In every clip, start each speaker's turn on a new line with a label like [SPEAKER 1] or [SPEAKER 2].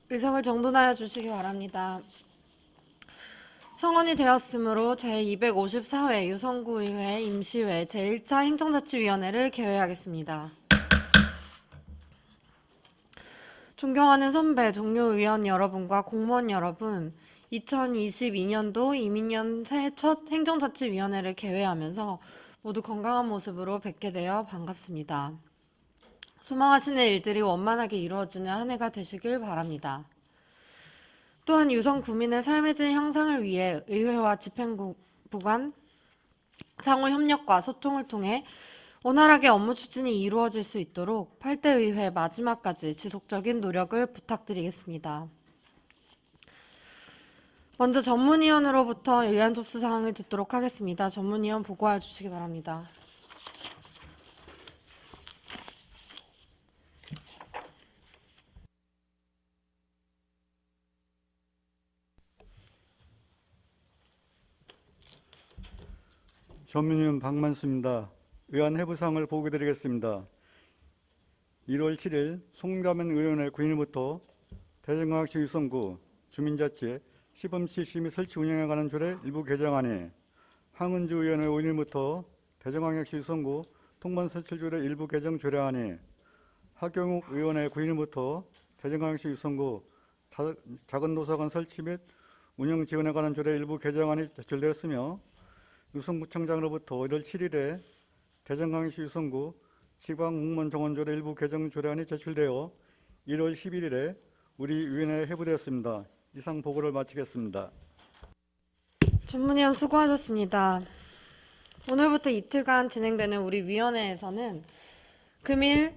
[SPEAKER 1] 의석을 정돈하여 주시기 바랍니다. 성원이 되었으므로 제254회 유성구의회 임시회 제1차 행정자치위원회를 개회하겠습니다. 존경하는 선배, 동료 의원 여러분과 공무원 여러분, 2022년도 이민년 새해 첫 행정자치위원회를 개회하면서 모두 건강한 모습으로 뵙게 되어 반갑습니다. 소망하시는 일들이 원만하게 이루어지는 한 해가 되시길 바랍니다. 또한 유성 구민의 삶의 질 향상을 위해 의회와 집행부 간 상호 협력과 소통을 통해 원활하게 업무 추진이 이루어질 수 있도록 8대 의회 마지막까지 지속적인 노력을 부탁드리겠습니다. 먼저 전문위원으로부터 의안 접수 사항을 듣도록 하겠습니다. 전문위원 보고해 주시기 바랍니다.
[SPEAKER 2] 전문위원 박만수입니다. 의안 해부사항을 보고드리겠습니다. 1월 7일 송자면 의원회 9일부터 대전광역시 유성구 주민자치 시범실시 및 설치 운영에 관한 조례 일부 개정안이, 황은주 의원회 5일부터 대전광역시 유성구 통번설치조례 일부 개정 조례안이, 하경욱 의원회 9일부터 대전광역시 유성구 작은도서관 설치 및 운영 지원에 관한 조례 일부 개정안이 제출되었으며, 유성구청장으로부터 1월 7일에 대전광역시 유성구 지방공무원 정원조례 일부 개정 조례안이 제출되어 1월 11일에 우리 위원회에 회부되었습니다. 이상 보고를 마치겠습니다.
[SPEAKER 1] 전문위원 수고하셨습니다. 오늘부터 이틀간 진행되는 우리 위원회에서는 금일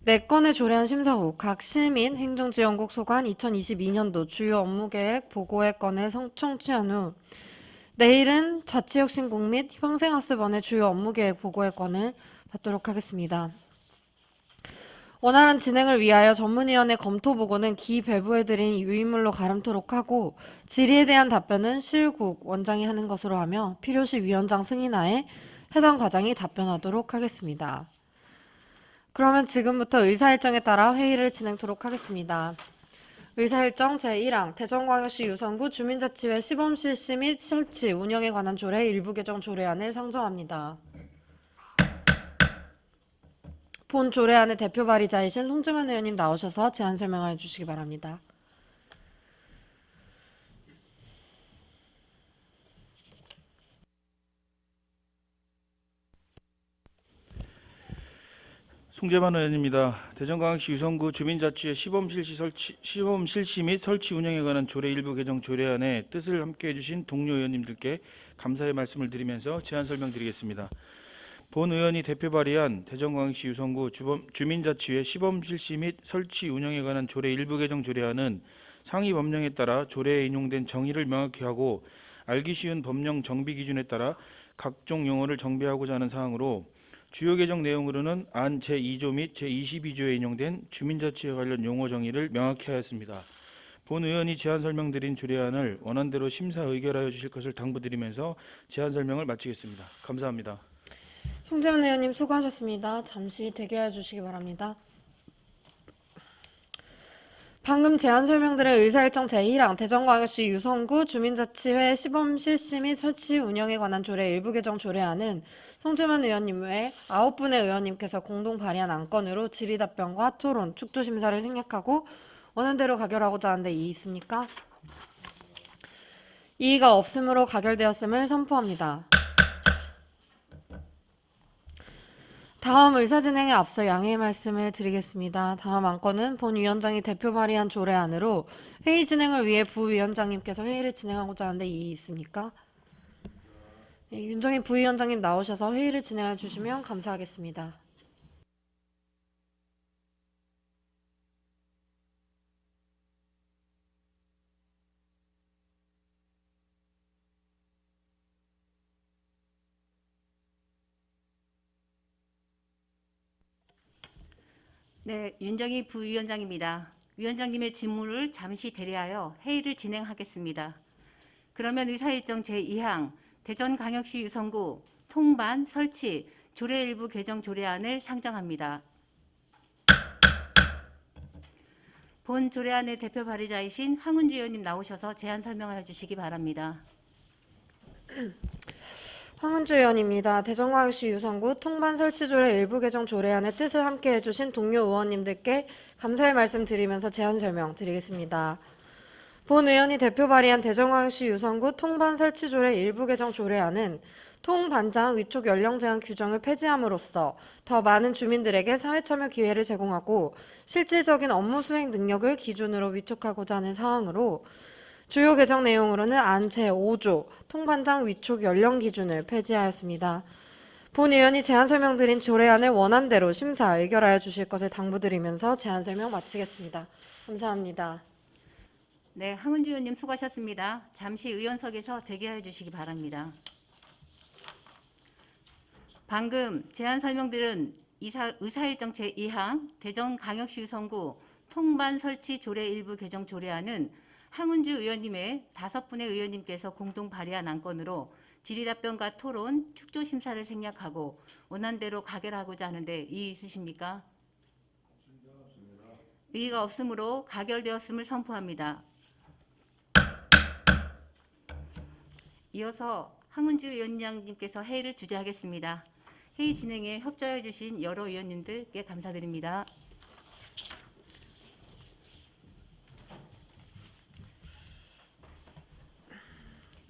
[SPEAKER 1] 4건의 조례안 심사 후 각 실 및 행정지원국 소관 2022년도 주요 업무계획 보고의 건을 청취한 후 내일은 자치혁신국 및 평생학습원의 주요 업무계획 보고의 건을 받도록 하겠습니다. 원활한 진행을 위하여 전문위원회 검토 보고는 기배부해드린 유인물로 가름토록 하고, 질의에 대한 답변은 실국 원장이 하는 것으로 하며 필요시 위원장 승인하에 해당 과장이 답변하도록 하겠습니다. 그러면 지금부터 의사일정에 따라 회의를 진행토록 하겠습니다. 의사일정 제1항 대전광역시 유성구 주민자치회 시범실시 및 설치 운영에 관한 조례 일부 개정 조례안을 상정합니다. 본 조례안의 대표 발의자이신 송재만 의원님 나오셔서 제안 설명해 주시기 바랍니다.
[SPEAKER 3] 송재만 의원입니다. 대전광역시 유성구 주민자치회 시범실시 및 설치 운영에 관한 조례 일부 개정 조례안의 뜻을 함께해 주신 동료 의원님들께 감사의 말씀을 드리면서 제안 설명드리겠습니다. 본 의원이 대표 발의한 대전광역시 유성구 주민자치회 시범실시 및 설치 운영에 관한 조례 일부 개정 조례안은 상위 법령에 따라 조례에 인용된 정의를 명확히 하고 알기 쉬운 법령 정비 기준에 따라 각종 용어를 정비하고자 하는 사항으로, 주요 개정 내용으로는 안 제2조 및 제22조에 인용된 주민자치에 관련 용어 정의를 명확히 하였습니다. 본 의원이 제안 설명드린 조례안을 원안대로 심사 의결하여 주실 것을 당부드리면서 제안 설명을 마치겠습니다. 감사합니다.
[SPEAKER 1] 송재만 의원님 수고하셨습니다. 잠시 대기해 주시기 바랍니다. 방금 제안 설명드린 의사일정 제1항 대전광역시 유성구 주민자치회 시범실시 및 설치 운영에 관한 조례 일부 개정 조례안은 송재만 의원님 외에 9분의 의원님께서 공동 발의한 안건으로 질의답변과 토론, 축조심사를 생략하고 원안대로 가결하고자 하는데 이의 있습니까? 이의가 없으므로 가결되었음을 선포합니다. 다음 의사 진행에 앞서 양해의 말씀을 드리겠습니다. 다음 안건은 본 위원장이 대표 발의한 조례안으로 회의 진행을 위해 부위원장님께서 회의를 진행하고자 하는데 이의 있습니까? 네, 윤정희 부위원장님 나오셔서 회의를 진행해 주시면 감사하겠습니다.
[SPEAKER 4] 네, 윤정희 부위원장입니다. 위원장님의 질문을 잠시 대리하여 회의를 진행하겠습니다. 그러면 의사일정 제2항 대전광역시 유성구 통반 설치 조례 일부 개정 조례안을 상정합니다. 본 조례안의 대표 발의자이신 황은주 의원님 나오셔서 제안 설명하여 주시기 바랍니다.
[SPEAKER 1] 황은주 의원입니다. 대전광역시 유성구 통반 설치조례 일부 개정 조례안의 뜻을 함께 해주신 동료 의원님들께 감사의 말씀 드리면서 제안 설명 드리겠습니다. 본 의원이 대표 발의한 대전광역시 유성구 통반 설치조례 일부 개정 조례안은 통반장 위촉 연령 제한 규정을 폐지함으로써 더 많은 주민들에게 사회참여 기회를 제공하고 실질적인 업무 수행 능력을 기준으로 위촉하고자 하는 사항으로 주요 개정 내용으로는 안 제5조 통반장 위촉 연령 기준을 폐지하였습니다. 본 의원이 제안 설명드린 조례안을 원안대로 심사 의결하여 주실 것을 당부드리면서 제안 설명 마치겠습니다. 감사합니다.
[SPEAKER 4] 네, 황은주 의원님 수고하셨습니다. 잠시 의원석에서 대기하여 주시기 바랍니다. 방금 제안 설명들은 의사일정 제2항 대전광역시 유성구 통반 설치 조례 일부 개정 조례안은 황은주 의원님의 5분의 의원님께서 공동 발의한 안건으로 질의답변과 토론, 축조 심사를 생략하고 원안대로 가결하고자 하는데 이의 있으십니까? 의의가 없으므로 가결되었음을 선포합니다. 이어서 황은주 위원장님께서 회의를 주재하겠습니다. 회의 진행에 협조해 주신 여러 의원님들께 감사드립니다.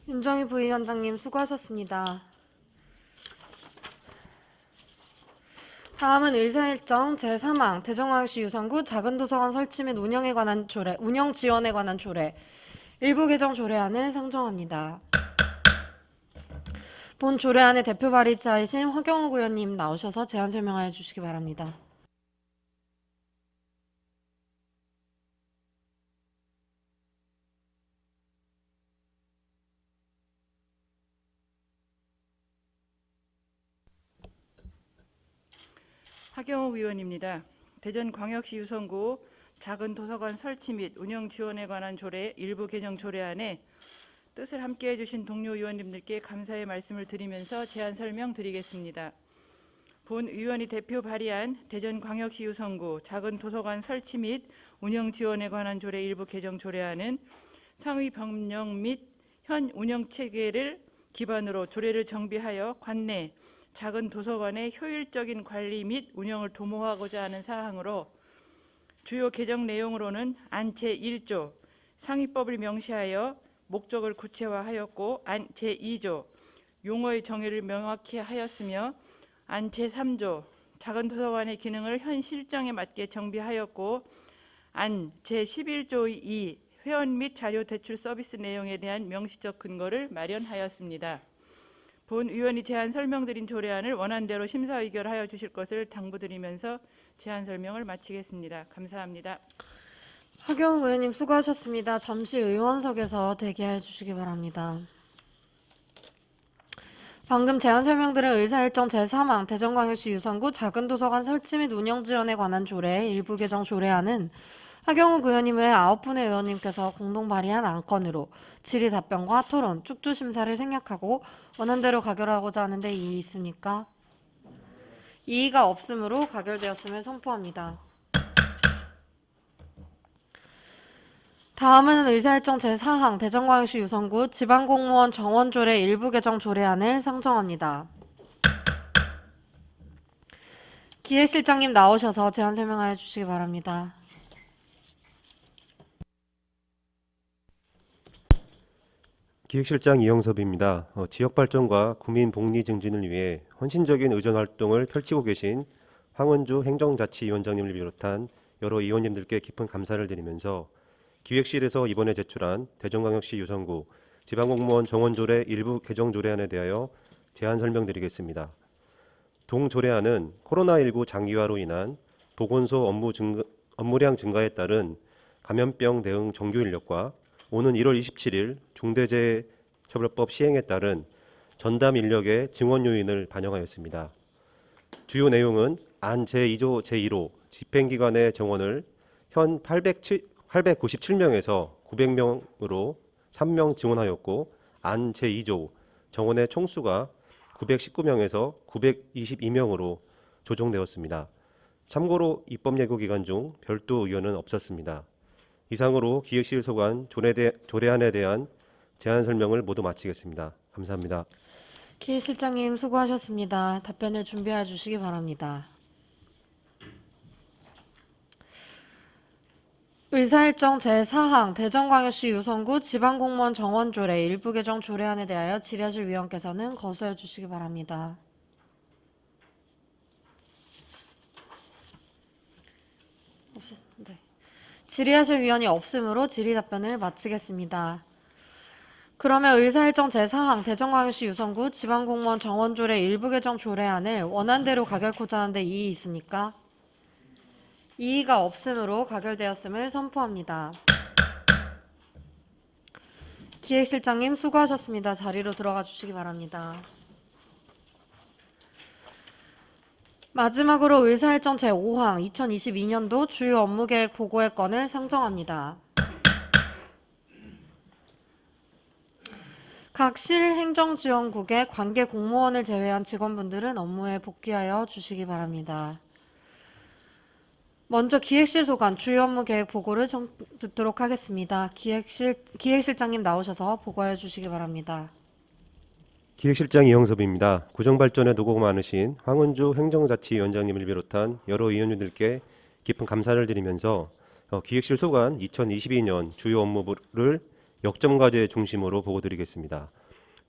[SPEAKER 1] 윤정희 부위원장님 수고하셨습니다. 다음은 의사일정 제3항 대전광역시 유성구 작은도서관 설치 및 운영 지원에 관한 조례 일부 개정 조례안을 상정합니다. 본 조례안의 대표 발의자이신 화경욱 의원님 나오셔서 제안 설명하여 주시기 바랍니다.
[SPEAKER 5] 하경욱 의원입니다. 대전광역시 유성구 작은 도서관 설치 및 운영 지원에 관한 조례 일부 개정 조례안에 뜻을 함께해 주신 동료 의원님들께 감사의 말씀을 드리면서 제안 설명드리겠습니다. 본 의원이 대표 발의한 대전광역시 유성구 작은 도서관 설치 및 운영 지원에 관한 조례 일부 개정 조례안은 상위 법령 및 현 운영 체계를 기반으로 조례를 정비하여 관내 작은 도서관의 효율적인 관리 및 운영을 도모하고자 하는 사항으로 주요 개정 내용으로는 안 제1조 상위법을 명시하여 목적을 구체화하였고 안 제2조 용어의 정의를 명확히 하였으며 안 제3조 작은 도서관의 기능을 현 실정에 맞게 정비하였고 안 제11조의 2 회원 및 자료 제출 서비스 내용에 대한 명시적 근거를 마련하였습니다. 본 의원이 제안 설명드린 조례안을 원안대로 심사 의결하여 주실 것을 당부드리면서 제안 설명을 마치겠습니다. 감사합니다.
[SPEAKER 1] 화경욱 의원님 수고하셨습니다. 잠시 의원석에서 대기해 주시기 바랍니다. 방금 제안 설명드린 의사일정 제3항 대전광역시 유성구 작은도서관 설치 및 운영 지원에 관한 조례 일부 개정 조례안은 하경욱 의원님 외 9분의 의원님께서 공동 발의한 안건으로 질의 답변과 토론, 축조 심사를 생략하고 원안대로 가결하고자 하는데 이의 있습니까? 이의가 없으므로 가결되었음을 선포합니다. 다음은 의사일정 제4항 대전광역시 유성구 지방공무원 정원조례 일부 개정 조례안을 상정합니다. 기획실장님 나오셔서 제안 설명하여 주시기 바랍니다.
[SPEAKER 6] 기획실장 이영섭입니다. 지역발전과 구민 복리 증진을 위해 헌신적인 의전활동을 펼치고 계신 황은주 행정자치위원장님을 비롯한 여러 의원님들께 깊은 감사를 드리면서 기획실에서 이번에 제출한 대전광역시 유성구 지방공무원 정원조례 일부 개정 조례안에 대하여 제안 설명드리겠습니다. 동 조례안은 코로나19 장기화로 인한 보건소 업무량 증가에 따른 감염병 대응 정규 인력과 오는 1월 27일 중대재해처벌법 시행에 따른 전담 인력의 증원 요인을 반영하였습니다. 주요 내용은 안 제2조 제1호 집행기관의 정원을 현 897명에서 900명으로 3명 증원하였고 안 제2조 정원의 총수가 919명에서 922명으로 조정되었습니다. 참고로 입법 예고 기간 중 별도 의견은 없었습니다. 이상으로 기획실 소관 조례안에 대한 제안 설명을 모두 마치겠습니다. 감사합니다.
[SPEAKER 1] 기획실장님 수고하셨습니다. 답변을 준비해 주시기 바랍니다. 의사일정 제4항 대전광역시 유성구 지방공무원 정원조례 일부 개정 조례안에 대하여 질의하실 위원께서는 거부해 주시기 바랍니다. 네. 질의하실 위원이 없으므로 질의 답변을 마치겠습니다. 그러면 의사일정 제4항 대전광역시 유성구 지방공무원 정원조례 일부 개정 조례안을 원안대로 가결코자 하는데 이의 있습니까? 이의가 없으므로 가결되었음을 선포합니다. 기획실장님 수고하셨습니다. 자리로 들어가 주시기 바랍니다. 마지막으로 의사일정 제5항 2022년도 주요 업무계획 보고의 건을 상정합니다. 각 실 행정지원국의 관계 공무원을 제외한 직원분들은 업무에 복귀하여 주시기 바랍니다. 먼저 기획실 소관 주요 업무 계획 보고를 듣도록 하겠습니다. 기획실장님 나오셔서 보고해 주시기 바랍니다.
[SPEAKER 6] 기획실장 이영섭입니다. 구정발전에 노고 많으신 황은주 행정자치위원장님을 비롯한 여러 위원님들께 깊은 감사를 드리면서 기획실 소관 2022년 주요 업무를 역점과제 중심으로 보고드리겠습니다.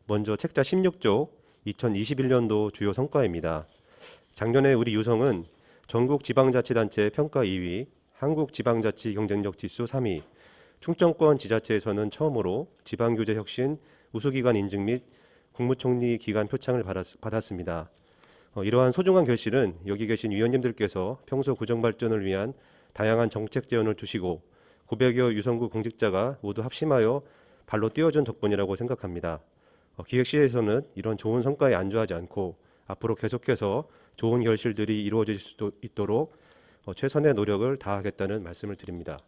[SPEAKER 6] 먼저 책자 16쪽 2021년도 주요 성과입니다. 작년에 우리 유성은 전국 지방자치단체 평가 2위, 한국지방자치 경쟁력 지수 3위, 충청권 지자체에서는 처음으로 지방규제 혁신 우수기관 인증 및 국무총리 기관 표창을 받았습니다. 이러한 소중한 결실은 여기 계신 위원님들께서 평소 구정발전을 위한 다양한 정책 제언을 주시고 900여 유성구 공직자가 모두 합심하여 발로 뛰어준 덕분이라고 생각합니다. 기획실에서는 이런 좋은 성과에 안주하지 않고 앞으로 계속해서 좋은 결실들이 이루어질 수 있도록 최선의 노력을 다하겠다는 말씀을 드립니다.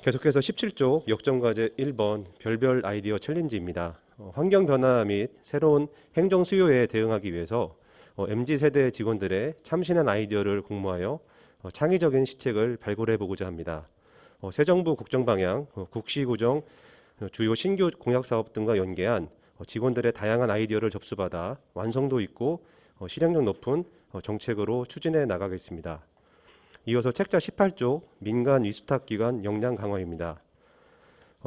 [SPEAKER 6] 계속해서 17조 역점과제 1번 별별 아이디어 챌린지입니다. 환경 변화 및 새로운 행정 수요에 대응하기 위해서 MZ세대 직원들의 참신한 아이디어를 공모하여 창의적인 시책을 발굴해 보고자 합니다. 새 정부 국정방향, 국시구정, 주요 신규 공약사업 등과 연계한 직원들의 다양한 아이디어를 접수받아 완성도 있고 실행력 높은 정책으로 추진해 나가겠습니다. 이어서 책자 18조 민간 위수탁기관 역량 강화입니다.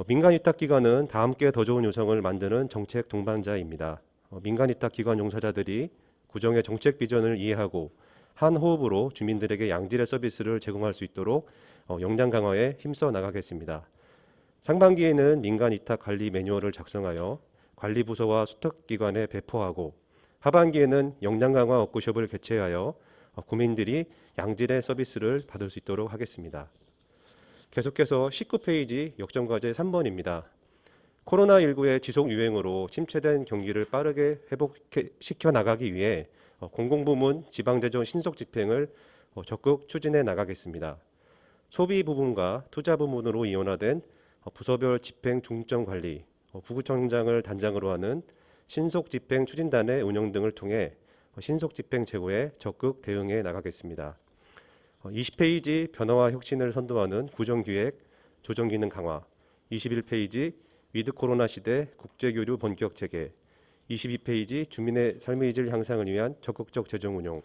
[SPEAKER 6] 민간 위탁기관은 다 함께 더 좋은 유성을 만드는 정책 동반자입니다. 민간 위탁기관 종사자들이 구정의 정책 비전을 이해하고 한 호흡으로 주민들에게 양질의 서비스를 제공할 수 있도록 역량 강화에 힘써 나가겠습니다. 상반기에는 민간 위탁 관리 매뉴얼을 작성하여 관리부서와 수탁기관에 배포하고 하반기에는 역량 강화 워크숍을 개최하여 국민들이 양질의 서비스를 받을 수 있도록 하겠습니다. 계속해서 19페이지 역점과제 3번입니다. 코로나19의 지속 유행으로 침체된 경기를 빠르게 회복시켜 나가기 위해 공공부문 지방재정 신속 집행을 적극 추진해 나가겠습니다. 소비 부분과 투자 부문으로 이원화된 부서별 집행 중점 관리, 부구청장을 단장으로 하는 신속 집행 추진단의 운영 등을 통해 신속 집행 제고에 적극 대응해 나가겠습니다. 20페이지 변화와 혁신을 선도하는 구정기획, 조정기능 강화, 21페이지 위드 코로나 시대 국제교류 본격 재개, 22페이지 주민의 삶의 질 향상을 위한 적극적 재정 운용,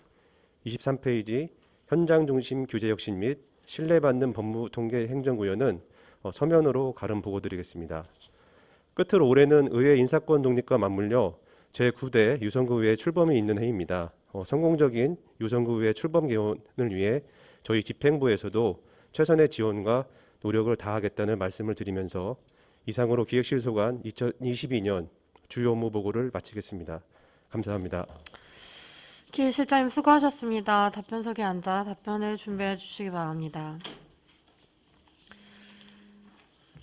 [SPEAKER 6] 23페이지 현장 중심 규제 혁신 및 신뢰받는 법무 통계 행정구현은 서면으로 가름 보고드리겠습니다. 끝으로 올해는 의회 인사권 독립과 맞물려 제9대 유성구의회 출범이 있는 해입니다. 성공적인 유성구의회 출범 개원을 위해 저희 집행부에서도 최선의 지원과 노력을 다하겠다는 말씀을 드리면서 이상으로 기획실 소관 2022년 주요 업무 보고를 마치겠습니다. 감사합니다.
[SPEAKER 1] 기획실장님 수고하셨습니다. 답변석에 앉아 답변을 준비해 주시기 바랍니다.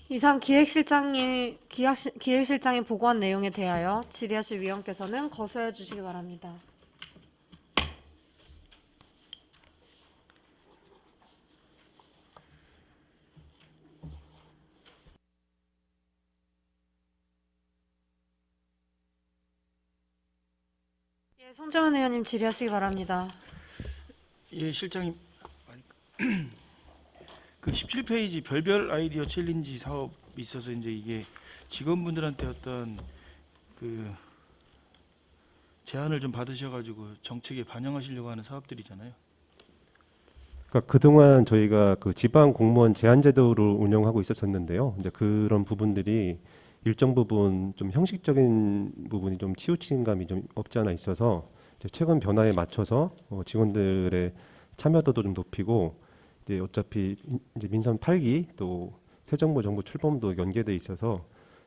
[SPEAKER 1] 이상 기획실장이 보고한 내용에 대하여 질의하실 위원께서는 거부해 주시기 바랍니다. 예, 송재원 의원님 질의하시기 바랍니다.
[SPEAKER 3] 예, 실장님. 그 17페이지 별별 아이디어 챌린지 사업이 있어서 이제 이게 직원분들한테 어떤 그 제안을 좀 받으셔가지고 정책에 반영하시려고 하는 사업들이잖아요.
[SPEAKER 6] 그러니까 그동안 저희가 그 지방 공무원 제한 제도를 운영하고 있었었는데요. 이제 그런 부분들이 일정 부분 좀 형식적인 부분이 좀 치우친 감이 좀 없지 않아 있어서 이제 최근 변화에 맞춰서 직원들의 참여도도 좀 높이고 이제 어차피 이제 민선 8기 또 새 정부 출범도 연계돼 있어서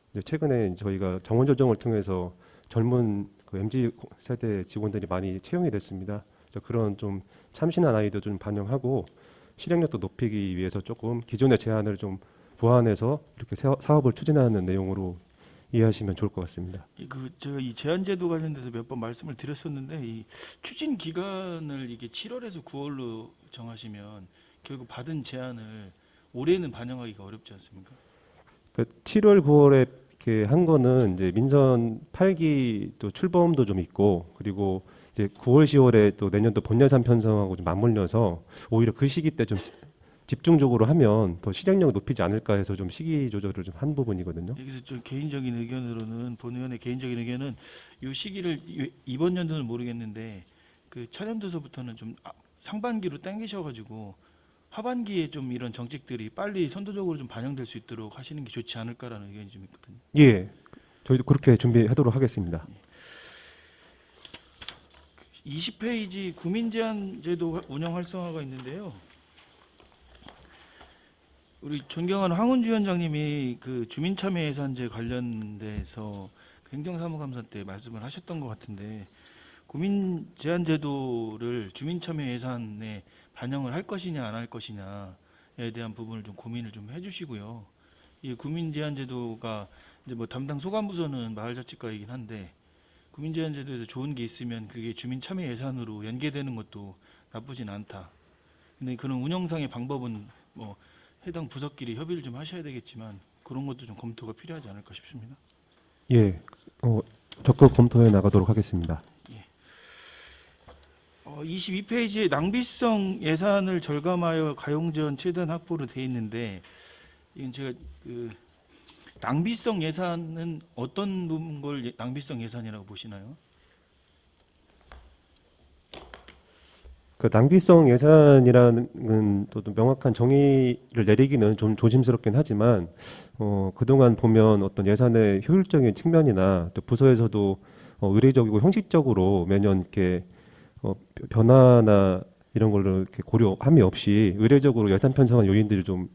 [SPEAKER 6] 이제 최근에 저희가 정원 조정을 통해서 젊은 그 MZ 세대 직원들이 많이 채용이 됐습니다. 그래서 그런 좀 참신한 아이디어 좀 반영하고 실행력도 높이기 위해서 조금 기존의 제안을 좀 보완해서 이렇게 사업을 추진하는 내용으로 이해하시면 좋을 것 같습니다.
[SPEAKER 3] 그 제가 이 제한제도 관련돼서 몇 번 말씀을 드렸었는데 이 추진 기간을 이게 7월에서 9월로 정하시면 결국 받은 제안을 올해는 반영하기가 어렵지 않습니까?
[SPEAKER 6] 그 7월, 9월에 이렇게 한 거는 이제 민선 8기 또 출범도 좀 있고 그리고 이제 9월, 10월에 또 내년도 본예산 편성하고 좀 맞물려서 오히려 그 시기 때 좀 집중적으로 하면 더 실행력을 높이지 않을까 해서 좀 시기 조절을 좀 한 부분이거든요.
[SPEAKER 3] 여기서 좀 개인적인 의견으로는 본 의원의 개인적인 의견은 이 시기를 이번 연도는 모르겠는데 그 차년도서부터는 좀 상반기로 당기셔가지고 하반기에 좀 이런 정책들이 빨리 선도적으로 좀 반영될 수 있도록 하시는 게 좋지 않을까라는 의견이 좀 있거든요.
[SPEAKER 6] 예, 저희도 그렇게 준비하도록 하겠습니다.
[SPEAKER 3] 20페이지 구민제한제도 운영 활성화가 있는데요. 우리 존경하는 황운주 위원장님이 그 주민참여예산제 관련돼서 그 행정사무감사 때 말씀을 하셨던 것 같은데 구민제한제도를 주민참여예산에 반영을 할 것이냐 안 할 것이냐에 대한 부분을 좀 고민을 좀 해주시고요. 이 구민제한제도가 이제 뭐 담당 소관부서는 마을자치과이긴 한데 구민제한제도에서 좋은 게 있으면 그게 주민참여예산으로 연계되는 것도 나쁘진 않다. 근데 그런 운영상의 방법은 뭐 해당 부서끼리 협의를 좀 하셔야 되겠지만 그런 것도 좀 검토가 필요하지 않을까 싶습니다.
[SPEAKER 6] 예, 적극 검토해 나가도록 하겠습니다.
[SPEAKER 3] 22페이지에 낭비성 예산을 절감하여 가용지원 최대한 확보로 돼 있는데 이건 제가 그 낭비성 예산은 어떤 부분 걸 낭비성 예산이라고 보시나요?
[SPEAKER 6] 그 낭비성 예산이라는 또 명확한 정의를 내리기는 좀 조심스럽긴 하지만 그동안 보면 어떤 예산의 효율적인 측면이나 또 부서에서도 의례적이고 형식적으로 매년 이렇게 변화나 이런 걸로 이렇게 고려함이 없이 의례적으로 예산 편성한 요인들이 좀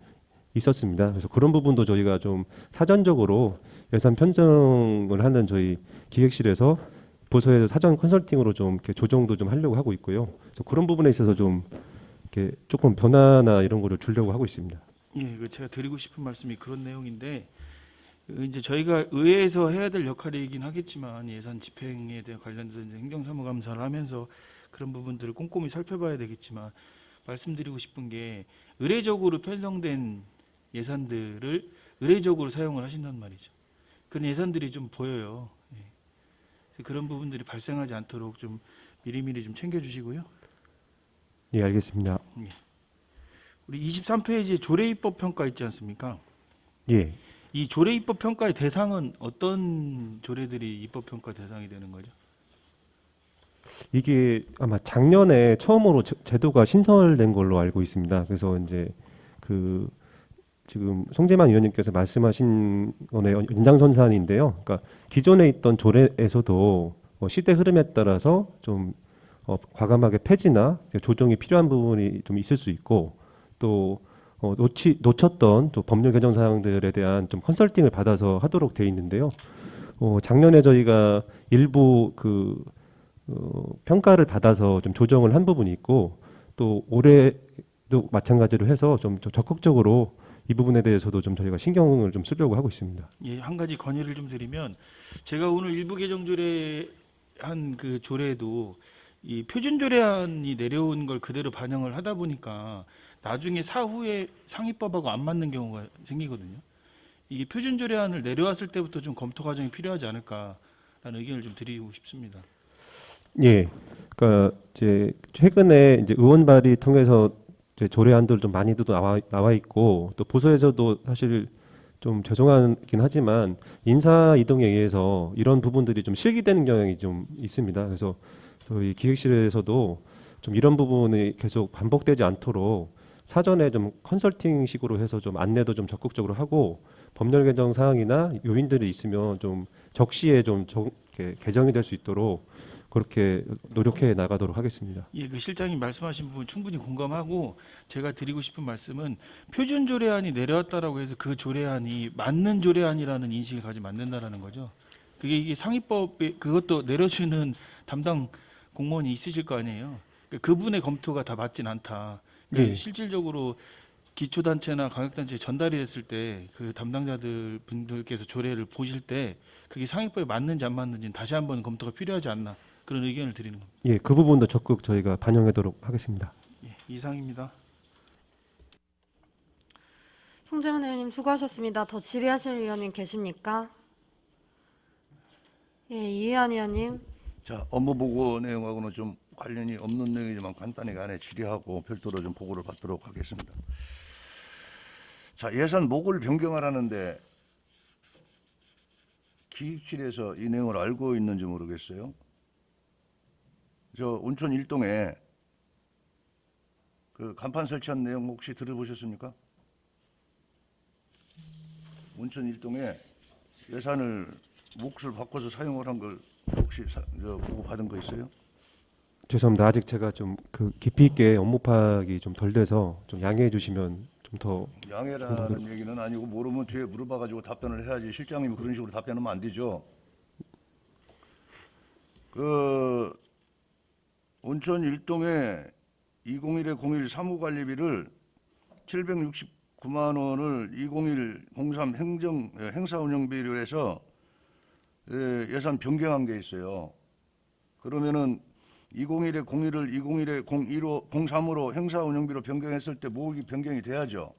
[SPEAKER 6] 있었습니다. 그래서 그런 부분도 저희가 좀 사전적으로 예산 편성을 하는 저희 기획실에서 부서에서 사전 컨설팅으로 좀 이렇게 조정도 좀 하려고 하고 있고요. 그래서 그런 부분에 있어서 좀 이렇게 조금 변화나 이런 거를 주려고 하고 있습니다.
[SPEAKER 3] 예, 그 제가 드리고 싶은 말씀이 그런 내용인데 이제 저희가 의회에서 해야 될 역할이긴 하겠지만 예산 집행에 대한 관련돼서 이제 행정사무감사를 하면서 그런 부분들을 꼼꼼히 살펴봐야 되겠지만 말씀드리고 싶은 게 의례적으로 편성된 예산들을 의례적으로 사용을 하신단 말이죠. 그런 예산들이 좀 보여요. 예. 그런 부분들이 발생하지 않도록 좀 미리미리 좀 챙겨주시고요.
[SPEAKER 6] 예, 알겠습니다.
[SPEAKER 3] 우리 23페이지에 조례입법 평가 있지 않습니까?
[SPEAKER 6] 예.
[SPEAKER 3] 이 조례입법 평가의 대상은 어떤 조례들이 입법 평가 대상이 되는 거죠?
[SPEAKER 6] 이게 아마 작년에 처음으로 제도가 신설된 걸로 알고 있습니다. 그래서 이제 그 지금 송재만 의원님께서 말씀하신 건의 연장선상인데요. 그러니까 기존에 있던 조례에서도 시대 흐름에 따라서 좀 과감하게 폐지나 조정이 필요한 부분이 좀 있을 수 있고 또 놓쳤던 또 법률 개정 사항들에 대한 좀 컨설팅을 받아서 하도록 돼 있는데요. 작년에 저희가 일부 평가를 받아서 좀 조정을 한 부분이 있고 또 올해도 마찬가지로 해서 좀 적극적으로 이 부분에 대해서도 좀 저희가 신경을 좀 쓰려고 하고 있습니다.
[SPEAKER 3] 예, 한 가지 건의를 좀 드리면 제가 오늘 일부 개정 조례한 그 조례도 이 표준 조례안이 내려온 걸 그대로 반영을 하다 보니까 나중에 사후에 상위법하고 안 맞는 경우가 생기거든요. 이게 표준 조례안을 내려왔을 때부터 좀 검토 과정이 필요하지 않을까라는 의견을 좀 드리고 싶습니다.
[SPEAKER 6] 예, 그러니까 이제 최근에 이제 의원 발의 통해서 이제 조례안들 좀 많이도 나와 있고 또 부서에서도 사실 좀 죄송하긴 하지만 인사 이동에 의해서 이런 부분들이 좀 실기되는 경향이 좀 있습니다. 그래서 저희 기획실에서도 좀 이런 부분이 계속 반복되지 않도록 사전에 좀 컨설팅식으로 해서 좀 안내도 좀 적극적으로 하고 법률 개정 사항이나 요인들이 있으면 좀 적시에 이렇게 개정이 될 수 있도록 그렇게 노력해 나가도록 하겠습니다.
[SPEAKER 3] 예, 그 실장님 말씀하신 부분 충분히 공감하고 제가 드리고 싶은 말씀은 표준 조례안이 내려왔다라고 해서 그 조례안이 맞는 조례안이라는 인식을 가지면 안 된다라는 거죠. 이게 상위법에 그것도 내려주는 담당 공무원이 있으실 거 아니에요. 그분의 검토가 다 맞진 않다.
[SPEAKER 6] 네.
[SPEAKER 3] 실질적으로 기초단체나 광역단체에 전달이 됐을 때 그 담당자들 분들께서 조례를 보실 때 그게 상위법에 맞는지 안 맞는지는 다시 한번 검토가 필요하지 않나 그런 의견을 드리는 겁니다.
[SPEAKER 6] 예, 그 부분도 적극 저희가 반영하도록 하겠습니다.
[SPEAKER 3] 예, 이상입니다.
[SPEAKER 1] 송재원 의원님 수고하셨습니다. 더 질의하실 의원님 계십니까? 예, 이해한 의원님.
[SPEAKER 7] 자, 업무 보고 내용하고는 좀 관련이 없는 내용이지만 간단히 간에 질의하고 별도로 좀 보고를 받도록 하겠습니다. 자, 예산 목을 변경하라는데 기획실에서 이 내용을 알고 있는지 모르겠어요. 저 온천 일동에 그 간판 설치한 내용 혹시 들어보셨습니까? 온천 일동에 예산을 몫을 바꿔서 사용을 한 걸 혹시 보고 받은 거 있어요?
[SPEAKER 6] 죄송합니다. 아직 제가 좀 그 깊이 있게 업무 파악이 좀 덜 돼서 좀 양해해 주시면 좀 더
[SPEAKER 7] 양해라는 얘기는 아니고 모르면 뒤에 물어봐가지고 답변을 해야지. 실장님이 그런 식으로 답변하면 안 되죠. 그 온천 일동에 2021-01 사무관리비를 769만 원을 2021-03 행사 운영비로 해서 예산 변경한 게 있어요. 그러면은 2021-01을 2021-03으로 행사 운영비로 변경했을 때 모으기 변경이 돼야죠.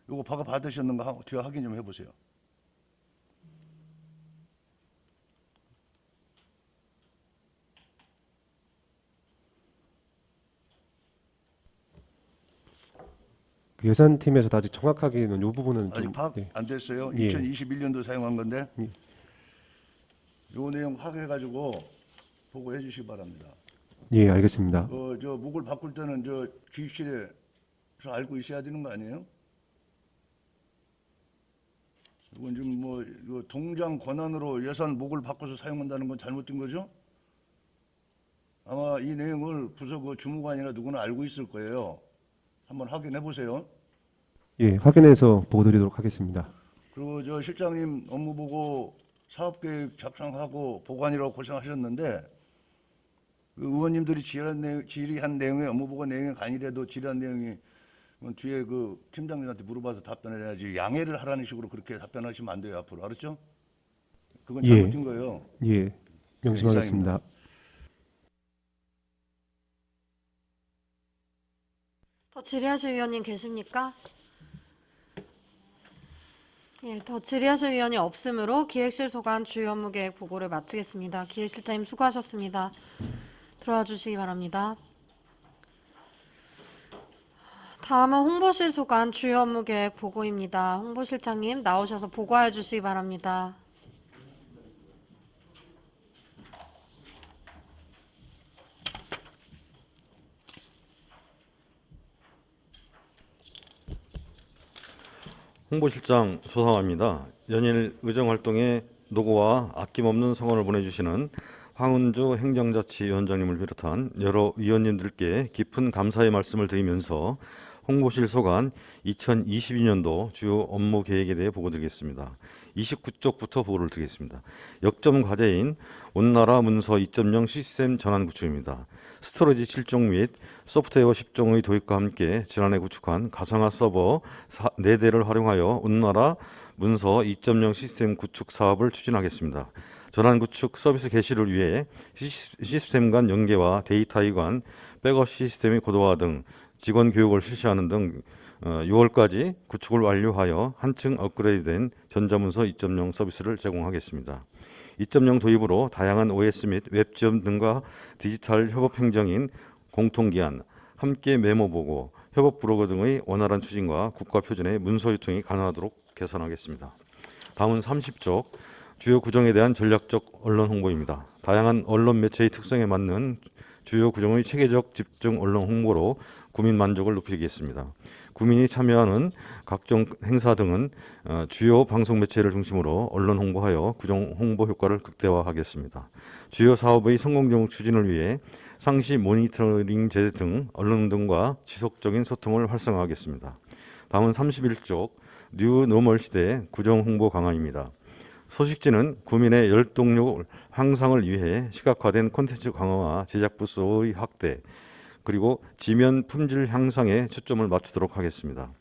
[SPEAKER 7] 요거 바가 받으셨는가 뒤에 확인 좀 해보세요.
[SPEAKER 6] 그 예산팀에서 아직 정확하게는 이 부분은
[SPEAKER 7] 아직
[SPEAKER 6] 좀
[SPEAKER 7] 파악
[SPEAKER 6] 네.
[SPEAKER 7] 안 됐어요.
[SPEAKER 6] 예.
[SPEAKER 7] 2021년도 사용한 건데
[SPEAKER 6] 예.
[SPEAKER 7] 요 내용 확인해가지고 보고해 주시기 바랍니다.
[SPEAKER 6] 예, 알겠습니다.
[SPEAKER 7] 저 목을 바꿀 때는 저 기획실에서 알고 있어야 되는 거 아니에요? 이건 지금 뭐 동장 권한으로 예산 목을 바꿔서 사용한다는 건 잘못된 거죠? 아마 이 내용을 부서 그 주무관이나 누구나 알고 있을 거예요. 한번 확인해 보세요.
[SPEAKER 6] 예, 확인해서 보고 드리도록 하겠습니다.
[SPEAKER 7] 그리고 저 실장님 업무 보고 사업계획 작성하고 보관이라고 고생하셨는데 그 의원님들이 질의한 내용의 업무 보고 내용이 아니래도 질의한 내용이 뒤에 그 팀장님한테 물어봐서 답변을 해야지 양해를 하라는 식으로 그렇게 답변하시면 안 돼요. 앞으로 알았죠? 그건
[SPEAKER 6] 예.
[SPEAKER 7] 잘못된 거예요.
[SPEAKER 6] 예, 명심하겠습니다.
[SPEAKER 1] 더 질의하실 의원님 계십니까? 예, 더 질의하실 의원이 없으므로 기획실 소관 주요 업무 계획 보고를 마치겠습니다. 기획실장님 수고하셨습니다. 들어와 주시기 바랍니다. 다음은 홍보실 소관 주요 업무 계획 보고입니다. 홍보실장님 나오셔서 보고해 주시기 바랍니다.
[SPEAKER 8] 홍보실장 조상화입니다. 연일 의정활동에 노고와 아낌없는 성원을 보내주시는 황은주 행정자치위원장님을 비롯한 여러 위원님들께 깊은 감사의 말씀을 드리면서 홍보실 소관 2022년도 주요 업무 계획에 대해 보고드리겠습니다. 29쪽부터 보고를 드리겠습니다. 역점 과제인 온나라 문서 2.0 시스템 전환 구축입니다. 스토리지 7종 및 소프트웨어 10종의 도입과 함께 지난해 구축한 가상화 서버 4대를 활용하여 온나라 문서 2.0 시스템 구축 사업을 추진하겠습니다. 전환 구축 서비스 개시를 위해 시스템 간 연계와 데이터 이관, 백업 시스템의 고도화 등 직원 교육을 실시하는 등 6월까지 구축을 완료하여 한층 업그레이드된 전자문서 2.0 서비스를 제공하겠습니다. 2.0 도입으로 다양한 OS 및 웹 지원 등과 디지털 협업 행정인 공통기한, 함께 메모 보고, 협업 브로거 등의 원활한 추진과 국가 표준의 문서 유통이 가능하도록 개선하겠습니다. 다음은 30쪽 주요 구정에 대한 전략적 언론 홍보입니다. 다양한 언론 매체의 특성에 맞는 주요 구정의 체계적 집중 언론 홍보로 국민 만족을 높이겠습니다. 국민이 참여하는 각종 행사 등은 주요 방송 매체를 중심으로 언론 홍보하여 구정 홍보 효과를 극대화하겠습니다. 주요 사업의 성공적 추진을 위해 상시 모니터링 제도 등 언론 등과 지속적인 소통을 활성화하겠습니다. 다음은 31쪽 뉴 노멀 시대 구정 홍보 강화입니다. 소식지는 국민의 열독력 향상을 위해 시각화된 콘텐츠 강화와 제작 부서의 확대, 그리고 지면 품질 향상에 초점을 맞추도록 하겠습니다.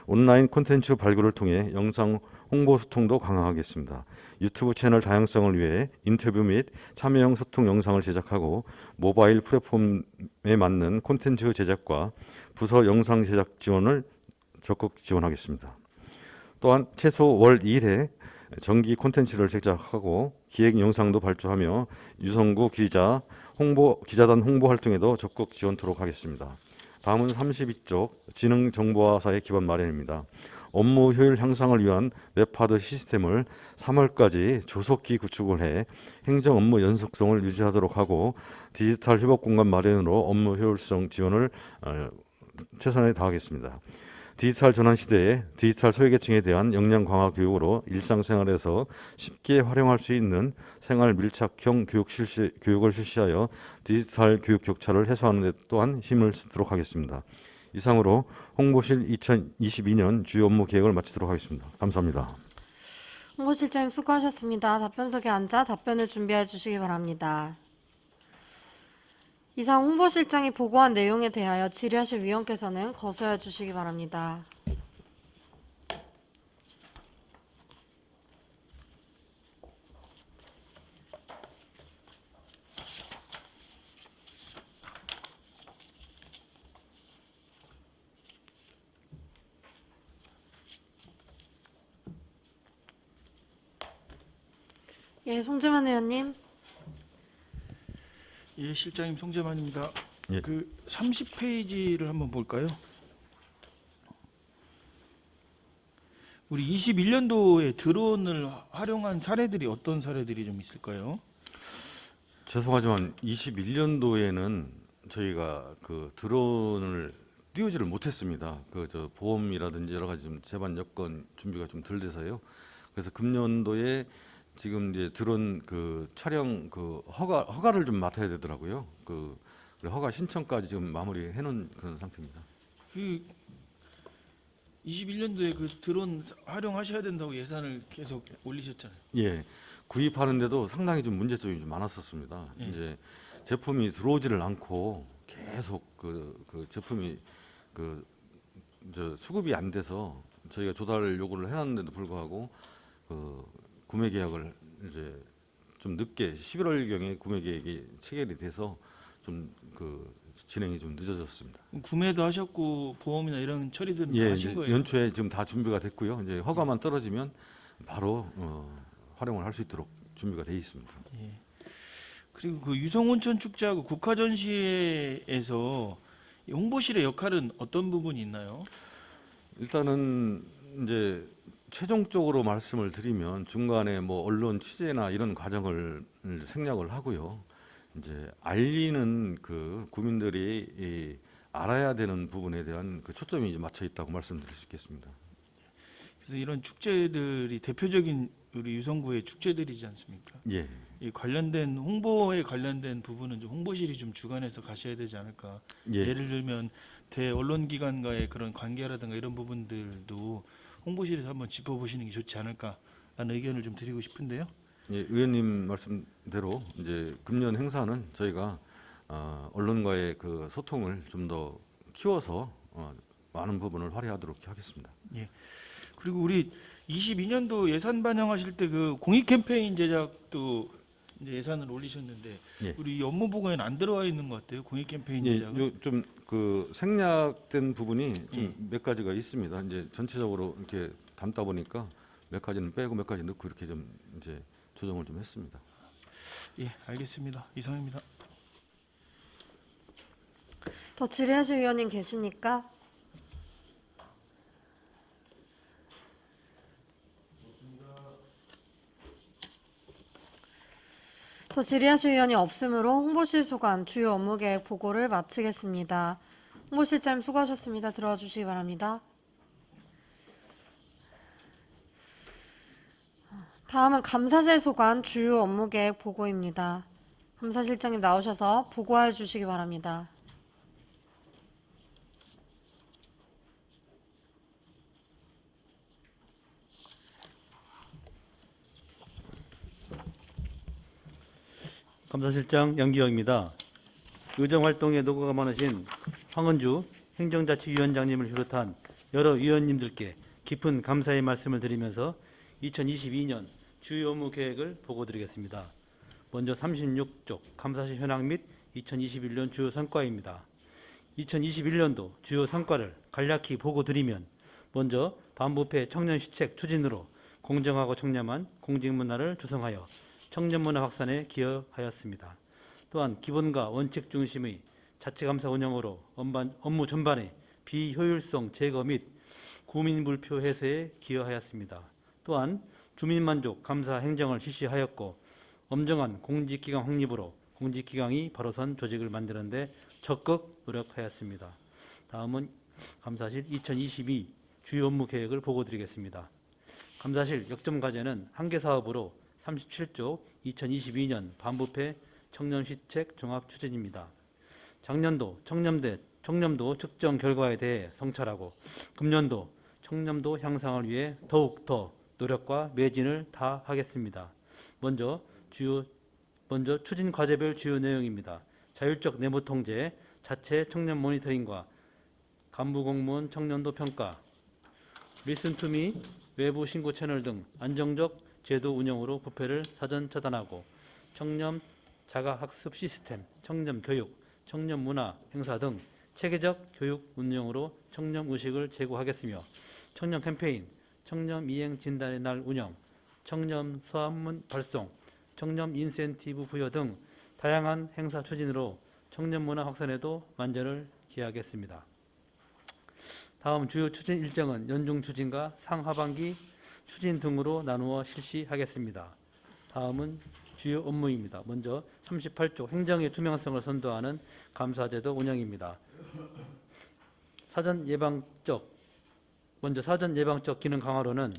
[SPEAKER 8] 온라인 콘텐츠 발굴을 통해 영상 홍보 소통도 강화하겠습니다. 유튜브 채널 다양성을 위해 인터뷰 및 참여형 소통 영상을 제작하고 모바일 플랫폼에 맞는 콘텐츠 제작과 부서 영상 제작 지원을 적극 지원하겠습니다. 또한 최소 월 2회 정기 콘텐츠를 제작하고 기획 영상도 발주하며 유성구 기자단 홍보 활동에도 적극 지원토록 하겠습니다. 다음은 32쪽 지능정보화사의 기반 마련입니다. 업무 효율 향상을 위한 웹하드 시스템을 3월까지 조속히 구축을 해 행정 업무 연속성을 유지하도록 하고 디지털 협업 공간 마련으로 업무 효율성 지원을 최선에 다하겠습니다. 디지털 전환 시대에 디지털 소외계층에 대한 역량 강화 교육으로 일상생활에서 쉽게 활용할 수 있는 생활 밀착형 교육을 실시하여 디지털 교육 격차를 해소하는 데 또한 힘을 쓰도록 하겠습니다. 이상으로 홍보실 2022년 주요 업무 계획을 마치도록 하겠습니다. 감사합니다.
[SPEAKER 1] 홍보실장님 수고하셨습니다. 답변석에 앉아 답변을 준비해 주시기 바랍니다. 이상 홍보실장이 보고한 내용에 대하여 질의하실 위원께서는 거수해 주시기 바랍니다. 예, 송재만 의원님.
[SPEAKER 3] 예, 실장님 송재만입니다.
[SPEAKER 8] 예.
[SPEAKER 3] 그 30페이지를 한번 볼까요? 우리 21년도에 드론을 활용한 사례들이 어떤 사례들이 좀 있을까요?
[SPEAKER 8] 죄송하지만 21년도에는 저희가 그 드론을 띄우지를 못했습니다. 보험이라든지 여러 가지 좀 제반 여건 준비가 좀 덜 돼서요. 그래서 금년도에 지금 이제 드론 그 촬영 그 허가를 좀 맡아야 되더라고요. 그 허가 신청까지 지금 마무리해 놓은 그런 상태입니다.
[SPEAKER 3] 그 21년도에 그 드론 활용하셔야 된다고 예산을 계속 올리셨잖아요.
[SPEAKER 8] 예, 구입하는데도 상당히 좀 문제점이 좀 많았었습니다.
[SPEAKER 3] 예.
[SPEAKER 8] 이제 제품이 들어오지를 않고 계속 그 제품이 수급이 안 돼서 저희가 조달 요구를 해놨는데도 불구하고 구매 계약을 이제 좀 늦게 11월경에 구매 계획이 체결이 돼서 좀 진행이 좀 늦어졌습니다.
[SPEAKER 3] 구매도 하셨고 보험이나 이런 처리들은 다
[SPEAKER 8] 예,
[SPEAKER 3] 하신
[SPEAKER 8] 이제
[SPEAKER 3] 거예요?
[SPEAKER 8] 연초에 지금 다 준비가 됐고요. 이제 허가만 떨어지면 바로 활용을 할 수 있도록 준비가 돼 있습니다.
[SPEAKER 3] 예. 그리고 그 유성온천 축제하고 국가전시회에서 이 홍보실의 역할은 어떤 부분이 있나요?
[SPEAKER 8] 일단은 이제 최종적으로 말씀을 드리면 중간에 뭐 언론 취재나 이런 과정을 생략을 하고요. 이제 알리는 그 국민들이 알아야 되는 부분에 대한 그 초점이 이제 맞춰 있다고 말씀드릴 수 있겠습니다.
[SPEAKER 3] 그래서 이런 축제들이 대표적인 우리 유성구의 축제들이지 않습니까?
[SPEAKER 8] 예.
[SPEAKER 3] 이 관련된 홍보에 관련된 부분은 좀 홍보실이 좀 주관해서 가셔야 되지 않을까?
[SPEAKER 8] 예.
[SPEAKER 3] 예를 들면 대 언론기관과의 그런 관계라든가 이런 부분들도 홍보실에서 한번 짚어보시는 게 좋지 않을까라는 의견을 좀 드리고 싶은데요.
[SPEAKER 8] 예, 의원님 말씀대로 이제 금년 행사는 저희가 언론과의 그 소통을 좀 더 키워서 많은 부분을 활용하도록 하겠습니다.
[SPEAKER 3] 예. 그리고 우리 22년도 예산 반영하실 때 그 공익 캠페인 제작도 이제 예산을 올리셨는데
[SPEAKER 8] 예.
[SPEAKER 3] 우리 업무 보고에는 안 들어와 있는 것 같아요. 공익 캠페인
[SPEAKER 8] 예,
[SPEAKER 3] 제작은.
[SPEAKER 8] 좀 그 생략된 부분이 좀 몇 가지가 있습니다. 이제 전체적으로 이렇게 담다 보니까 몇 가지는 빼고 몇 가지 넣고 이렇게 좀 이제 조정을 좀 했습니다.
[SPEAKER 3] 예, 알겠습니다. 이상입니다.
[SPEAKER 1] 더 질의하실 위원님 계십니까? 더 질의하실 위원이 없으므로 홍보실 소관 주요 업무계획 보고를 마치겠습니다. 홍보실장님 수고하셨습니다. 들어와 주시기 바랍니다. 다음은 감사실 소관 주요 업무계획 보고입니다. 감사실장님 나오셔서 보고해 주시기 바랍니다.
[SPEAKER 9] 감사실장 양기영입니다. 의정활동에 노고가 많으신 황은주 행정자치위원장님을 비롯한 여러 위원님들께 깊은 감사의 말씀을 드리면서 2022년 주요 업무 계획을 보고드리겠습니다. 먼저 36쪽 감사실 현황 및 2021년 주요 성과입니다. 2021년도 주요 성과를 간략히 보고드리면 먼저 반부패 청년시책 추진으로 공정하고 청렴한 공직문화를 조성하여 청년문화 확산에 기여하였습니다. 또한 기본과 원칙 중심의 자치감사 운영으로 업무 전반의 비효율성 제거 및 구민불표 해소에 기여하였습니다. 또한 주민만족 감사 행정을 실시하였고 엄정한 공직기강 확립으로 공직기강이 바로선 조직을 만드는 데 적극 노력하였습니다. 다음은 감사실 2022 주요 업무 계획을 보고드리겠습니다. 감사실 역점과제는 한개 사업으로 37조 2022년 반부패 청년시책 종합 추진입니다. 작년도 청렴도 측정 결과에 대해 성찰하고 금년도 청렴도 향상을 위해 더욱 더 노력과 매진을 다하겠습니다. 먼저 추진 과제별 주요 내용입니다. 자율적 내부 통제, 자체 청년 모니터링과 간부 공무원 청년도 평가, 리슨 투미 외부 신고 채널 등 안정적 제도 운영으로 부패를 사전 차단하고 청년 자가 학습 시스템, 청년 교육, 청년 문화 행사 등 체계적 교육 운영으로 청년 의식을 제고하겠으며 청년 캠페인, 청년 미행 진단의 날 운영, 청년 서한문 발송, 청년 인센티브 부여 등 다양한 행사 추진으로 청년 문화 확산에도 만전을 기하겠습니다. 다음 주요 추진 일정은 연중 추진과 상하반기 추진 등으로 나누어 실시하겠습니다. 다음은 주요 업무입니다. 먼저 38조 행정의 투명성을 선도하는 감사제도 운영입니다. 사전 예방적 기능 강화로는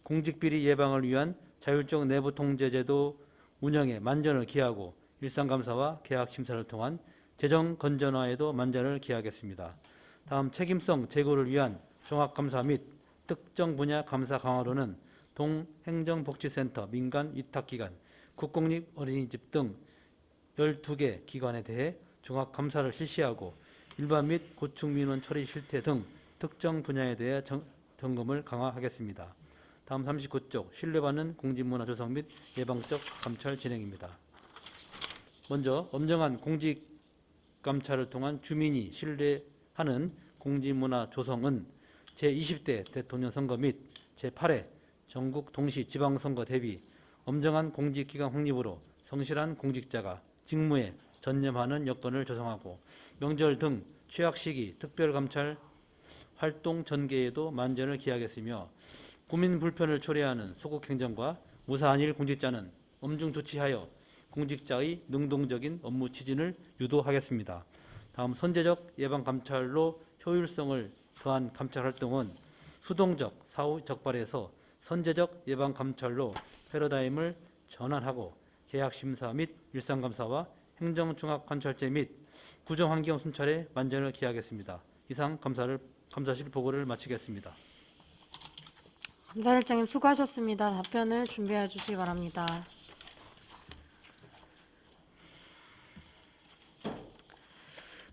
[SPEAKER 9] 공직비리 예방을 위한 자율적 내부 통제제도 운영에 만전을 기하고 일상감사와 계약심사를 통한 재정 건전화에도 만전을 기하겠습니다. 다음 책임성 제고를 위한 종합감사 및 특정 분야 감사 강화로는 동행정복지센터, 민간 위탁기관, 국공립 어린이집 등 12개 기관에 대해 종합감사를 실시하고 일반 및 고충민원 처리 실태 등 특정 분야에 대해 점검을 강화하겠습니다. 다음 39쪽 신뢰받는 공직문화 조성 및 예방적 감찰 진행입니다. 먼저 엄정한 공직감찰을 통한 주민이 신뢰하는 공직문화 조성은 제20대 대통령 선거 및 제8회 전국 동시 지방선거 대비 엄정한 공직기강 확립으로 성실한 공직자가 직무에 전념하는 여건을 조성하고 명절 등 취약 시기 특별감찰 활동 전개에도 만전을 기하겠으며 국민 불편을 초래하는 소극행정과 무사한 일 공직자는 엄중 조치하여 공직자의 능동적인 업무 추진을 유도하겠습니다. 다음 선제적 예방감찰로 효율성을 더한 감찰 활동은 수동적 사후 적발에서 선제적 예방감찰로 패러다임을 전환하고 계약심사 및 일상감사와 행정종합관찰제 및 구정환경 순찰에 만전을 기하겠습니다. 이상 감사실 보고를 마치겠습니다.
[SPEAKER 1] 감사실장님 수고하셨습니다. 답변을 준비해 주시기 바랍니다.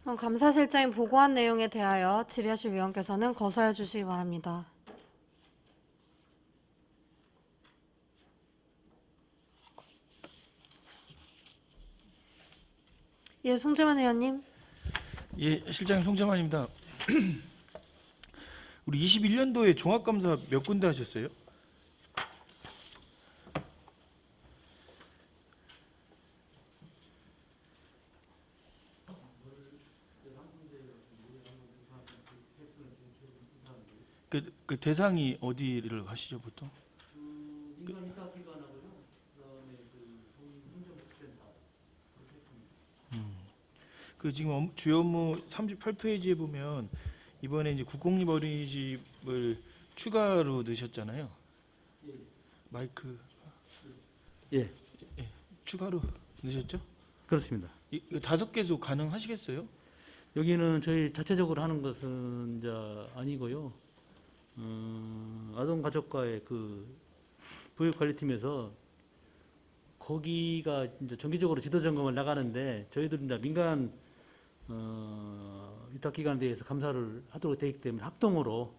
[SPEAKER 1] 그럼 감사실장이 보고한 내용에 대하여 질의하실 위원께서는 거소해 주시기 바랍니다. 예, 송재만 의원님.
[SPEAKER 3] 예, 실장님 송재만입니다. 우리 21년도에 종합감사 몇 군데 하셨어요? 그 대상이 어디를 가시죠 보통? 그 지금 주요 업무 38페이지에 보면 이번에 이제 국공립 어린이집을 추가로 넣으셨잖아요. 마이크
[SPEAKER 9] 예,
[SPEAKER 3] 추가로 넣으셨죠?
[SPEAKER 9] 그렇습니다.
[SPEAKER 3] 이 5개소 가능하시겠어요?
[SPEAKER 9] 여기는 저희 자체적으로 하는 것은 이제 아니고요. 아동가족과의 그 보육관리팀에서 거기가 이제 정기적으로 지도 점검을 나가는데 저희들 이제 민간 위탁기관에 대해서 감사를 하도록 되어 있기 때문에 합동으로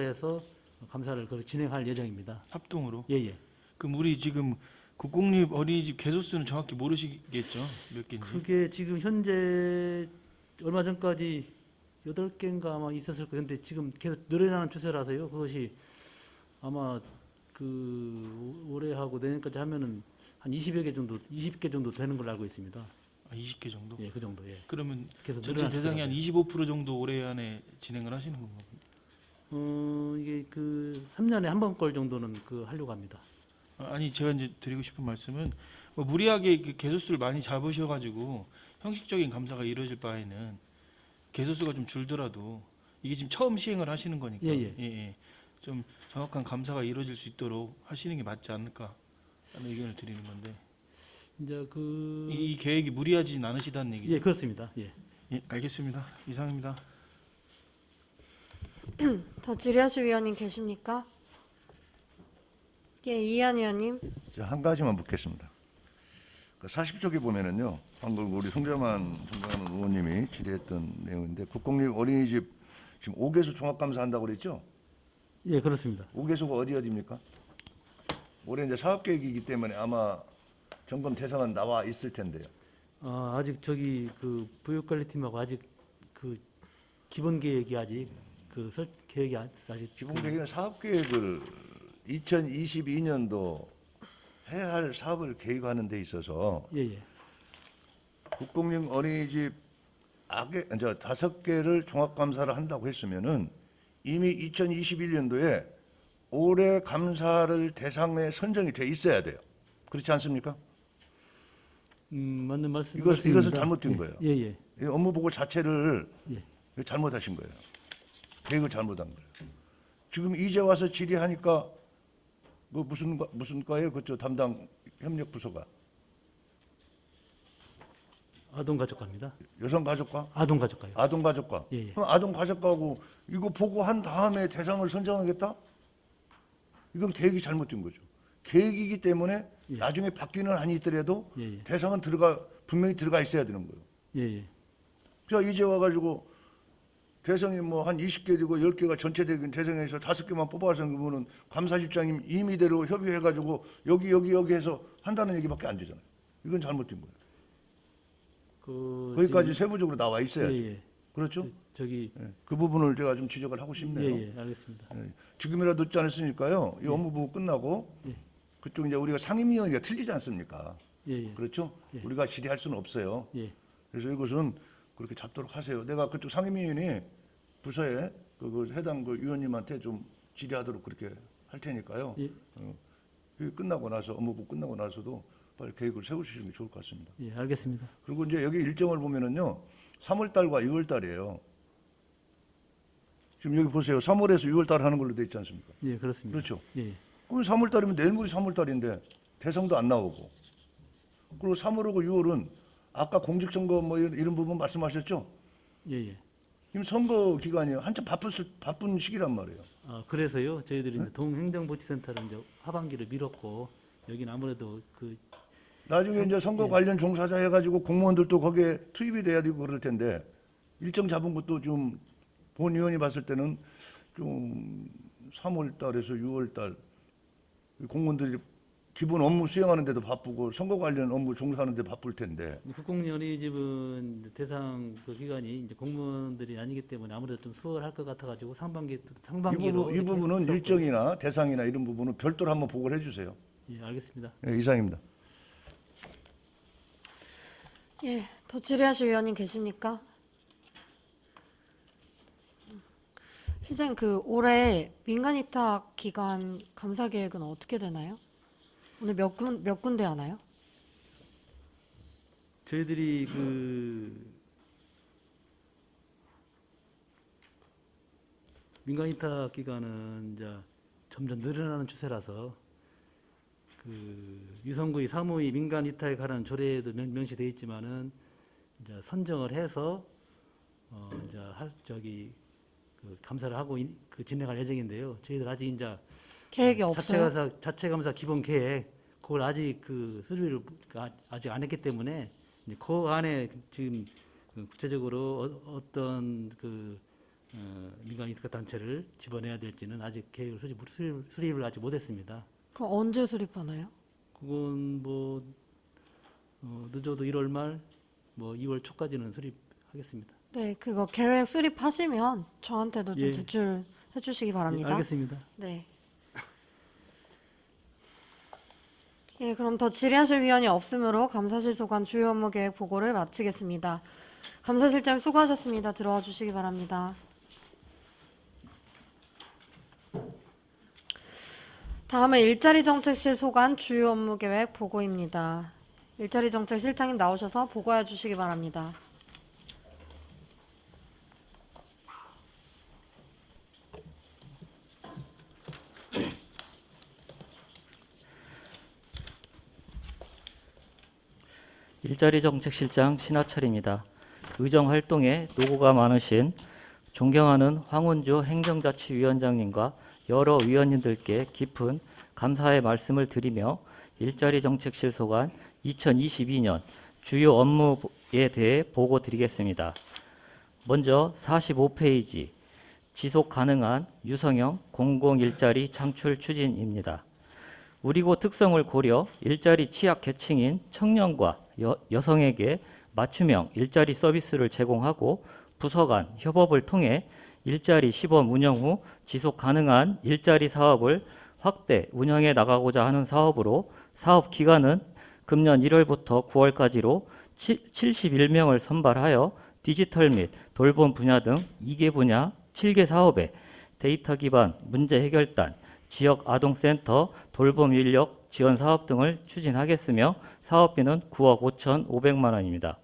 [SPEAKER 9] 해서 감사를 진행할 예정입니다.
[SPEAKER 3] 합동으로.
[SPEAKER 9] 예예.
[SPEAKER 3] 그럼 우리 지금 국공립 어린이집 개소수는 정확히 모르시겠죠? 몇 개인지.
[SPEAKER 9] 그게 지금 현재 얼마 전까지 8개인가 아마 있었을 거예요. 근데 지금 계속 늘어나는 추세라서요. 그것이 아마 그 올해하고 내년까지 하면은 한 20개 정도 되는 걸로 알고 있습니다.
[SPEAKER 3] 20개 정도?
[SPEAKER 9] 예, 그 정도. 예.
[SPEAKER 3] 그러면
[SPEAKER 9] 계속
[SPEAKER 3] 전체
[SPEAKER 9] 늘어나는
[SPEAKER 3] 대상이 한
[SPEAKER 9] 추세라서요.
[SPEAKER 3] 25% 정도 올해 안에 진행을 하시는 건가요?
[SPEAKER 9] 이게 그 3년에 한 번 걸 정도는 하려고 합니다.
[SPEAKER 3] 아니 제가 이제 드리고 싶은 말씀은 뭐 무리하게 개소수를 많이 잡으셔가지고 형식적인 감사가 이루어질 바에는 개소수가 좀 줄더라도 이게 지금 처음 시행을 하시는 거니까
[SPEAKER 9] 예.
[SPEAKER 3] 좀 정확한 감사가 이루어질 수 있도록 하시는 게 맞지 않을까 하는 의견을 드리는 건데
[SPEAKER 9] 이제
[SPEAKER 3] 이 계획이 무리하진 않으시다는 얘기죠?
[SPEAKER 9] 예, 그렇습니다. 예.
[SPEAKER 3] 예, 알겠습니다. 이상입니다.
[SPEAKER 1] 더 질의하실 위원님 계십니까? 예, 이한 의원님.
[SPEAKER 7] 한 가지만 묻겠습니다. 그 40쪽에 보면은요, 방금 우리 송자만 의원님이 질의했던 내용인데 국공립 어린이집 지금 5개소 종합감사한다고 그랬죠?
[SPEAKER 9] 예, 그렇습니다.
[SPEAKER 7] 5개소가 어디입니까? 올해 이제 사업계획이기 때문에 아마 점검 대상은 나와 있을 텐데요.
[SPEAKER 9] 아직 저기 그 보육관리팀하고 아직 그 기본 계획이 아직 계획이 아직
[SPEAKER 7] 기본 계획은 사업계획을 2022년도 해야 할 사업을 계획하는 데 있어서
[SPEAKER 9] 예예.
[SPEAKER 7] 국공립 어린이집 5개를 종합감사를 한다고 했으면은 이미 2021년도에 올해 감사를 대상에 선정이 돼 있어야 돼요. 그렇지 않습니까?
[SPEAKER 9] 맞는 말씀.
[SPEAKER 7] 이것은 잘못된 거예요.
[SPEAKER 9] 예예.
[SPEAKER 7] 이 업무 보고 자체를
[SPEAKER 9] 예.
[SPEAKER 7] 잘못하신 거예요. 계획을 잘못한 거예요. 지금 이제 와서 질의하니까 뭐 무슨 과예요? 그쪽 담당 협력 부서가
[SPEAKER 9] 아동가족과입니다.
[SPEAKER 7] 여성가족과,
[SPEAKER 9] 아동가족과요.
[SPEAKER 7] 아동가족과.
[SPEAKER 9] 예.
[SPEAKER 7] 그럼 아동가족과하고 이거 보고 한 다음에 대상을 선정하겠다? 이건 계획이 잘못된 거죠. 계획이기 때문에
[SPEAKER 9] 예.
[SPEAKER 7] 나중에 바뀌는 한이 있더라도
[SPEAKER 9] 예.
[SPEAKER 7] 대상은 분명히 들어가 있어야 되는 거예요.
[SPEAKER 9] 예예.
[SPEAKER 7] 자, 이제 와가지고 대상이 뭐 한 20개 되고 10개가 전체적인 대상에서 5개만 뽑아서 그러면은 감사실장님 임의대로 협의해가지고 여기 해서 한다는 얘기밖에 안 되잖아요. 이건 잘못된 거예요. 거기까지 세부적으로 나와 있어야 돼요.
[SPEAKER 9] 예예.
[SPEAKER 7] 그렇죠?
[SPEAKER 9] 저기
[SPEAKER 7] 예. 그 부분을 제가 좀 지적을 하고 싶네요.
[SPEAKER 9] 예예. 알겠습니다.
[SPEAKER 7] 예. 지금이라도 늦지 않았으니까요. 이 업무 보고 끝나고
[SPEAKER 9] 예.
[SPEAKER 7] 그쪽 이제 우리가 상임위원회가 틀리지 않습니까?
[SPEAKER 9] 예예.
[SPEAKER 7] 그렇죠?
[SPEAKER 9] 예.
[SPEAKER 7] 우리가 질의할 수는 없어요.
[SPEAKER 9] 예.
[SPEAKER 7] 그래서 이것은 그렇게 잡도록 하세요. 내가 그쪽 상임위원회 부서에 그 해당 그 위원님한테 좀 질의하도록 그렇게 할 테니까요.
[SPEAKER 9] 예.
[SPEAKER 7] 끝나고 나서 업무부 끝나고 나서도 빨리 계획을 세우시는 게 좋을 것 같습니다.
[SPEAKER 9] 예. 알겠습니다.
[SPEAKER 7] 그리고 이제 여기 일정을 보면은요, 3월 달과 6월 달이에요. 지금 여기 보세요. 3월에서 6월 달 하는 걸로 돼 있지 않습니까?
[SPEAKER 9] 예. 그렇습니다.
[SPEAKER 7] 그렇죠.
[SPEAKER 9] 예.
[SPEAKER 7] 그럼 3월 달이면 내일 모레 3월 달인데 대상도 안 나오고. 그리고 3월하고 6월은 아까 공직선거 뭐 이런 부분 말씀하셨죠?
[SPEAKER 9] 예예.
[SPEAKER 7] 지금 선거 기간이에요. 한참 바쁜 시기란 말이에요.
[SPEAKER 9] 그래서요. 저희들이 이제 동행정복지센터를 이제 하반기를 미뤘고 여기는 아무래도
[SPEAKER 7] 나중에 이제 선거 관련 종사자 해가지고 공무원들도 거기에 투입이 돼야 되고 그럴 텐데 일정 잡은 것도 좀 본 의원이 봤을 때는 좀 3월 달에서 6월 달 공무원들이 기본 업무 수행하는데도 바쁘고 선거 관련 업무 종사하는데 바쁠 텐데
[SPEAKER 9] 국공립 어린이집은 대상 기간이 이제 공무원들이 아니기 때문에 아무래도 좀 수월할 것 같아가지고 상반기로
[SPEAKER 7] 이 부분은
[SPEAKER 9] 이렇게
[SPEAKER 7] 일정이나 대상이나 이런 부분은 별도로 한번 보고를 해주세요.
[SPEAKER 9] 예, 알겠습니다.
[SPEAKER 7] 네, 이상입니다.
[SPEAKER 1] 예, 더 질의하실 위원님 계십니까? 시장님, 올해 민간 위탁 기관 감사 계획은 어떻게 되나요? 오늘 몇 군데 하나요?
[SPEAKER 9] 저희들이 민간 위탁 기관은 이제 점점 늘어나는 추세라서 유성구의 사무의 민간 위탁에 관한 조례에도 명시되어 있지만은 이제 선정을 해서 이제 감사를 하고 진행할 예정인데요. 저희들 아직 이제
[SPEAKER 1] 계획이 없어요?
[SPEAKER 9] 자체 감사 기본 계획 그걸 아직 수립을 아직 안 했기 때문에 이제 그 안에 지금 구체적으로 어떤 민간 위탁 단체를 집어내야 될지는 아직 계획을 수립을 아직 못했습니다.
[SPEAKER 1] 그럼 언제 수립하나요?
[SPEAKER 9] 그건 늦어도 1월 말 2월 초까지는 수립하겠습니다.
[SPEAKER 1] 네, 그거 계획 수립하시면 저한테도 좀
[SPEAKER 9] 예.
[SPEAKER 1] 제출해 주시기
[SPEAKER 9] 예,
[SPEAKER 1] 바랍니다.
[SPEAKER 9] 알겠습니다.
[SPEAKER 1] 네. 예, 그럼 더 질의하실 위원이 없으므로 감사실 소관 주요 업무 계획 보고를 마치겠습니다. 감사실장 수고하셨습니다. 들어와 주시기 바랍니다. 다음은 일자리 정책실 소관 주요 업무 계획 보고입니다. 일자리 정책 실장님 나오셔서 보고해 주시기 바랍니다.
[SPEAKER 10] 일자리 정책실장 신하철입니다. 의정 활동에 노고가 많으신 존경하는 황운주 행정자치위원장님과 여러 위원님들께 깊은 감사의 말씀을 드리며 일자리 정책실 소관 2022년 주요 업무에 대해 보고 드리겠습니다. 먼저 45페이지 지속 가능한 유성형 공공 일자리 창출 추진입니다. 우리고 특성을 고려 일자리 취약 계층인 청년과 여성에게 맞춤형 일자리 서비스를 제공하고 부서 간 협업을 통해 일자리 시범 운영 후 지속 가능한 일자리 사업을 확대 운영해 나가고자 하는 사업으로 사업 기간은 금년 1월부터 9월까지로 71명을 선발하여 디지털 및 돌봄 분야 등 2개 분야 7개 사업에 데이터 기반 문제 해결단, 지역 아동센터, 돌봄 인력 지원 사업 등을 추진하겠으며 사업비는 9억 5,500만 원입니다.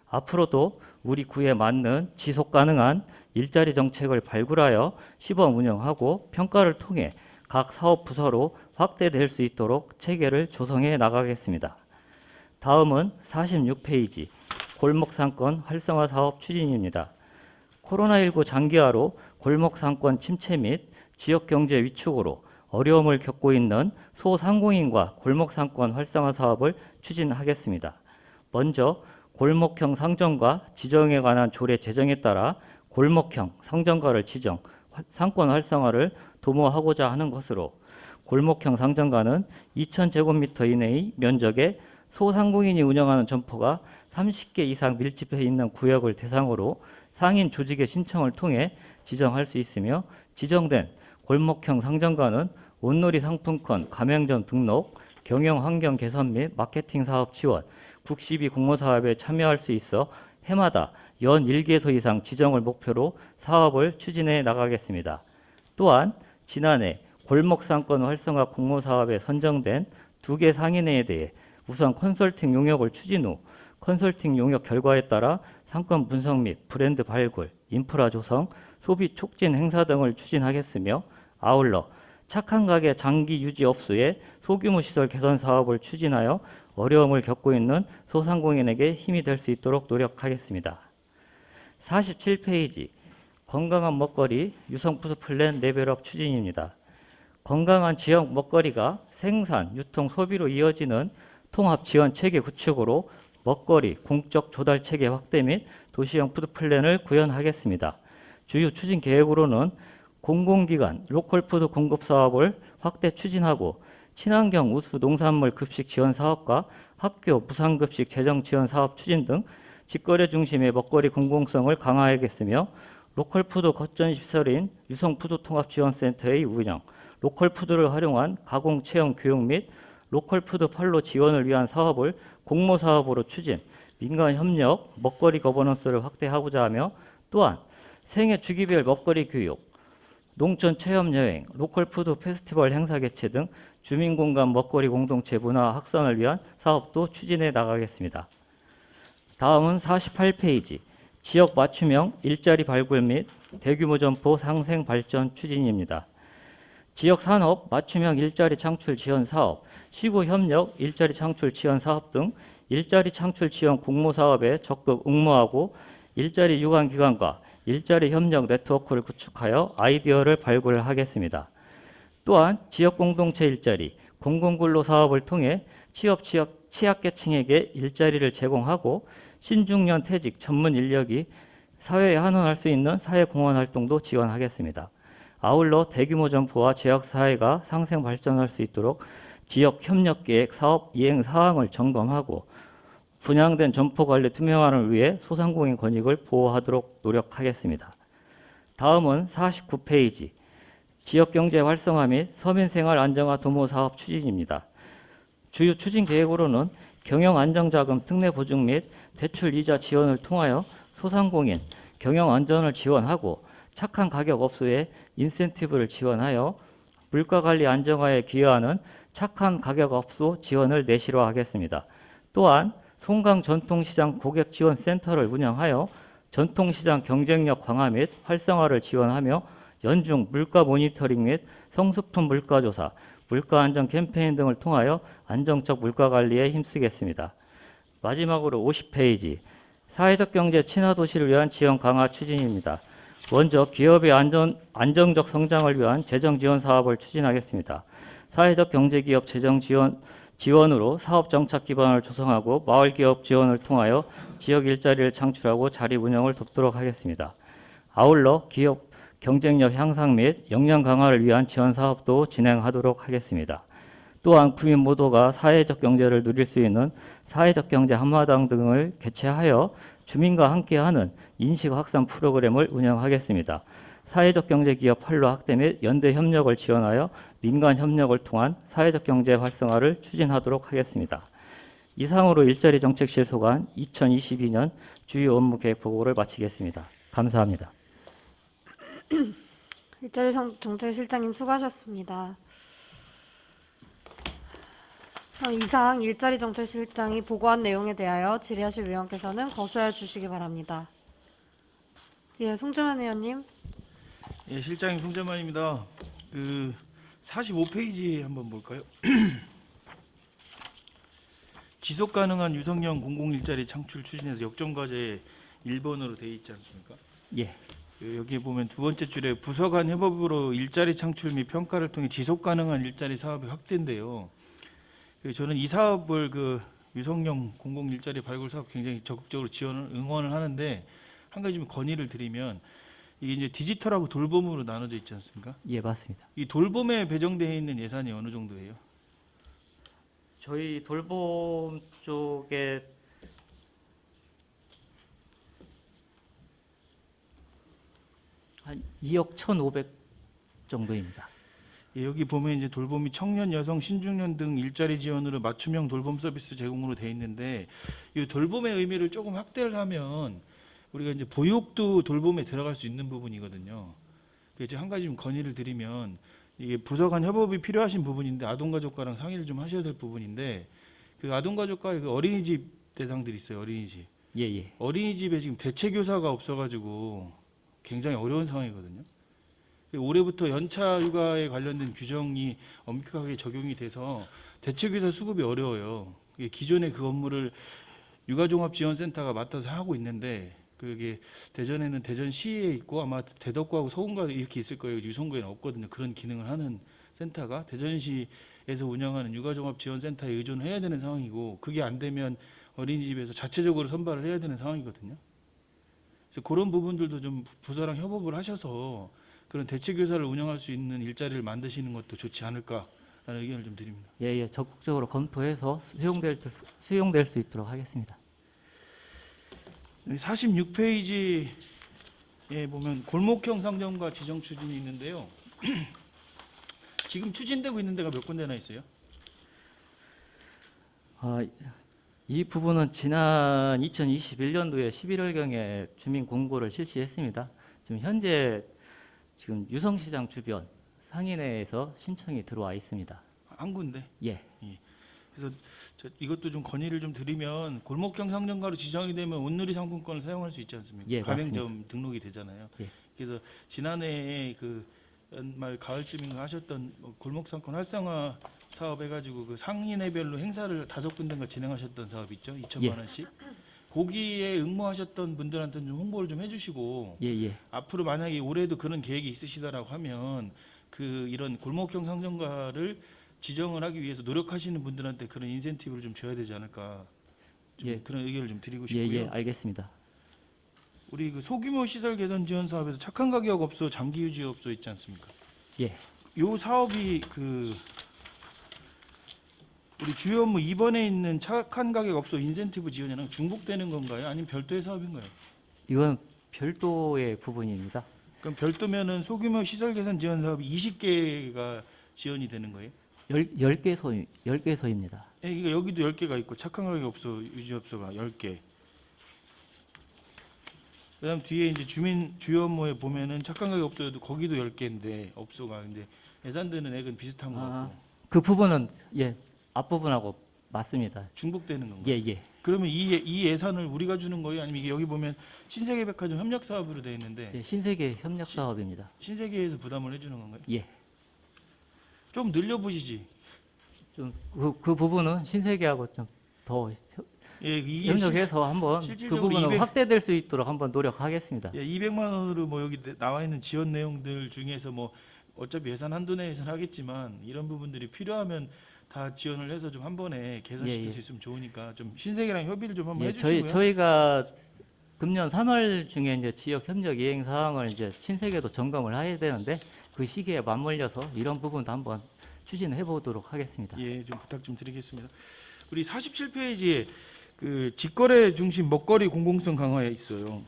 [SPEAKER 10] 앞으로도 우리 구에 맞는 지속 가능한 일자리 정책을 발굴하여 시범 운영하고 평가를 통해 각 사업 부서로 확대될 수 있도록 체계를 조성해 나가겠습니다. 다음은 46페이지 골목상권 활성화 사업 추진입니다. 코로나19 장기화로 골목상권 침체 및 지역경제 위축으로 어려움을 겪고 있는 소상공인과 골목상권 활성화 사업을 추진하겠습니다. 먼저 골목형 상점과 지정에 관한 조례 제정에 따라 골목형 상점가를 지정, 상권 활성화를 도모하고자 하는 것으로 골목형 상점가는 2,000제곱미터 이내의 면적에 소상공인이 운영하는 점포가 30개 이상 밀집해 있는 구역을 대상으로 상인 조직의 신청을 통해 지정할 수 있으며 지정된 골목형 상점가는 온누리 상품권, 가맹점 등록, 경영 환경 개선 및 마케팅 사업 지원, 국시비 공모 사업에 참여할 수 있어 해마다 연 1개소 이상 지정을 목표로 사업을 추진해 나가겠습니다. 또한 지난해 골목상권 활성화 공모 사업에 선정된 2개 상인회에 대해 우선 컨설팅 용역을 추진 후 컨설팅 용역 결과에 따라 상권 분석 및 브랜드 발굴, 인프라 조성, 소비 촉진 행사 등을 추진하겠으며 아울러 착한 가게 장기 유지 업소의 소규모 시설 개선 사업을 추진하여 어려움을 겪고 있는 소상공인에게 힘이 될 수 있도록 노력하겠습니다. 47페이지 건강한 먹거리 유성푸드 플랜 레벨업 추진입니다. 건강한 지역 먹거리가 생산, 유통, 소비로 이어지는 통합 지원 체계 구축으로 먹거리 공적 조달 체계 확대 및 도시형 푸드 플랜을 구현하겠습니다. 주요 추진 계획으로는 공공기관 로컬푸드 공급 사업을 확대 추진하고 친환경 우수 농산물 급식 지원 사업과 학교 무상급식 재정 지원 사업 추진 등 직거래 중심의 먹거리 공공성을 강화하겠으며 로컬푸드 거점 시설인 유성푸드통합지원센터의 운영, 로컬푸드를 활용한 가공체험 교육 및 로컬푸드 판로 지원을 위한 사업을 공모사업으로 추진, 민간협력, 먹거리 거버넌스를 확대하고자 하며 또한 생애 주기별 먹거리 교육, 농촌 체험 여행, 로컬 푸드 페스티벌 행사 개최 등 주민 공간 먹거리 공동체 문화 확산을 위한 사업도 추진해 나가겠습니다. 다음은 48페이지 지역 맞춤형 일자리 발굴 및 대규모 점포 상생 발전 추진입니다. 지역 산업 맞춤형 일자리 창출 지원 사업, 시구 협력 일자리 창출 지원 사업 등 일자리 창출 지원 공모 사업에 적극 응모하고 일자리 유관 기관과 일자리 협력 네트워크를 구축하여 아이디어를 발굴하겠습니다. 또한 지역 공동체 일자리, 공공근로 사업을 통해 취약계층에게 일자리를 제공하고 신중년 퇴직 전문 인력이 사회에 환원할 수 있는 사회공헌 활동도 지원하겠습니다. 아울러 대규모 점포와 지역사회가 상생 발전할 수 있도록 지역협력계획 사업 이행 사항을 점검하고 분양된 점포 관리 투명화를 위해 소상공인 권익을 보호하도록 노력하겠습니다. 다음은 49페이지 지역경제 활성화 및 서민생활 안정화 도모 사업 추진입니다. 주요 추진 계획으로는 경영안정자금 특례 보증 및 대출 이자 지원을 통하여 소상공인 경영 안전을 지원하고 착한 가격 업소에 인센티브를 지원하여 물가관리 안정화에 기여하는 착한 가격 업소 지원을 내실화하겠습니다. 또한 송강 전통시장 고객지원센터를 운영하여 전통시장 경쟁력 강화 및 활성화를 지원하며 연중 물가 모니터링 및 성수품 물가조사, 물가안정 캠페인 등을 통하여 안정적 물가관리에 힘쓰겠습니다. 마지막으로 50페이지 사회적 경제 친화 도시를 위한 지원 강화 추진입니다. 먼저 기업의 안정적 성장을 위한 재정 지원 사업을 추진하겠습니다. 사회적 경제기업 재정 지원으로 사업 정착 기반을 조성하고 마을 기업 지원을 통하여 지역 일자리를 창출하고 자리 운영을 돕도록 하겠습니다. 아울러 기업 경쟁력 향상 및 역량 강화를 위한 지원 사업도 진행하도록 하겠습니다. 또한 국민 모두가 사회적 경제를 누릴 수 있는 사회적 경제 한마당 등을 개최하여 주민과 함께하는 인식 확산 프로그램을 운영하겠습니다. 사회적 경제 기업 활로 확대 및 연대 협력을 지원하여 민간 협력을 통한 사회적 경제 활성화를 추진하도록 하겠습니다. 이상으로 일자리 정책실 소관 2022년 주요 업무 계획 보고를 마치겠습니다. 감사합니다.
[SPEAKER 1] 일자리 정책실장님 수고하셨습니다. 이상 일자리 정책실장이 보고한 내용에 대하여 질의하실 위원께서는 거수하여 주시기 바랍니다. 예, 송재만 의원님.
[SPEAKER 3] 예, 실장님 송재만입니다. 45페이지 한번 볼까요? 지속 가능한 유성형 공공일자리 창출 추진에서 역점과제 1번으로 되어 있지 않습니까?
[SPEAKER 10] 예.
[SPEAKER 3] 여기 보면 두 번째 줄에 부서 간 협업으로 일자리 창출 및 평가를 통해 지속 가능한 일자리 사업의 확대인데요. 저는 이 사업을 유성형 공공 일자리 발굴 사업 굉장히 적극적으로 응원을 하는데 한 가지 좀 건의를 드리면 이게 이제 디지털하고 돌봄으로 나눠져 있지 않습니까?
[SPEAKER 10] 예, 맞습니다.
[SPEAKER 3] 이 돌봄에 배정되어 있는 예산이 어느 정도예요?
[SPEAKER 10] 저희 돌봄 쪽에 한 2억 1,500 정도입니다.
[SPEAKER 3] 예, 여기 보면 이제 돌봄이 청년, 여성, 신중년 등 일자리 지원으로 맞춤형 돌봄 서비스 제공으로 돼 있는데 이 돌봄의 의미를 조금 확대를 하면 우리가 이제 보육도 돌봄에 들어갈 수 있는 부분이거든요. 이제 한 가지 좀 건의를 드리면 이게 부서 간 협업이 필요하신 부분인데 아동가족과랑 상의를 좀 하셔야 될 부분인데 그 아동가족과 그 어린이집 대상들이 있어요. 어린이집.
[SPEAKER 10] 예.
[SPEAKER 3] 어린이집에 지금 대체 교사가 없어가지고 굉장히 어려운 상황이거든요. 올해부터 연차 휴가에 관련된 규정이 엄격하게 적용이 돼서 대체교사 수급이 어려워요. 기존의 그 업무를 육아종합지원센터가 맡아서 하고 있는데 그게 대전에는 대전시에 있고 아마 대덕구하고 서운가 이렇게 있을 거예요. 유성구에는 없거든요. 그런 기능을 하는 센터가 대전시에서 운영하는 육아종합지원센터에 의존해야 되는 상황이고 그게 안 되면 어린이집에서 자체적으로 선발을 해야 되는 상황이거든요. 그래서 그런 부분들도 좀 부서랑 협업을 하셔서 그런 대체 교사를 운영할 수 있는 일자리를 만드시는 것도 좋지 않을까라는 의견을 좀 드립니다.
[SPEAKER 10] 예, 적극적으로 검토해서 수용될 수 있도록 하겠습니다.
[SPEAKER 3] 46페이지에 보면 골목형 상점과 지정 추진이 있는데요. 지금 추진되고 있는 데가 몇 군데나 있어요?
[SPEAKER 10] 이 부분은 지난 2021년도에 11월경에 주민 공고를 실시했습니다. 지금 현재 지금 유성시장 주변 상인회에서 신청이 들어와 있습니다.
[SPEAKER 3] 한 군데.
[SPEAKER 10] 예.
[SPEAKER 3] 그래서 이것도 좀 건의를 좀 드리면 골목형 상점가로 지정이 되면 온누리 상품권을 사용할 수 있지 않습니까?
[SPEAKER 10] 예,
[SPEAKER 3] 가맹점 등록이 되잖아요.
[SPEAKER 10] 예.
[SPEAKER 3] 그래서 지난해에 그 연말 가을쯤인가 하셨던 골목 상권 활성화 사업 해가지고 그 상인회별로 행사를 5군데인가 진행하셨던 사업 있죠? 2천만
[SPEAKER 10] 예.
[SPEAKER 3] 원씩. 거기에 응모하셨던 분들한테는 좀 홍보를 좀 해주시고
[SPEAKER 10] 예, 예.
[SPEAKER 3] 앞으로 만약에 올해도 그런 계획이 있으시다라고 하면 그 이런 골목형 상점가를 지정을 하기 위해서 노력하시는 분들한테 그런 인센티브를 좀 줘야 되지 않을까, 좀
[SPEAKER 10] 예.
[SPEAKER 3] 그런 의견을 좀 드리고
[SPEAKER 10] 예,
[SPEAKER 3] 싶고요.
[SPEAKER 10] 예, 알겠습니다.
[SPEAKER 3] 우리 그 소규모 시설 개선 지원 사업에서 착한 가격 업소, 장기 유지 업소 있지 않습니까?
[SPEAKER 10] 예.
[SPEAKER 3] 요 사업이 그 우리 주요 업무 2번에 있는 착한 가격 업소 인센티브 지원이랑 중복되는 건가요? 아니면 별도의 사업인가요?
[SPEAKER 10] 이건 별도의 부분입니다.
[SPEAKER 3] 그럼 별도면은 소규모 시설 개선 지원 사업이 20개가 지원이 되는 거예요?
[SPEAKER 10] 10개소입니다.
[SPEAKER 3] 예, 이거 여기도 10개가 있고 착한 가격 업소, 유지 업소가 10개. 그다음 뒤에 이제 주민 주요 업무에 보면은 착한 가격 업소도 거기도 10개인데 업소가 근데 예산되는 액은 비슷한 것 같고
[SPEAKER 10] 그 부분은 예, 앞부분하고 맞습니다.
[SPEAKER 3] 중복되는 건가요?
[SPEAKER 10] 예, 예.
[SPEAKER 3] 그러면 이 예산을 우리가 주는 거예요? 아니면 이게 여기 보면 신세계백화점 협력 사업으로 되어 있는데
[SPEAKER 10] 예, 신세계 협력 사업입니다.
[SPEAKER 3] 신세계에서 부담을 해주는 건가요?
[SPEAKER 10] 예.
[SPEAKER 3] 좀 늘려보시지.
[SPEAKER 10] 좀 그 부분은 신세계하고 좀 더
[SPEAKER 3] 예, 이게
[SPEAKER 10] 협력해서 한번 그
[SPEAKER 3] 실질적으로
[SPEAKER 10] 부분은
[SPEAKER 3] 200
[SPEAKER 10] 확대될 수 있도록 한번 노력하겠습니다.
[SPEAKER 3] 예, 200만 원으로 뭐 여기 나와 있는 지원 내용들 중에서 뭐 어차피 예산 한도 내에서는 하겠지만 이런 부분들이 필요하면 다 지원을 해서 좀 한 번에 개선시킬
[SPEAKER 10] 예, 예.
[SPEAKER 3] 수 있으면 좋으니까 좀 신세계랑 협의를 좀 한번
[SPEAKER 10] 예,
[SPEAKER 3] 해주시고요.
[SPEAKER 10] 저희가 금년 3월 중에 이제 지역 협력 이행 사항을 이제 신세계도 점검을 해야 되는데 그 시기에 맞물려서 이런 부분도 한번 추진해 보도록 하겠습니다.
[SPEAKER 3] 예, 좀 부탁 좀 드리겠습니다. 우리 47페이지에 그 직거래 중심 먹거리 공공성 강화에 있어요.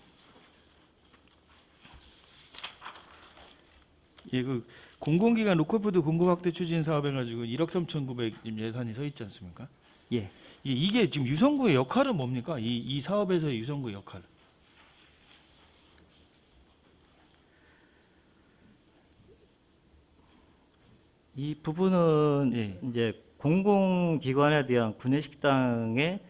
[SPEAKER 3] 예, 그 공공기관 로컬푸드 공급 확대 추진 사업 해가지고 1억 3,900 예산이 서 있지 않습니까?
[SPEAKER 10] 예.
[SPEAKER 3] 이게 지금 유성구의 역할은 뭡니까? 이 사업에서의 유성구의 역할.
[SPEAKER 10] 이 부분은
[SPEAKER 3] 예.
[SPEAKER 10] 이제 공공기관에 대한 구내식당의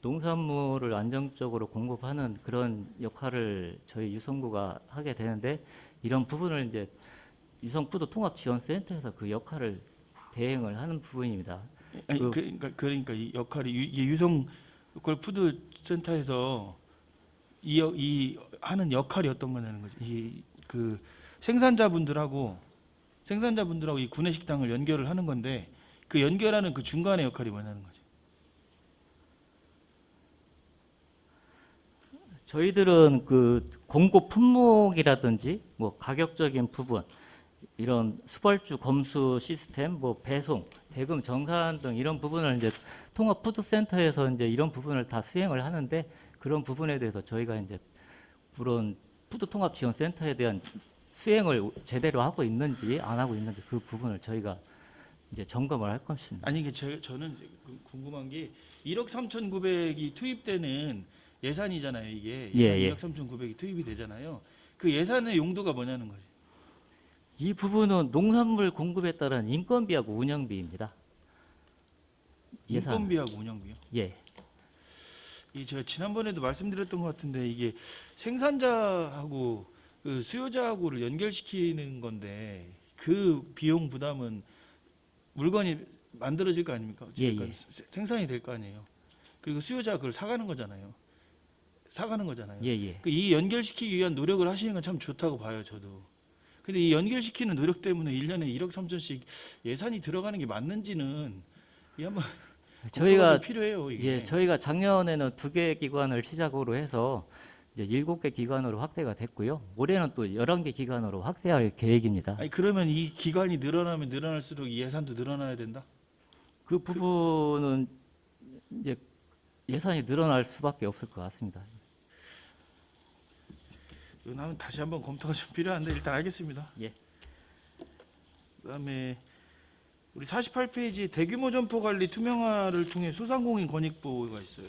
[SPEAKER 10] 농산물을 안정적으로 공급하는 그런 역할을 저희 유성구가 하게 되는데 이런 부분을 이제 유성푸드 통합지원센터에서 그 역할을 대행을 하는 부분입니다.
[SPEAKER 3] 아니, 그러니까 이 역할이 유성 로컬 푸드 센터에서 이 하는 역할이 어떤 거냐는 거죠. 이 그 생산자분들하고 이 구내식당을 연결을 하는 건데 그 연결하는 그 중간의 역할이 뭐냐는 거죠.
[SPEAKER 10] 저희들은 그 공급 품목이라든지 뭐 가격적인 부분 이런 수발주 검수 시스템 뭐 배송 대금 정산 등 이런 부분을 이제 통합 푸드센터에서 이제 이런 부분을 다 수행을 하는데 그런 부분에 대해서 저희가 이제 물론 푸드 통합 지원 센터에 대한 수행을 제대로 하고 있는지 안 하고 있는지 그 부분을 저희가 이제 점검을 할 것입니다.
[SPEAKER 3] 아니 이게 저는 궁금한 게 1억 3,900이 투입되는 예산이잖아요. 이게
[SPEAKER 10] 예,
[SPEAKER 3] 1억 3,900이 투입이 되잖아요. 그 예산의 용도가 뭐냐는 거죠.
[SPEAKER 10] 이 부분은 농산물 공급에 따른 인건비하고 운영비입니다. 예산.
[SPEAKER 3] 인건비하고 운영비요.
[SPEAKER 10] 예.
[SPEAKER 3] 이 제가 지난번에도 말씀드렸던 것 같은데 이게 생산자하고 그 수요자하고를 연결시키는 건데 그 비용 부담은 물건이 만들어질 거 아닙니까?
[SPEAKER 10] 예,
[SPEAKER 3] 그러니까 생산이 될 거 아니에요. 그리고 수요자가 그걸 사가는 거잖아요.
[SPEAKER 10] 예, 예.
[SPEAKER 3] 이 연결시키기 위한 노력을 하시는 건 참 좋다고 봐요, 저도. 근데 이 연결시키는 노력 때문에 1년에 1억 3천씩 예산이 들어가는 게 맞는지는 이 한번
[SPEAKER 10] 저희가
[SPEAKER 3] 검토가 필요해요, 이게.
[SPEAKER 10] 예, 저희가 작년에는 2개 기관을 시작으로 해서 이제 7개 기관으로 확대가 됐고요. 올해는 또 11개 기관으로 확대할 계획입니다.
[SPEAKER 3] 아니 그러면 이 기관이 늘어나면 늘어날수록 이 예산도 늘어나야 된다?
[SPEAKER 10] 그 부분은 이제 예산이 늘어날 수밖에 없을 것 같습니다.
[SPEAKER 3] 이건 하면 다시 한번 검토가 좀 필요한데 일단 알겠습니다.
[SPEAKER 10] 예.
[SPEAKER 3] 그다음에 우리 48페이지에 대규모 점포 관리 투명화를 통해 소상공인 권익 보호가 있어요.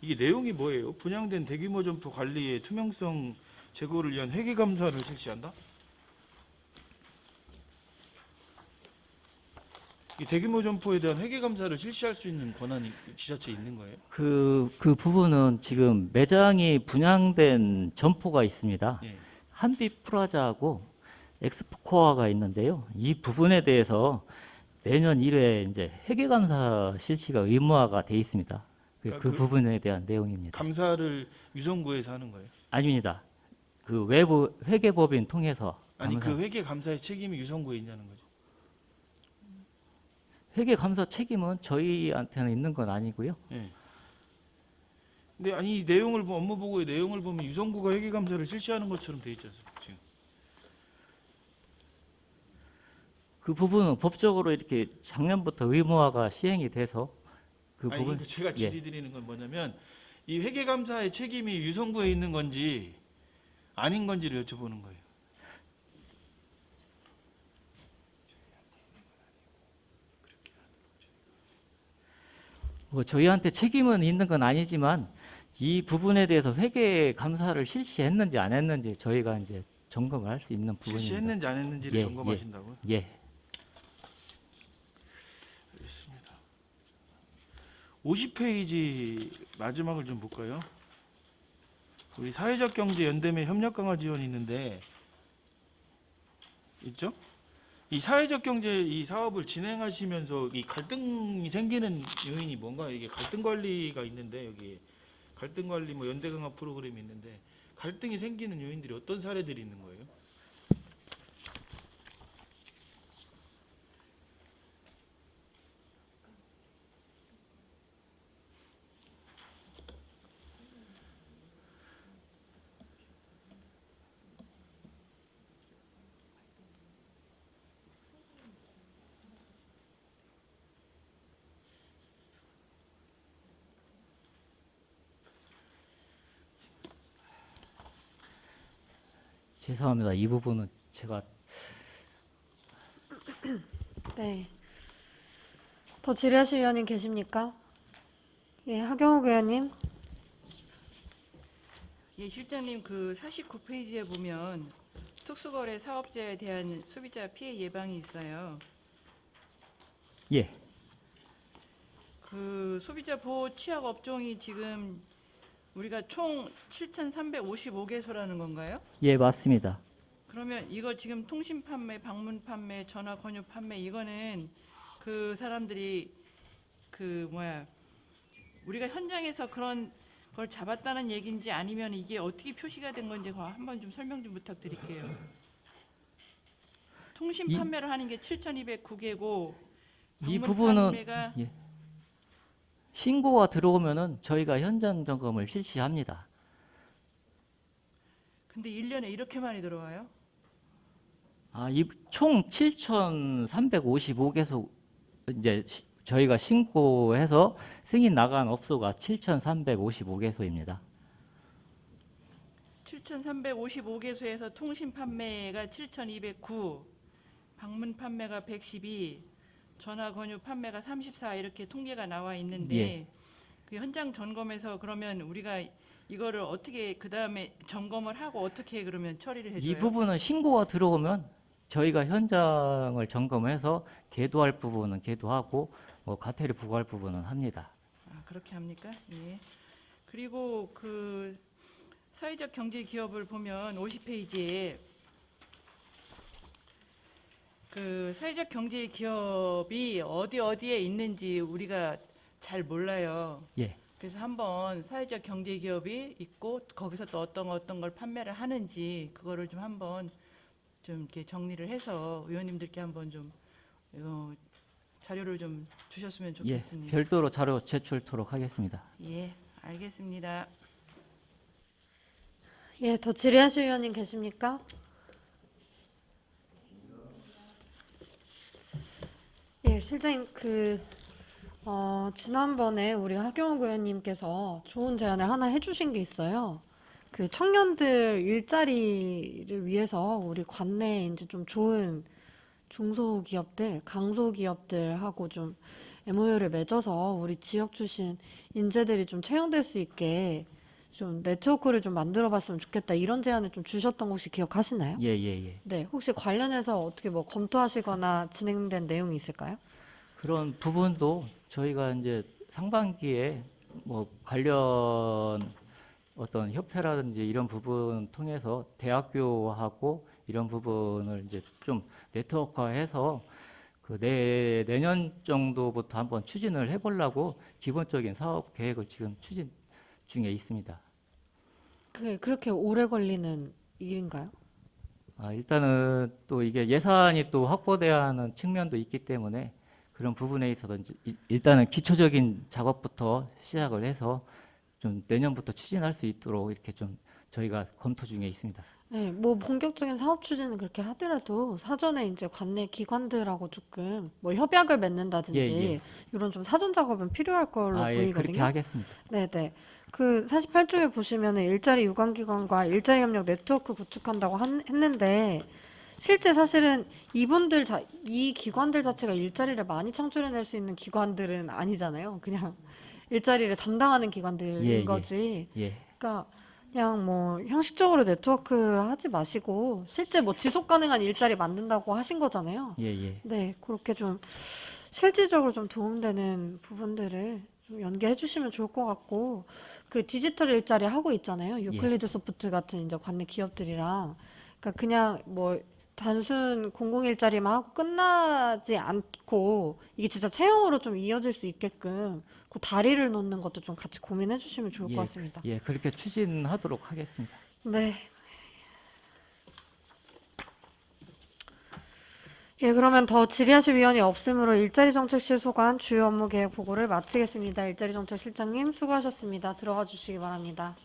[SPEAKER 3] 이게 내용이 뭐예요? 분양된 대규모 점포 관리의 투명성 제고를 위한 회계 감사를 실시한다? 이 대규모 점포에 대한 회계 감사를 실시할 수 있는 권한이 지자체에 있는 거예요?
[SPEAKER 10] 그 부분은 지금 매장이 분양된 점포가 있습니다.
[SPEAKER 3] 예.
[SPEAKER 10] 한빛프라자하고 엑스코어가 있는데요. 이 부분에 대해서 내년 1회 이제 회계감사 실시가 의무화가 돼 있습니다. 그 부분에 대한 내용입니다.
[SPEAKER 3] 감사를 유성구에서 하는 거예요?
[SPEAKER 10] 아닙니다. 그 외부 회계법인 통해서
[SPEAKER 3] 아니
[SPEAKER 10] 감사.
[SPEAKER 3] 그 회계 감사의 책임이 유성구에 있냐는 거죠.
[SPEAKER 10] 회계감사 책임은 저희한테는 있는 건 아니고요.
[SPEAKER 3] 예. 근데 아니 이 내용을 업무 보고의 내용을 보면 유성구가 회계 감사를 실시하는 것처럼 돼 있지 않습니까? 지금.
[SPEAKER 10] 그 부분은 법적으로 이렇게 작년부터 의무화가 시행이 돼서 그
[SPEAKER 3] 아니
[SPEAKER 10] 부분
[SPEAKER 3] 그러니까 제가 질의드리는 건 뭐냐면 이 회계 감사의 책임이 유성구에 있는 건지 아닌 건지를 여쭤보는 거예요.
[SPEAKER 10] 뭐 저희한테 책임은 있는 건 아니지만 이 부분에 대해서 회계 감사를 실시했는지 안 했는지 저희가 이제 점검을 할 수 있는 부분입니다.
[SPEAKER 3] 실시했는지 안 했는지를
[SPEAKER 10] 예,
[SPEAKER 3] 점검하신다고요?
[SPEAKER 10] 예.
[SPEAKER 3] 알겠습니다. 50페이지 마지막을 좀 볼까요? 우리 사회적 경제 연대매 협력 강화 지원이 있는데 있죠? 이 사회적 경제 이 사업을 진행하시면서 이 갈등이 생기는 요인이 뭔가 이게 갈등 관리가 있는데 여기 갈등 관리 뭐 연대 강화 프로그램이 있는데 갈등이 생기는 요인들이 어떤 사례들이 있는 거예요?
[SPEAKER 10] 죄송합니다. 이 부분은 제가
[SPEAKER 1] 네. 더 질의하실 의원님 계십니까? 예, 하경욱 의원님.
[SPEAKER 5] 예, 실장님 그 49페이지에 보면 특수거래 사업자에 대한 소비자 피해 예방이 있어요.
[SPEAKER 10] 예.
[SPEAKER 5] 그 소비자 보호 취약 업종이 지금 우리가 총 7,355개소라는 건가요?
[SPEAKER 10] 예, 맞습니다.
[SPEAKER 5] 그러면 이거 지금 통신 판매, 방문 판매, 전화 권유 판매 이거는 그 사람들이 그 뭐야 우리가 현장에서 그런 걸 잡았다는 얘기인지 아니면 이게 어떻게 표시가 된 건지 한번 좀 설명 좀 부탁드릴게요. 통신 판매를 하는 게 7,209개고
[SPEAKER 10] 이
[SPEAKER 5] 방문
[SPEAKER 10] 부분은
[SPEAKER 5] 판매가
[SPEAKER 10] 예. 신고가 들어오면은 저희가 현장 점검을 실시합니다.
[SPEAKER 5] 근데 1년에 이렇게 많이 들어와요?
[SPEAKER 10] 아, 이 총 7,355개소 이제 저희가 신고해서 승인 나간 업소가 7,355개소입니다.
[SPEAKER 5] 7,355개소에서 통신 판매가 7,209, 방문 판매가 112, 전화 권유 판매가 34 이렇게 통계가 나와 있는데
[SPEAKER 10] 예.
[SPEAKER 5] 그 현장 점검에서 그러면 우리가 이거를 어떻게 그 다음에 점검을 하고 어떻게 그러면 처리를 해줘요?
[SPEAKER 10] 이 부분은 신고가 들어오면 저희가 현장을 점검해서 계도할 부분은 계도하고 뭐 과태료 부과할 부분은 합니다.
[SPEAKER 5] 아, 그렇게 합니까? 예. 그리고 그 사회적 경제 기업을 보면 50페이지에 그 사회적 경제 기업이 어디에 있는지 우리가 잘 몰라요.
[SPEAKER 10] 예.
[SPEAKER 5] 그래서 한번 사회적 경제 기업이 있고 거기서 또 어떤 걸 판매를 하는지 그거를 좀 한번 좀 이렇게 정리를 해서 의원님들께 한번 좀 자료를 좀 주셨으면
[SPEAKER 10] 예.
[SPEAKER 5] 좋겠습니다.
[SPEAKER 10] 별도로 자료 제출토록 하겠습니다.
[SPEAKER 5] 예, 알겠습니다.
[SPEAKER 1] 예, 더 질의하실 의원님 계십니까? 예, 실장님 지난번에 우리 하경욱 의원님께서 좋은 제안을 하나 해주신 게 있어요. 그 청년들 일자리를 위해서 우리 관내에 이제 좀 좋은 중소기업들, 강소기업들하고 좀 MOU를 맺어서 우리 지역 출신 인재들이 좀 채용될 수 있게 좀 네트워크를 좀 만들어봤으면 좋겠다 이런 제안을 좀 주셨던 거 혹시 기억하시나요?
[SPEAKER 10] 예.
[SPEAKER 1] 네, 혹시 관련해서 어떻게 뭐 검토하시거나 진행된 내용이 있을까요?
[SPEAKER 10] 그런 부분도 저희가 이제 상반기에 뭐 관련 어떤 협회라든지 이런 부분 통해서 대학교하고 이런 부분을 이제 좀 네트워크화해서 그 내년 정도부터 한번 추진을 해보려고 기본적인 사업 계획을 지금 추진 중에 있습니다.
[SPEAKER 1] 그게 그렇게 오래 걸리는 일인가요?
[SPEAKER 10] 일단은 또 이게 예산이 또 확보돼야 하는 측면도 있기 때문에 그런 부분에 있어서 이제 일단은 기초적인 작업부터 시작을 해서 좀 내년부터 추진할 수 있도록 이렇게 좀 저희가 검토 중에 있습니다.
[SPEAKER 1] 네, 뭐 본격적인 사업 추진은 그렇게 하더라도 사전에 이제 관내 기관들하고 조금 뭐 협약을 맺는다든지
[SPEAKER 10] 예, 예.
[SPEAKER 1] 이런 좀 사전 작업은 필요할 걸로
[SPEAKER 10] 예, 그렇게
[SPEAKER 1] 보이거든요.
[SPEAKER 10] 하겠습니다.
[SPEAKER 1] 네네. 그 48쪽에 보시면은 일자리 유관기관과 일자리 협력 네트워크 구축한다고 했는데 실제 사실은 이 기관들 자체가 일자리를 많이 창출해낼 수 있는 기관들은 아니잖아요. 그냥 일자리를 담당하는 기관들인
[SPEAKER 10] 예, 예.
[SPEAKER 1] 거지.
[SPEAKER 10] 예.
[SPEAKER 1] 그러니까 그냥 뭐 형식적으로 네트워크 하지 마시고 실제 뭐 지속 가능한 일자리 만든다고 하신 거잖아요.
[SPEAKER 10] 예, 예.
[SPEAKER 1] 네, 그렇게 좀 실질적으로 좀 도움되는 부분들을 좀 연계해 주시면 좋을 것 같고 그 디지털 일자리 하고 있잖아요. 유클리드 소프트 같은 이제 관내 기업들이랑 그러니까 그냥 뭐 단순 공공 일자리만 하고 끝나지 않고 이게 진짜 채용으로 좀 이어질 수 있게끔 그 다리를 놓는 것도 좀 같이 고민해 주시면 좋을 것 같습니다.
[SPEAKER 10] 예, 그렇게 추진하도록 하겠습니다.
[SPEAKER 1] 네. 예, 그러면 더 질의하실 위원이 없으므로 일자리 정책실 소관 주요 업무 계획 보고를 마치겠습니다. 일자리 정책 실장님 수고하셨습니다. 들어가 주시기 바랍니다.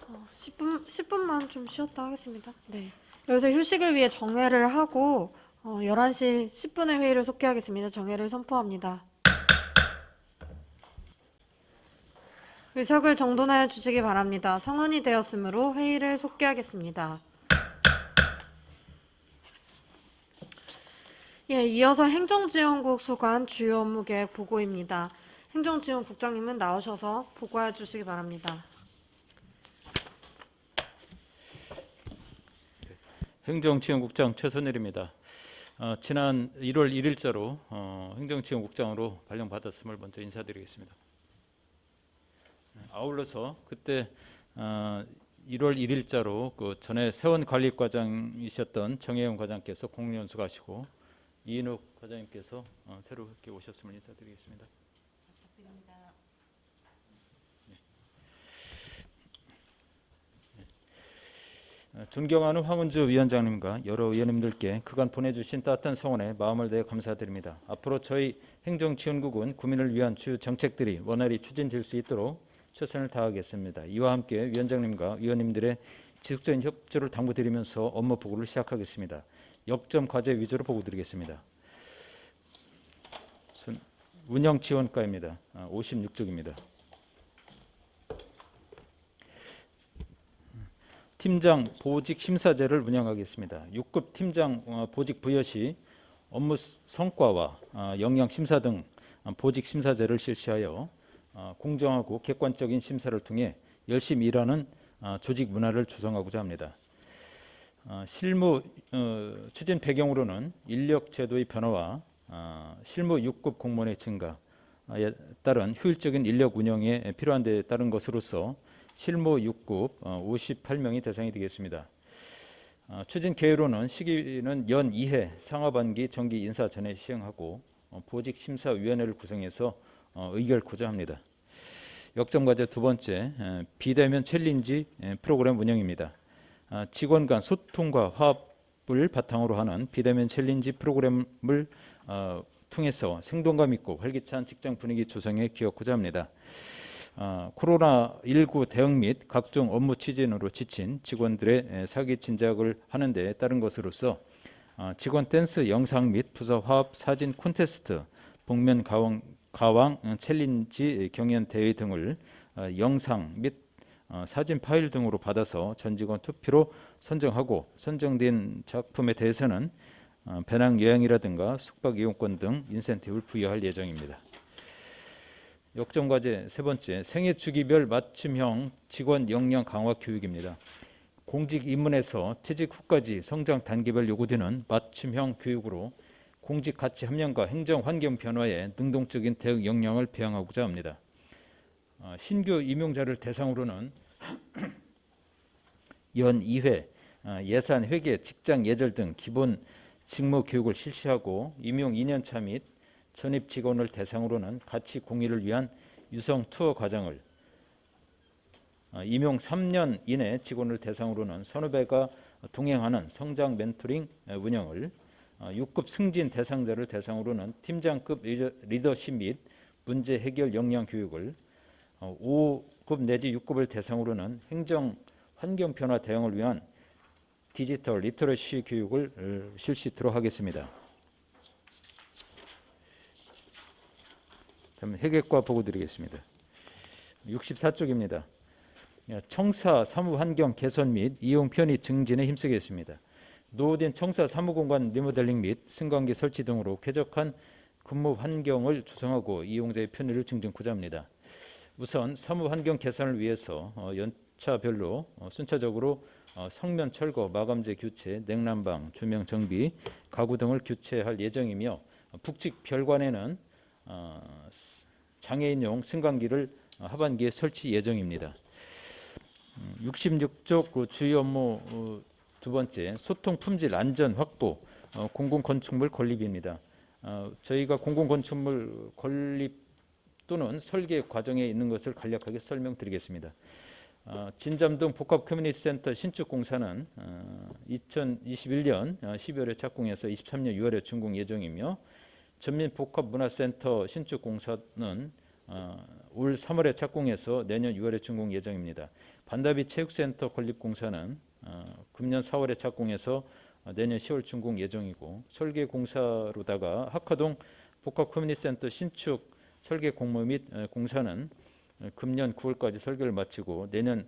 [SPEAKER 1] 어, 10분만 좀 쉬었다 하겠습니다. 네. 여기서 휴식을 위해 정회를 하고 11시 10분에 회의를 속개하겠습니다. 정회를 선포합니다. 의석을 정돈하여 주시기 바랍니다. 성원이 되었으므로 회의를 속개하겠습니다. 예, 이어서 행정지원국 소관 주요 업무 계획 보고입니다. 행정지원국장님은 나오셔서 보고해 주시기 바랍니다.
[SPEAKER 11] 행정지원국장 최선일입니다. 지난 1월 1일자로 행정지원국장으로 발령받았음을 먼저 인사드리겠습니다. 아울러서 그때 1월 1일자로 그 전에 세원관리과장이셨던 정혜영 과장께서 공연수가시고 이인욱 과장님께서 새롭게 오셨음을 인사드리겠습니다. 존경하는 황은주 위원장님과 여러 의원님들께 그간 보내주신 따뜻한 성원에 마음을 다해 감사드립니다. 앞으로 저희 행정지원국은 국민을 위한 주요 정책들이 원활히 추진될 수 있도록 최선을 다하겠습니다. 이와 함께 위원장님과 의원님들의 지속적인 협조를 당부드리면서 업무 보고를 시작하겠습니다. 역점 과제 위주로 보고드리겠습니다. 운영지원과입니다. 56쪽입니다. 팀장 보직 심사제를 운영하겠습니다. 6급 팀장 보직 부여 시 업무 성과와 역량 심사 등 보직 심사제를 실시하여 공정하고 객관적인 심사를 통해 열심히 일하는 조직 문화를 조성하고자 합니다. 실무 추진 배경으로는 인력 제도의 변화와 실무 6급 공무원의 증가에 따른 효율적인 인력 운영에 필요한 데 따른 것으로서 실무 6급 58명이 대상이 되겠습니다. 추진 계획으로는 시기는 연 2회 상하반기 정기 인사 전에 시행하고 보직심사위원회를 구성해서 의결코자 합니다. 역점과제 두 번째, 비대면 챌린지 프로그램 운영입니다. 직원 간 소통과 화합을 바탕으로 하는 비대면 챌린지 프로그램을 통해서 생동감 있고 활기찬 직장 분위기 조성에 기여하고자 합니다. 코로나19 대응 및 각종 업무 추진으로 지친 직원들의 사기 진작을 하는 데 따른 것으로서 직원 댄스 영상 및 부서 화합 사진 콘테스트, 복면 가왕 챌린지 경연 대회 등을 영상 및 사진 파일 등으로 받아서 전 직원 투표로 선정하고 선정된 작품에 대해서는 배낭여행이라든가 숙박 이용권 등 인센티브를 부여할 예정입니다. 역점과제 세 번째, 생애 주기별 맞춤형 직원 역량 강화 교육입니다. 공직 입문에서 퇴직 후까지 성장 단계별 요구되는 맞춤형 교육으로 공직 가치 함량과 행정 환경 변화에 능동적인 대응 역량을 배양하고자 합니다. 신규 임용자를 대상으로는 연 2회 예산 회계, 직장 예절 등 기본 직무 교육을 실시하고 임용 2년차 및 전입 직원을 대상으로는 가치 공유를 위한 유성 투어 과정을, 임용 3년 이내 직원을 대상으로는 선후배가 동행하는 성장 멘토링 운영을, 6급 승진 대상자를 대상으로는 팀장급 리더십 및 문제 해결 역량 교육을, 5급 내지 6급을 대상으로는 행정 환경 변화 대응을 위한 디지털 리터러시 교육을 실시토록 하겠습니다. 다음 회계과 보고 드리겠습니다. 64쪽입니다. 청사 사무 환경 개선 및 이용 편의 증진에 힘쓰겠습니다. 노후된 청사 사무공간 리모델링 및 승강기 설치 등으로 쾌적한 근무 환경을 조성하고 이용자의 편의를 증진하고자 합니다. 우선 사무 환경 개선을 위해서 연차별로 순차적으로 성면 철거, 마감재 교체, 냉난방, 조명 정비, 가구 등을 교체할 예정이며 북측 별관에는 장애인용 승강기를 하반기에 설치 예정입니다. 66쪽 주요 업무 두 번째, 소통 품질 안전 확보, 공공건축물 건립입니다. 저희가 공공건축물 건립 또는 설계 과정에 있는 것을 간략하게 설명드리겠습니다. 진잠동 복합 커뮤니티 센터 신축 공사는 2021년 12월에 착공해서 23년 6월에 준공 예정이며, 전민 복합 문화센터 신축 공사는 올 3월에 착공해서 내년 6월에 준공 예정입니다. 반다비 체육센터 건립 공사는 금년 4월에 착공해서 내년 10월 준공 예정이고, 설계 공사로다가 학화동 복합 커뮤니티 센터 신축 설계 공모 및 공사는 금년 9월까지 설계를 마치고 내년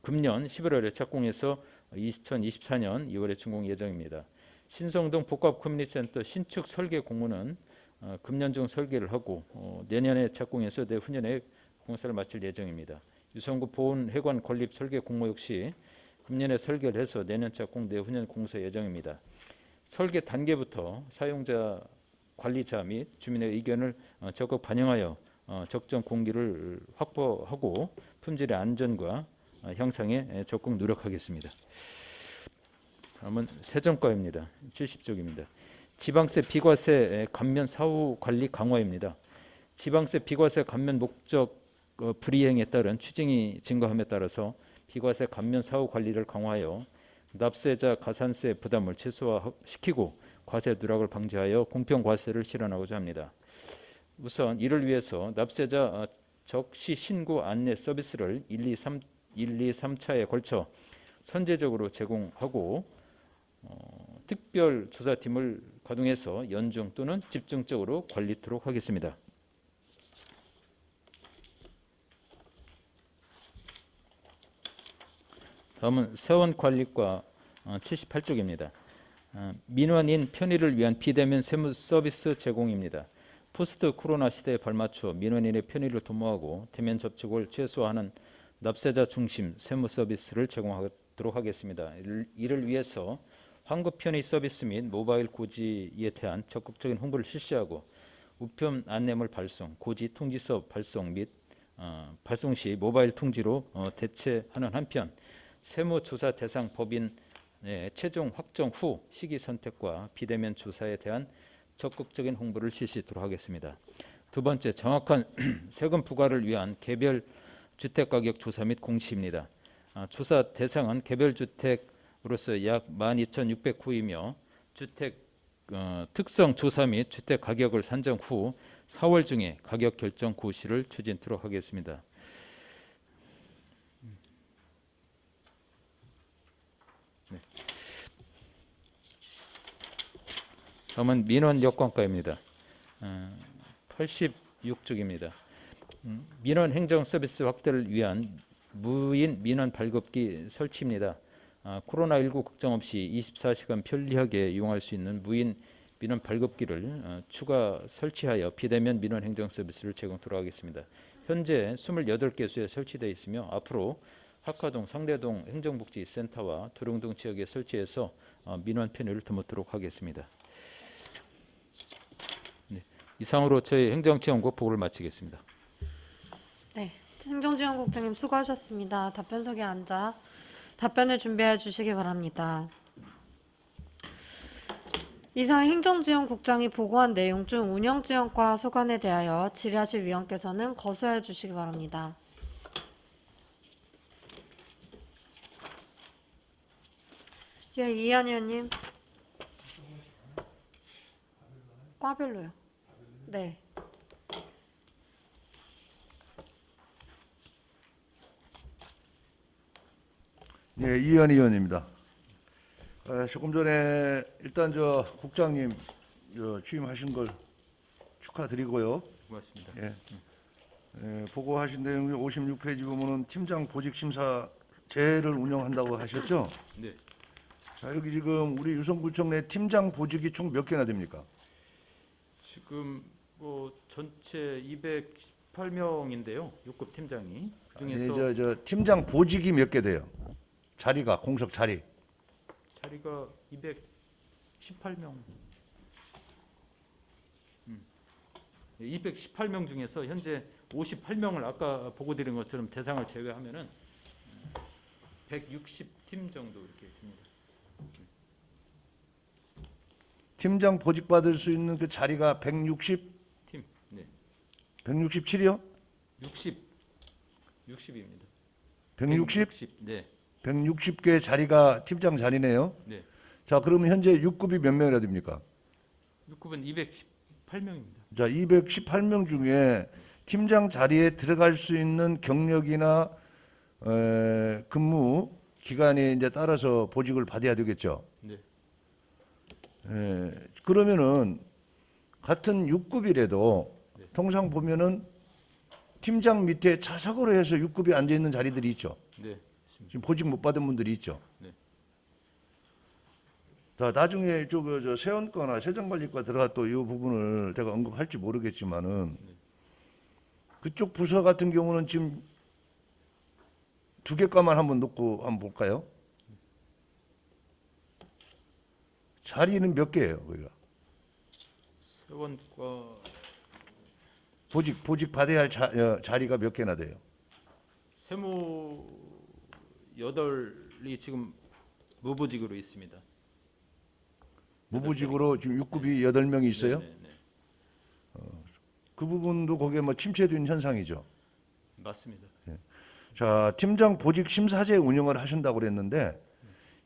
[SPEAKER 11] 금년 11월에 착공해서 2024년 2월에 준공 예정입니다. 신성동 복합 커뮤니티 센터 신축 설계 공모는 금년 중 설계를 하고 내년에 착공해서 내후년에 공사를 마칠 예정입니다. 유성구 보훈회관 건립 설계 공모 역시 금년에 설계를 해서 내년 착공, 내후년 공사 예정입니다. 설계 단계부터 사용자, 관리자 및 주민의 의견을 적극 반영하여 적정 공기를 확보하고 품질의 안전과 향상에 적극 노력하겠습니다. 다음은 세정과입니다. 70쪽입니다. 지방세 비과세 감면 사후 관리 강화입니다. 지방세 비과세 감면 목적 불이행에 따른 추징이 증가함에 따라서 비과세 감면 사후 관리를 강화하여 납세자 가산세 부담을 최소화시키고 과세 누락을 방지하여 공평 과세를 실현하고자 합니다. 우선 이를 위해서 납세자 적시 신고 안내 서비스를 1, 2, 3차에 걸쳐 선제적으로 제공하고 특별 조사팀을 가동해서 연중 또는 집중적으로 관리토록 하겠습니다. 다음은 세원관리과 78쪽입니다. 민원인 편의를 위한 비대면 세무 서비스 제공입니다. 포스트 코로나 시대에 발맞춰 민원인의 편의를 도모하고 대면 접촉을 최소화하는 납세자 중심 세무 서비스를 제공하도록 하겠습니다. 이를 위해서 환급 편의 서비스 및 모바일 고지에 대한 적극적인 홍보를 실시하고 우편 안내물 발송, 고지 통지서 발송 및 발송 시 모바일 통지로 대체하는 한편, 세무조사 대상 법인의 최종 확정 후 시기 선택과 비대면 조사에 대한 적극적인 홍보를 실시하도록 하겠습니다. 두 번째, 정확한 세금 부과를 위한 개별 주택가격 조사 및 공시입니다. 조사 대상은 개별 주택으로서 약 12,609이며 주택 특성 조사 및 주택 가격을 산정 후 4월 중에 가격 결정 고시를 추진토록 하겠습니다. 네. 다음은 민원 여건과입니다. 86쪽입니다. 민원 행정 서비스 확대를 위한 무인 민원 발급기 설치입니다. 코로나19 걱정 없이 24시간 편리하게 이용할 수 있는 무인 민원 발급기를 추가 설치하여 비대면 민원 행정 서비스를 제공토록 하겠습니다. 현재 28개소에 설치되어 있으며 앞으로 학화동, 상대동 행정복지센터와 도룡동 지역에 설치해서 민원 편의를 도모토록 하겠습니다. 네, 이상으로 저희 행정지원국 보고를 마치겠습니다.
[SPEAKER 1] 네, 행정지원국장님 수고하셨습니다. 답변석에 앉아 답변을 준비해 주시기 바랍니다. 이상 행정지원국장이 보고한 내용 중 운영지원과 소관에 대하여 질의하실 위원께서는 거수해 주시기 바랍니다. 예, 이한 의원님. 과별로요. 네.
[SPEAKER 7] 예, 이현 의원입니다. 조금 전에 일단 국장님 취임하신 걸 축하드리고요.
[SPEAKER 11] 고맙습니다.
[SPEAKER 7] 보고하신 내용 중 56페이지 보면은 팀장 보직 심사제를 운영한다고 하셨죠?
[SPEAKER 11] 네.
[SPEAKER 7] 자, 여기 지금 우리 유성구청 내 팀장 보직이 총 몇 개나 됩니까?
[SPEAKER 11] 지금 뭐 전체 218명인데요. 6급 팀장이 그중에서
[SPEAKER 7] 저 팀장 보직이 몇 개 돼요? 자리가 공석 자리.
[SPEAKER 11] 자리가 218명. 218명 중에서 현재 58명을 아까 보고 드린 것처럼 대상을 제외하면은 160팀 정도 이렇게 됩니다.
[SPEAKER 7] 팀장 보직 받을 수 있는 그 자리가 160,
[SPEAKER 11] 팀. 네.
[SPEAKER 7] 167이요?
[SPEAKER 11] 60입니다.
[SPEAKER 7] 160?
[SPEAKER 11] 네.
[SPEAKER 7] 160개 자리가 팀장 자리네요.
[SPEAKER 11] 네.
[SPEAKER 7] 자, 그러면 현재 6급이 몇 명이나 됩니까?
[SPEAKER 11] 6급은 218명입니다.
[SPEAKER 7] 자, 218명 중에 팀장 자리에 들어갈 수 있는 경력이나 근무 기간에 이제 따라서 보직을 받아야 되겠죠.
[SPEAKER 11] 네.
[SPEAKER 7] 그러면은 같은 6급이라도
[SPEAKER 11] 네.
[SPEAKER 7] 통상 보면은 팀장 밑에 차석으로 해서 6급이 앉아 있는 자리들이 있죠.
[SPEAKER 11] 네.
[SPEAKER 7] 지금 보직 못 받은 분들이 있죠.
[SPEAKER 11] 네.
[SPEAKER 7] 자, 나중에 저 세원과나 세정관리과 들어가 또 이 부분을 제가 언급할지 모르겠지만은 그쪽 부서 같은 경우는 지금 2개과만 한번 놓고 한번 볼까요? 자리는 몇 개예요, 거기가?
[SPEAKER 11] 세원과
[SPEAKER 7] 보직 받아야 할 자리가 몇 개나 돼요?
[SPEAKER 11] 세무 8이 지금 무보직으로 있습니다.
[SPEAKER 7] 무보직으로 지금 6급이 8명이 있어요?
[SPEAKER 11] 네, 네, 네.
[SPEAKER 7] 그 부분도 거기에 뭐 침체된 현상이죠.
[SPEAKER 11] 맞습니다.
[SPEAKER 7] 자, 팀장 보직 심사제 운영을 하신다고 그랬는데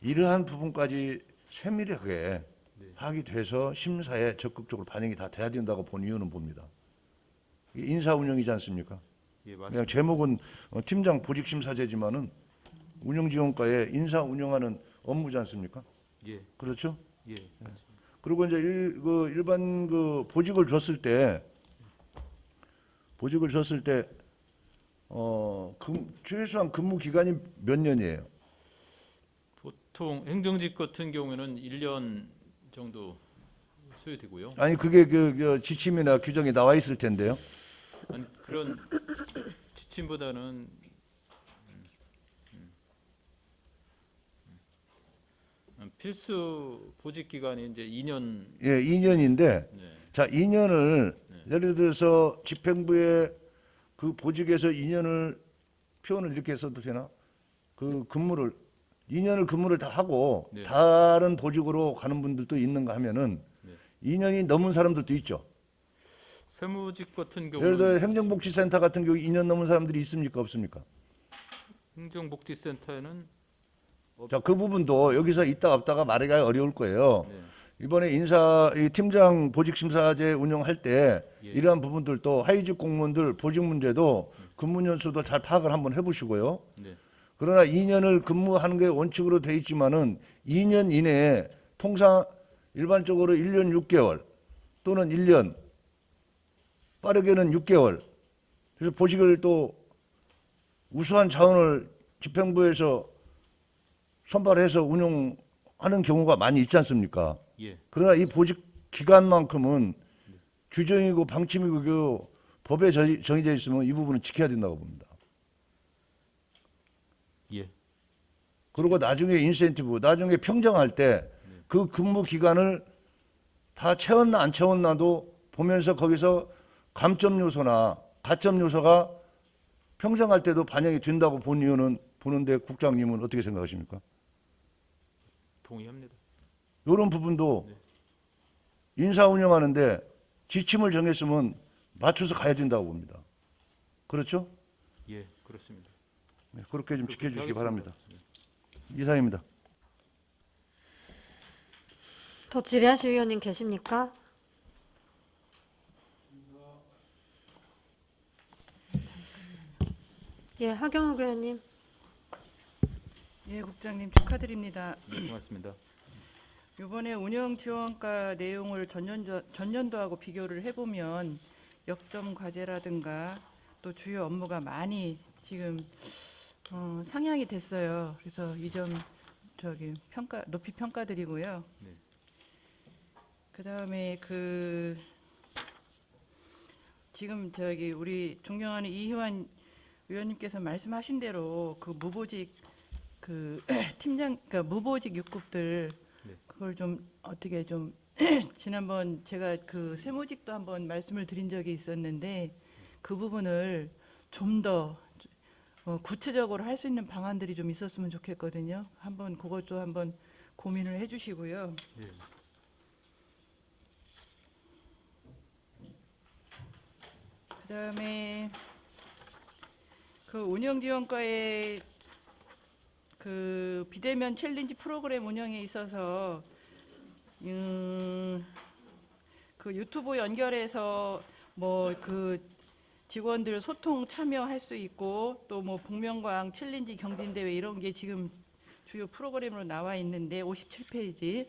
[SPEAKER 7] 이러한 부분까지 세밀하게 파악이 돼서 심사에 적극적으로 반영이 다 돼야 된다고 본 이유는 봅니다. 이게 인사 운영이지 않습니까?
[SPEAKER 11] 예,
[SPEAKER 7] 그냥
[SPEAKER 11] 맞습니다.
[SPEAKER 7] 제목은 팀장 보직 심사제지만은 운영지원과에 인사 운영하는 업무지 않습니까?
[SPEAKER 11] 예,
[SPEAKER 7] 그렇죠?
[SPEAKER 11] 예, 맞습니다.
[SPEAKER 7] 그리고 이제 일반 보직을 줬을 때 최소한 근무 기간이 몇 년이에요?
[SPEAKER 11] 보통 행정직 같은 경우에는 1년 정도 소요되고요.
[SPEAKER 7] 아니 그게 지침이나 규정이 나와 있을 텐데요.
[SPEAKER 11] 아니, 그런 지침보다는 필수 보직 기간이 이제 2년.
[SPEAKER 7] 예, 2년인데
[SPEAKER 11] 네.
[SPEAKER 7] 자, 2년을 예를 들어서 집행부의 그 보직에서 2년을 표현을 이렇게 써도 되나? 그 근무를 2년을 근무를 다 하고
[SPEAKER 11] 네.
[SPEAKER 7] 다른 보직으로 가는 분들도 있는가 하면은
[SPEAKER 11] 네.
[SPEAKER 7] 2년이 넘은 사람들도 있죠.
[SPEAKER 11] 세무직 같은
[SPEAKER 7] 예를
[SPEAKER 11] 경우는
[SPEAKER 7] 들어 행정복지센터 같은 경우 2년 넘은 사람들이 있습니까? 없습니까?
[SPEAKER 11] 행정복지센터에는
[SPEAKER 7] 자, 그 부분도 여기서 있다 없다가 말하기가 어려울 거예요.
[SPEAKER 11] 네.
[SPEAKER 7] 이번에 이 팀장 보직심사제 운영할 때
[SPEAKER 11] 예.
[SPEAKER 7] 이러한 부분들도 하위직 공무원들 보직 문제도 근무 연수도 잘 파악을 한번 해보시고요.
[SPEAKER 11] 네.
[SPEAKER 7] 그러나 2년을 근무하는 게 원칙으로 돼 있지만은 2년 이내에 통상 일반적으로 1년 6개월 또는 1년 빠르게는 6개월 그래서 보직을 또 우수한 자원을 집행부에서 선발해서 운영하는 경우가 많이 있지 않습니까?
[SPEAKER 11] 예.
[SPEAKER 7] 그러나 이 보직 기간만큼은 규정이고 방침이고 그 법에 정해져 있으면 이 부분은 지켜야 된다고 봅니다.
[SPEAKER 11] 예.
[SPEAKER 7] 그리고 나중에 인센티브, 나중에 평정할 때 그 근무 기간을 다 채웠나 안 채웠나도 보면서 거기서 감점 요소나 가점 요소가 평정할 때도 반영이 된다고 보는데 국장님은 어떻게 생각하십니까?
[SPEAKER 11] 동의합니다.
[SPEAKER 7] 이런 부분도 인사 운영하는데 지침을 정했으면 맞춰서 가야 된다고 봅니다. 그렇죠?
[SPEAKER 11] 예, 그렇습니다.
[SPEAKER 7] 네, 그렇게 좀 지켜주시기
[SPEAKER 11] 하겠습니다.
[SPEAKER 7] 바랍니다. 이상입니다.
[SPEAKER 1] 더 질의하실 위원님 계십니까? 예, 하경욱 의원님.
[SPEAKER 5] 예, 국장님 축하드립니다.
[SPEAKER 11] 네, 고맙습니다.
[SPEAKER 5] 이번에 운영 지원과 내용을 전년도하고 비교를 해보면 역점 과제라든가 또 주요 업무가 많이 지금 상향이 됐어요. 그래서 이 점 높이 평가드리고요.
[SPEAKER 11] 네.
[SPEAKER 5] 그다음에 지금 우리 존경하는 이희환 의원님께서 말씀하신 대로 그 무보직 그러니까 무보직 6급들
[SPEAKER 11] 네.
[SPEAKER 5] 그걸 좀 어떻게 좀 지난번 제가 그 세무직도 한번 말씀을 드린 적이 있었는데 그 부분을 좀 더 구체적으로 할 수 있는 방안들이 좀 있었으면 좋겠거든요. 그것도 한번 고민을 해주시고요.
[SPEAKER 11] 예.
[SPEAKER 5] 그다음에 그 운영지원과의 그 비대면 챌린지 프로그램 운영에 있어서 그 유튜브 연결해서 뭐 그 직원들 소통 참여할 수 있고 또 뭐 복면가왕 챌린지 경진대회 이런 게 지금 주요 프로그램으로 나와 있는데 57페이지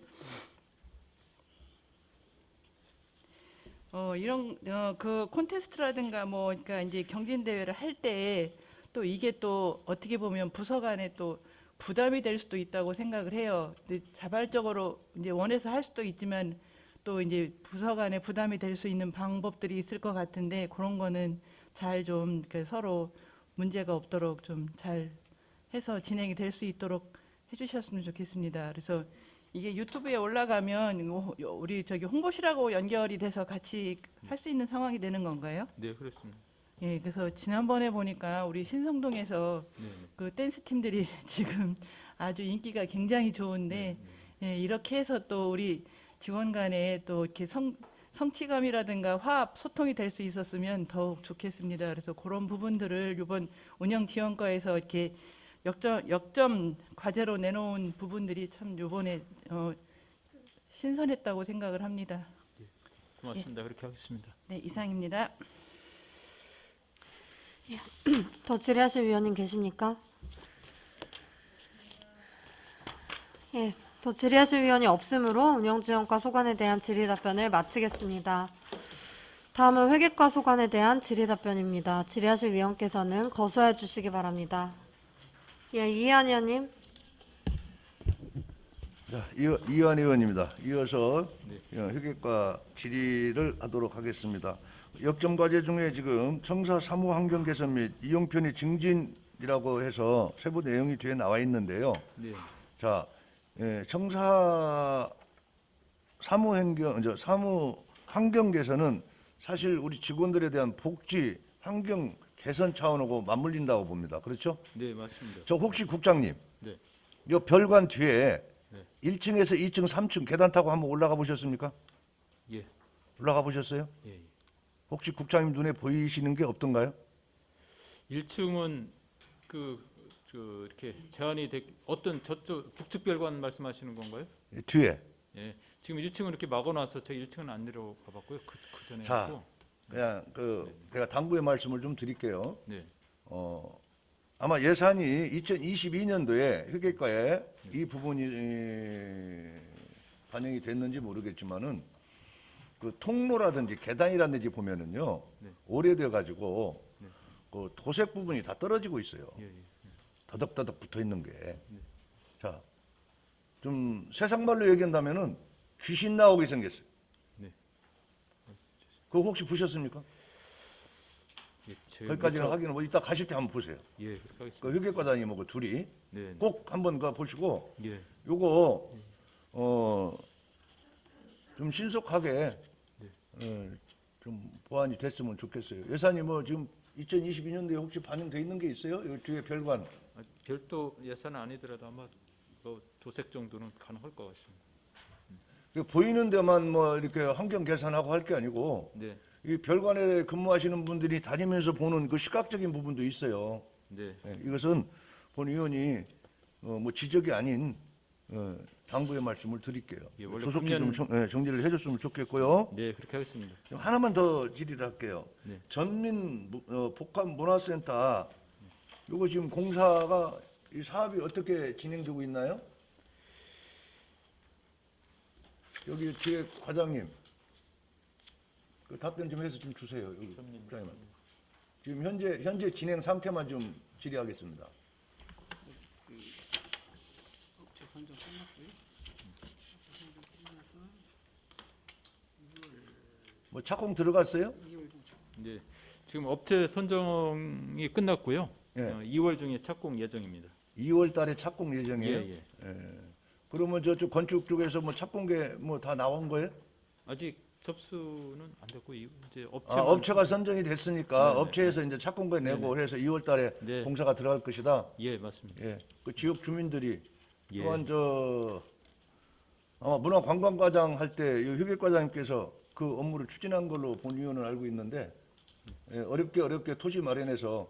[SPEAKER 5] 이런 그 콘테스트라든가 뭐 그러니까 이제 경진 대회를 할 때 또 이게 또 어떻게 보면 부서 간에 또 부담이 될 수도 있다고 생각을 해요. 근데 자발적으로 이제 원해서 할 수도 있지만 또 이제 부서 간에 부담이 될 수 있는 방법들이 있을 것 같은데 그런 거는 잘 좀 서로 문제가 없도록 좀 잘 해서 진행이 될 수 있도록 해주셨으면 좋겠습니다. 그래서 이게 유튜브에 올라가면 우리 홍보실하고 연결이 돼서 같이 할 수 있는 상황이 되는 건가요?
[SPEAKER 11] 네, 그렇습니다.
[SPEAKER 5] 예, 그래서 지난번에 보니까 우리 신성동에서
[SPEAKER 11] 네,
[SPEAKER 5] 그 댄스 팀들이 지금 아주 인기가 굉장히 좋은데 예, 이렇게 해서 또 우리 직원 간에 또 이렇게 성취감이라든가 화합, 소통이 될 수 있었으면 더욱 좋겠습니다. 그래서 그런 부분들을 이번 운영 지원과에서 이렇게 역점 과제로 내놓은 부분들이 참 이번에 신선했다고 생각을 합니다.
[SPEAKER 11] 고맙습니다. 그렇게 하겠습니다.
[SPEAKER 5] 네, 이상입니다.
[SPEAKER 1] 더 질의하실 위원님 계십니까? 예, 더 질의하실 위원이 없으므로 운영지원과 소관에 대한 질의 답변을 마치겠습니다. 다음은 회계과 소관에 대한 질의 답변입니다. 질의하실 위원께서는 거수해 주시기 바랍니다. 예, 이해한 의원님.
[SPEAKER 7] 자, 이완 의원입니다. 이어서 회계과 질의를 하도록 하겠습니다. 역점 과제 중에 지금 청사 사무 환경 개선 및 이용 편의 증진이라고 해서 세부 내용이 뒤에 나와 있는데요.
[SPEAKER 11] 네.
[SPEAKER 7] 자, 청사 사무 환경 개선은 사실 우리 직원들에 대한 복지, 환경 개선 차원하고 맞물린다고 봅니다. 그렇죠?
[SPEAKER 11] 네, 맞습니다.
[SPEAKER 7] 저 혹시 국장님,
[SPEAKER 11] 네.
[SPEAKER 7] 이 별관 뒤에
[SPEAKER 11] 네.
[SPEAKER 7] 1층에서 2층, 3층 계단 타고 한번 올라가 보셨습니까?
[SPEAKER 11] 예.
[SPEAKER 7] 올라가 보셨어요?
[SPEAKER 11] 예. 예.
[SPEAKER 7] 혹시 국장님 눈에 보이시는 게 없던가요?
[SPEAKER 11] 1층은 이렇게 제한이 어떤 저쪽 북측별관 말씀하시는 건가요?
[SPEAKER 7] 뒤에.
[SPEAKER 11] 예. 지금 1층은 이렇게 막아놔서 제가 1층은 안 내려가 봤고요. 그 전에
[SPEAKER 7] 자,
[SPEAKER 11] 하고.
[SPEAKER 7] 그냥 제가 당부의 말씀을 좀 드릴게요.
[SPEAKER 11] 네.
[SPEAKER 7] 아마 예산이 2022년도에 회계과에 이 부분이 반영이 됐는지 모르겠지만은 그 통로라든지 계단이라든지 보면은요
[SPEAKER 11] 네.
[SPEAKER 7] 오래돼 가지고
[SPEAKER 11] 네.
[SPEAKER 7] 그 도색 부분이 다 떨어지고 있어요.
[SPEAKER 11] 예, 예.
[SPEAKER 7] 더덕더덕 붙어 있는 게. 자, 좀 세상 말로 얘기한다면은 귀신 나오게 생겼어요.
[SPEAKER 11] 네.
[SPEAKER 7] 그거 혹시 보셨습니까?
[SPEAKER 11] 예,
[SPEAKER 7] 거기까지는 확인을 뭐 이따 가실 때 한번 보세요.
[SPEAKER 11] 예, 그렇게 하겠습니다.
[SPEAKER 7] 그 회계과장님하고 둘이
[SPEAKER 11] 네.
[SPEAKER 7] 꼭 한번 가 보시고
[SPEAKER 11] 예.
[SPEAKER 7] 요거 좀 신속하게 좀 보완이 됐으면 좋겠어요. 예산이 뭐 지금 2022년도에 혹시 반영돼 있는 게 있어요? 요 뒤에 별관.
[SPEAKER 11] 별도 예산은 아니더라도 아마 뭐 도색 정도는 가능할 것 같습니다.
[SPEAKER 7] 보이는 데만 뭐 이렇게 환경 계산하고 할 게 아니고
[SPEAKER 11] 네.
[SPEAKER 7] 이 별관에 근무하시는 분들이 다니면서 보는 그 시각적인 부분도 있어요.
[SPEAKER 11] 네.
[SPEAKER 7] 이것은 본 의원이 뭐 지적이 아닌 당부의 말씀을 드릴게요.
[SPEAKER 11] 예, 원래
[SPEAKER 7] 조속히
[SPEAKER 11] 금년-
[SPEAKER 7] 좀 정리를 해줬으면 좋겠고요.
[SPEAKER 11] 네, 그렇게 하겠습니다.
[SPEAKER 7] 하나만 더 질의를 할게요.
[SPEAKER 11] 네.
[SPEAKER 7] 전민 복합문화센터 이거 지금 공사가 이 사업이 어떻게 진행되고 있나요? 여기 뒤에 과장님 그 답변 좀 해서 좀 주세요. 여기 과장님. 지금 현재 진행 상태만 좀 질의하겠습니다. 뭐 착공 들어갔어요?
[SPEAKER 11] 네. 지금 업체 선정이 끝났고요.
[SPEAKER 7] 예.
[SPEAKER 11] 2월 중에 착공 예정입니다.
[SPEAKER 7] 2월 달에 착공
[SPEAKER 11] 예,
[SPEAKER 7] 예정이에요.
[SPEAKER 11] 예.
[SPEAKER 7] 그러면 저쪽 건축 쪽에서 뭐 착공계 뭐 다 나온 거예요?
[SPEAKER 11] 아직 접수는 안 됐고 이제
[SPEAKER 7] 업체가 선정이 됐으니까
[SPEAKER 11] 네네.
[SPEAKER 7] 업체에서 이제 착공계 내고 해서 2월 달에
[SPEAKER 11] 네.
[SPEAKER 7] 공사가 들어갈 것이다.
[SPEAKER 11] 예, 맞습니다.
[SPEAKER 7] 예. 그 지역 주민들이
[SPEAKER 11] 예.
[SPEAKER 7] 또한 아마 문화관광과장 할 때 휴게과장님께서 그 업무를 추진한 걸로 본 의원은 알고 있는데 어렵게 토지 마련해서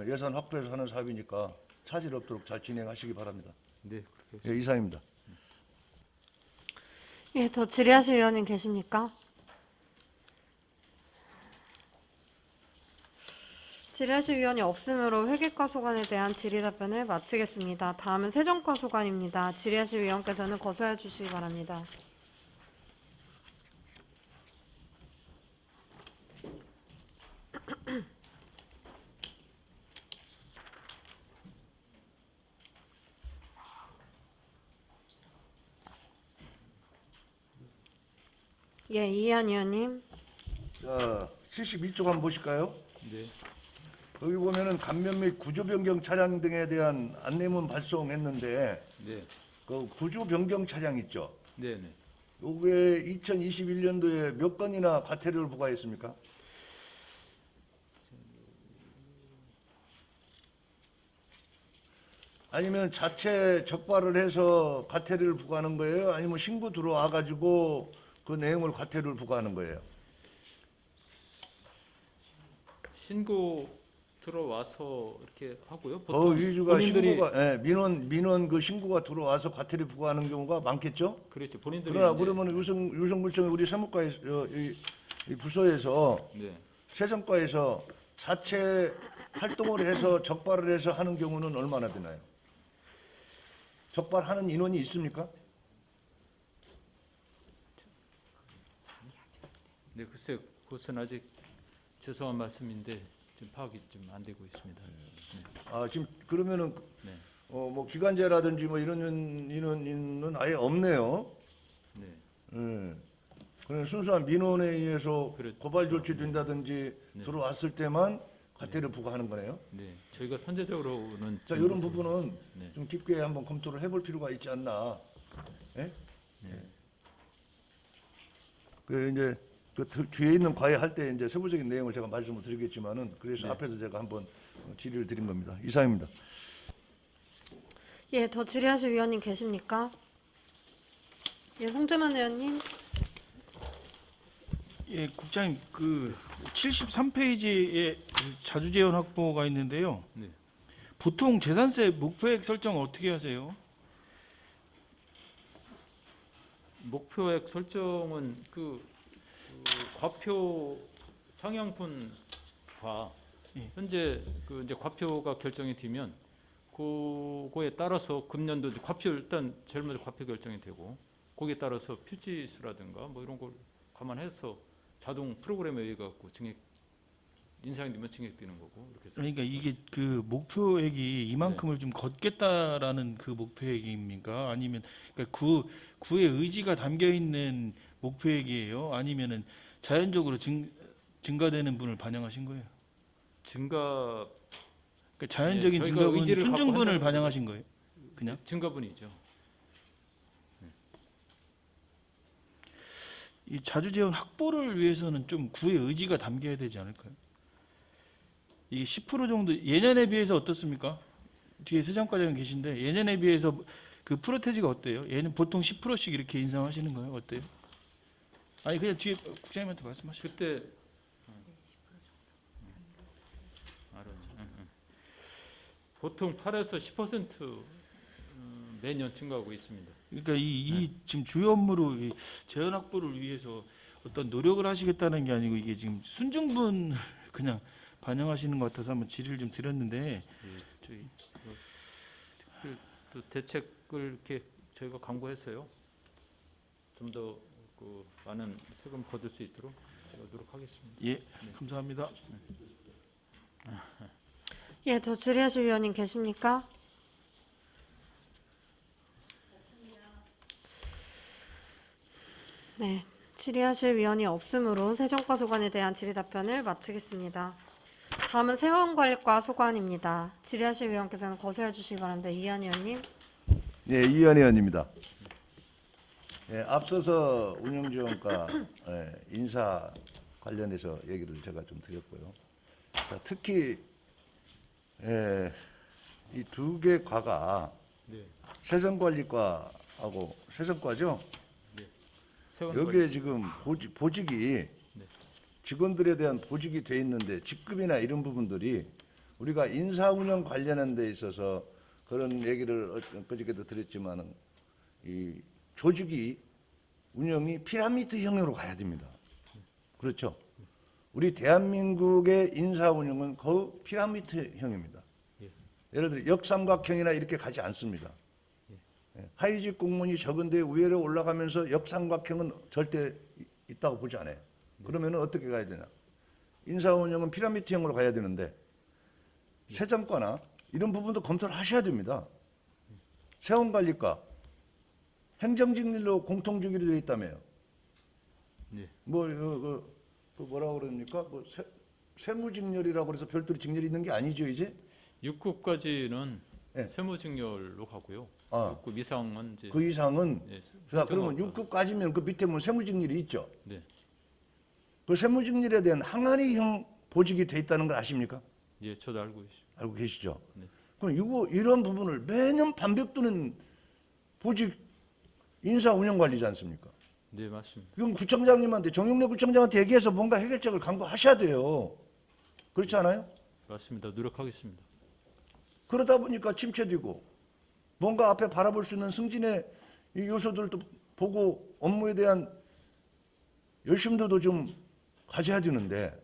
[SPEAKER 7] 예산 확보해서 하는 사업이니까 차질 없도록 잘 진행하시기 바랍니다.
[SPEAKER 11] 네, 그렇게 하겠습니다.
[SPEAKER 7] 예, 이상입니다.
[SPEAKER 1] 예, 더 질의하실 의원님 계십니까? 질의하실 의원이 없으므로 회계과 소관에 대한 질의 답변을 마치겠습니다. 다음은 세정과 소관입니다. 질의하실 의원께서는 거소해 주시기 바랍니다. 예, 이해한 의원님.
[SPEAKER 7] 자, 71쪽 한번 보실까요?
[SPEAKER 11] 네.
[SPEAKER 7] 여기 보면은 감면 및 구조 변경 차량 등에 대한 안내문 발송했는데
[SPEAKER 11] 네.
[SPEAKER 7] 그 구조 변경 차량 있죠?
[SPEAKER 11] 네, 네.
[SPEAKER 7] 요게 2021년도에 몇 건이나 과태료를 부과했습니까? 아니면 자체 적발을 해서 과태료를 부과하는 거예요? 아니면 신고 들어와 가지고 그 내용을 과태료를 부과하는 거예요?
[SPEAKER 11] 신고 들어와서 이렇게 하고요.
[SPEAKER 7] 그
[SPEAKER 11] 보통
[SPEAKER 7] 위주가
[SPEAKER 11] 본인들이
[SPEAKER 7] 신고가 민원 그 신고가 들어와서 과태료 부과하는 경우가 많겠죠?
[SPEAKER 11] 그렇죠. 본인들이
[SPEAKER 7] 그러나
[SPEAKER 11] 이제-
[SPEAKER 7] 그러면 유성불청의 우리 세무과에 이 부서에서
[SPEAKER 11] 네.
[SPEAKER 7] 세정과에서 자체 활동을 해서 적발을 해서 하는 경우는 얼마나 되나요? 적발하는 인원이 있습니까?
[SPEAKER 11] 네, 글쎄 그것은 아직 죄송한 말씀인데 지금 파악이 좀 안 되고 있습니다.
[SPEAKER 7] 아 지금 그러면은
[SPEAKER 11] 네.
[SPEAKER 7] 뭐 기간제라든지 뭐 이런 인원은 아예 없네요.
[SPEAKER 11] 네.
[SPEAKER 7] 그냥 순수한 민원에 의해서
[SPEAKER 11] 그렇죠.
[SPEAKER 7] 고발 조치된다든지
[SPEAKER 11] 네.
[SPEAKER 7] 들어왔을 때만 과태료 부과하는 거네요.
[SPEAKER 11] 네. 저희가 선제적으로는
[SPEAKER 7] 자,
[SPEAKER 11] 좀-
[SPEAKER 7] 이런 부분은
[SPEAKER 11] 네.
[SPEAKER 7] 좀 깊게 한번 검토를 해볼 필요가 있지 않나. 예?
[SPEAKER 11] 네.
[SPEAKER 7] 그 이제 그 뒤에 있는 과외 할 때 이제 세부적인 내용을 제가 말씀을 드리겠지만은 그래서
[SPEAKER 11] 네.
[SPEAKER 7] 앞에서 제가 한번 질의를 드린 겁니다. 이상입니다.
[SPEAKER 1] 예, 더 질의하실 의원님 계십니까? 예, 송재만 의원님.
[SPEAKER 3] 예, 국장님 그 73페이지에 자주재원 확보가 있는데요.
[SPEAKER 11] 네.
[SPEAKER 3] 보통 재산세 목표액 설정 어떻게 하세요?
[SPEAKER 11] 목표액 설정은 그 과표 상향분과
[SPEAKER 3] 예.
[SPEAKER 11] 현재 그 이제 과표가 결정이 되면 그거에 따라서 금년도 이제 과표 일단 제일 먼저 과표 결정이 되고 거기에 따라서 필지수라든가 뭐 이런 걸 감안해서 자동 프로그램에 의해 갖고 증액이 인사형되면 징역 뛰는 거고 이렇게 해서.
[SPEAKER 3] 그러니까 이게 그 목표액이 이만큼을 좀 걷겠다라는 그 목표액입니까? 아니면 그러니까 구의 의지가 담겨 있는 목표액이에요? 아니면은 자연적으로 증가되는 분을 반영하신 거예요?
[SPEAKER 11] 증가
[SPEAKER 3] 그러니까 자연적인
[SPEAKER 11] 저희가
[SPEAKER 3] 증가분,
[SPEAKER 11] 의지를 갖고
[SPEAKER 3] 순증분을
[SPEAKER 11] 한다는
[SPEAKER 3] 반영하신 거예요? 그냥?
[SPEAKER 11] 증가분이죠.
[SPEAKER 3] 이 자주재원 확보를 위해서는 좀 구의 의지가 담겨야 되지 않을까요? 이게 10% 정도 예년에 비해서 어떻습니까? 뒤에 세정과장 계신데 예년에 비해서 그 프로테지가 어때요? 얘는 보통 10%씩 이렇게 인상하시는 거예요? 어때요? 아니 그냥 뒤에 국장님한테 말씀하시죠.
[SPEAKER 11] 그때 보통 8에서 10% 매년 증가하고 있습니다.
[SPEAKER 3] 그러니까 이 지금 주요 업무로 이 재원 확보를 위해서 어떤 노력을 하시겠다는 게 아니고 이게 지금 순증분 그냥 반영하시는 것 같아서 한번 질의를 좀 드렸는데 저희
[SPEAKER 11] 또 대책을 이렇게 저희가 강구해서요. 좀 더 그 많은 세금 거둘 수 있도록 제가 노력하겠습니다.
[SPEAKER 3] 예 감사합니다.
[SPEAKER 1] 예, 더 질의하실 위원님 계십니까? 네, 질의하실 위원이 없으므로 세정과 소관에 대한 질의 답변을 마치겠습니다. 다음은 세원관리과 소관입니다. 질의하실 위원께서는 거세해 주시기 바랍니다. 이한 의원님.
[SPEAKER 7] 예, 이현 의원입니다. 예, 앞서서 운영지원과 인사 관련해서 얘기를 제가 좀 드렸고요. 자, 특히 이 두 개 과가
[SPEAKER 11] 네.
[SPEAKER 7] 세정관리과하고 세정과죠.
[SPEAKER 11] 세원
[SPEAKER 7] 여기에 지금 보직이 직원들에 대한 보직이 돼 있는데 직급이나 이런 부분들이 우리가 인사 운영 관련한 데 있어서 그런 얘기를 엊그저께도 드렸지만은 이 조직이 운영이 피라미드형으로 가야 됩니다. 그렇죠? 우리 대한민국의 인사 운영은 거의 피라미드형입니다. 예를 들어 역삼각형이나 이렇게 가지 않습니다. 하위직 공무원이 적은데 위로 올라가면서 역삼각형은 절대 있다고 보지 않아요. 그러면 어떻게 가야 되냐? 인사 운영은 피라미드형으로 가야 되는데 세정과나 이런 부분도 검토를 하셔야 됩니다. 세원관리과 행정직률로 공통주기로 되어 있다며요.
[SPEAKER 11] 네.
[SPEAKER 7] 뭐라고 그럽니까? 세무직렬이라고 그래서 별도로 직렬이 있는 게 아니죠, 이제?
[SPEAKER 11] 6급까지는
[SPEAKER 7] 네.
[SPEAKER 11] 세무직렬로 가고요.
[SPEAKER 7] 아.
[SPEAKER 11] 6급 이상은 이제
[SPEAKER 7] 그 이상은
[SPEAKER 11] 네,
[SPEAKER 7] 자, 그러면
[SPEAKER 11] 행정학과.
[SPEAKER 7] 6급까지면 그 밑에 뭐 세무직렬이 있죠.
[SPEAKER 11] 네.
[SPEAKER 7] 그 세무직렬에 대한 항아리형 보직이 돼 있다는 걸 아십니까?
[SPEAKER 11] 예, 저도 알고 있습니다.
[SPEAKER 7] 알고 계시죠?
[SPEAKER 11] 네.
[SPEAKER 7] 그럼 이런 부분을 매년 반복되는 보직 인사 운영 관리지 않습니까?
[SPEAKER 11] 네, 맞습니다.
[SPEAKER 7] 이건 구청장님한테 정용래 구청장한테 얘기해서 뭔가 해결책을 강구하셔야 돼요. 그렇지 않아요?
[SPEAKER 11] 맞습니다. 노력하겠습니다.
[SPEAKER 7] 그러다 보니까 침체되고 뭔가 앞에 바라볼 수 있는 승진의 이 요소들도 보고 업무에 대한 열심도도 좀 가져야 되는데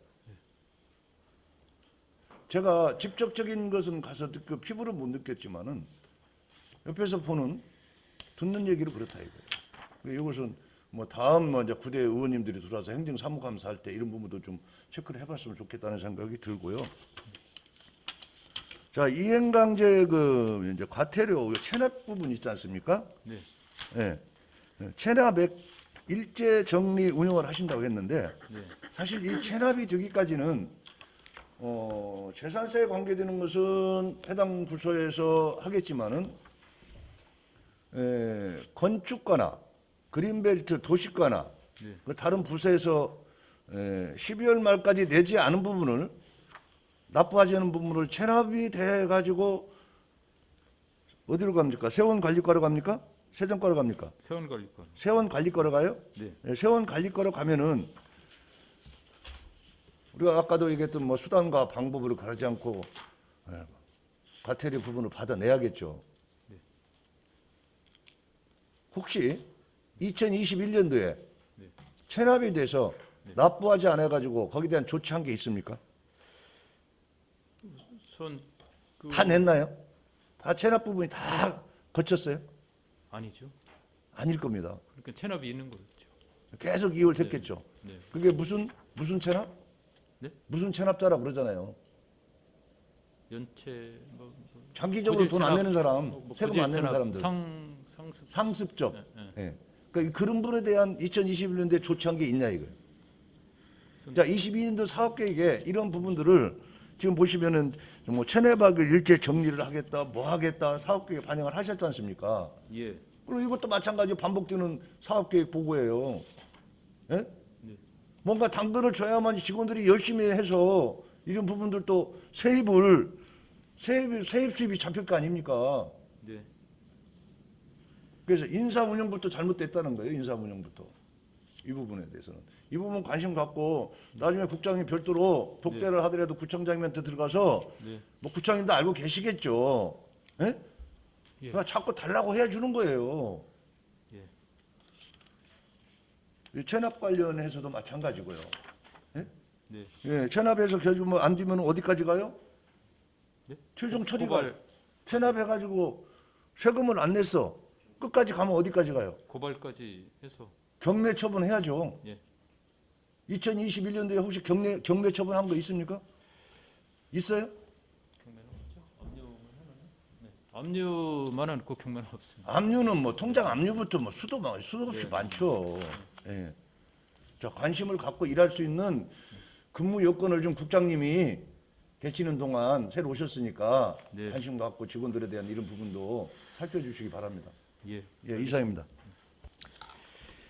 [SPEAKER 7] 제가 직접적인 것은 가서 그 피부로 못 느꼈지만은 옆에서 듣는 얘기로 그렇다 이거예요. 이것은 뭐 다음 이제 구대 의원님들이 들어와서 행정사무감사 할 때 이런 부분도 좀 체크를 해봤으면 좋겠다는 생각이 들고요. 자, 이행강제 그 이제 과태료 체납 부분 있지 않습니까?
[SPEAKER 11] 네.
[SPEAKER 7] 예. 체납액 일제 정리 운영을 하신다고 했는데
[SPEAKER 11] 네.
[SPEAKER 7] 사실 이 체납이 되기까지는 재산세에 관계되는 것은 해당 부서에서 하겠지만은 건축가나 그린벨트 도시가나
[SPEAKER 11] 네.
[SPEAKER 7] 그 다른 부서에서 12월 말까지 내지 않은 부분을 납부하지 않은 부분을 체납이 돼 가지고 어디로 갑니까? 세원관리과로 갑니까? 세정과로 갑니까?
[SPEAKER 11] 세원관리과.
[SPEAKER 7] 세원관리과로 가요?
[SPEAKER 11] 네.
[SPEAKER 7] 세원관리과로 가면은 우리가 아까도 얘기했던 뭐 수단과 방법으로 가르지 않고 과태료 부분을 받아내야겠죠.
[SPEAKER 11] 네.
[SPEAKER 7] 혹시 2021년도에
[SPEAKER 11] 네.
[SPEAKER 7] 체납이 돼서
[SPEAKER 11] 네.
[SPEAKER 7] 납부하지 않아 가지고 거기에 대한 조치한 게 있습니까? 다 냈나요? 다 체납 부분이 다 거쳤어요?
[SPEAKER 11] 아니죠.
[SPEAKER 7] 아닐 겁니다.
[SPEAKER 11] 그러니까 체납이 있는 거죠.
[SPEAKER 7] 계속 이월 됐겠죠.
[SPEAKER 11] 네.
[SPEAKER 7] 그게 무슨 체납?
[SPEAKER 11] 네?
[SPEAKER 7] 무슨 체납자라 그러잖아요.
[SPEAKER 11] 연체
[SPEAKER 7] 장기적으로 돈 안 내는 사람, 세금 안 내는 사람들.
[SPEAKER 11] 상습.
[SPEAKER 7] 상습적.
[SPEAKER 11] 예.
[SPEAKER 7] 예. 그러니까 그런 분에 대한 2021년도에 조치한 게 있냐 이거예요. 자, 22년도 사업계획에 이런 부분들을 지금 보시면은 뭐 체내박을 이렇게 정리를 하겠다, 뭐 하겠다 사업계획에 반영을 하셨지 않습니까?
[SPEAKER 11] 예.
[SPEAKER 7] 그리고 이것도 마찬가지로 반복되는 사업계획 보고예요. 예? 뭔가 당근을 줘야만 직원들이 열심히 해서 이런 부분들도 세입 수입이 잡힐 거 아닙니까?
[SPEAKER 11] 네.
[SPEAKER 7] 그래서 인사 운영부터 잘못됐다는 거예요. 인사 운영부터. 이 부분에 대해서는. 이 부분 관심 갖고 나중에 국장이 별도로 독대를 하더라도 구청장님한테 들어가서
[SPEAKER 11] 네.
[SPEAKER 7] 뭐 구청장님도 알고 계시겠죠. 예?
[SPEAKER 11] 예.
[SPEAKER 7] 그냥 자꾸 달라고 해주는 거예요.
[SPEAKER 11] 예.
[SPEAKER 7] 이 체납 관련해서도 마찬가지고요. 예?
[SPEAKER 11] 네.
[SPEAKER 7] 예, 체납해서 결국 뭐 안 되면 어디까지 가요?
[SPEAKER 11] 네?
[SPEAKER 7] 최종 처리가
[SPEAKER 11] 고발.
[SPEAKER 7] 체납해가지고 세금을 안 냈어. 끝까지 가면 어디까지 가요?
[SPEAKER 11] 고발까지 해서.
[SPEAKER 7] 경매 처분해야죠.
[SPEAKER 11] 예.
[SPEAKER 7] 2021년도에 혹시 경매 처분한 거 있습니까? 있어요?
[SPEAKER 11] 압류만은 그 경매는 없습니다.
[SPEAKER 7] 압류는 뭐 통장 압류부터 뭐 수도 없이 많죠. 예. 자, 관심을 갖고 일할 수 있는 근무 여건을 좀 국장님이 계시는 동안 새로 오셨으니까
[SPEAKER 11] 네.
[SPEAKER 7] 관심 갖고 직원들에 대한 이런 부분도 살펴주시기 바랍니다.
[SPEAKER 11] 예.
[SPEAKER 7] 예, 이사입니다.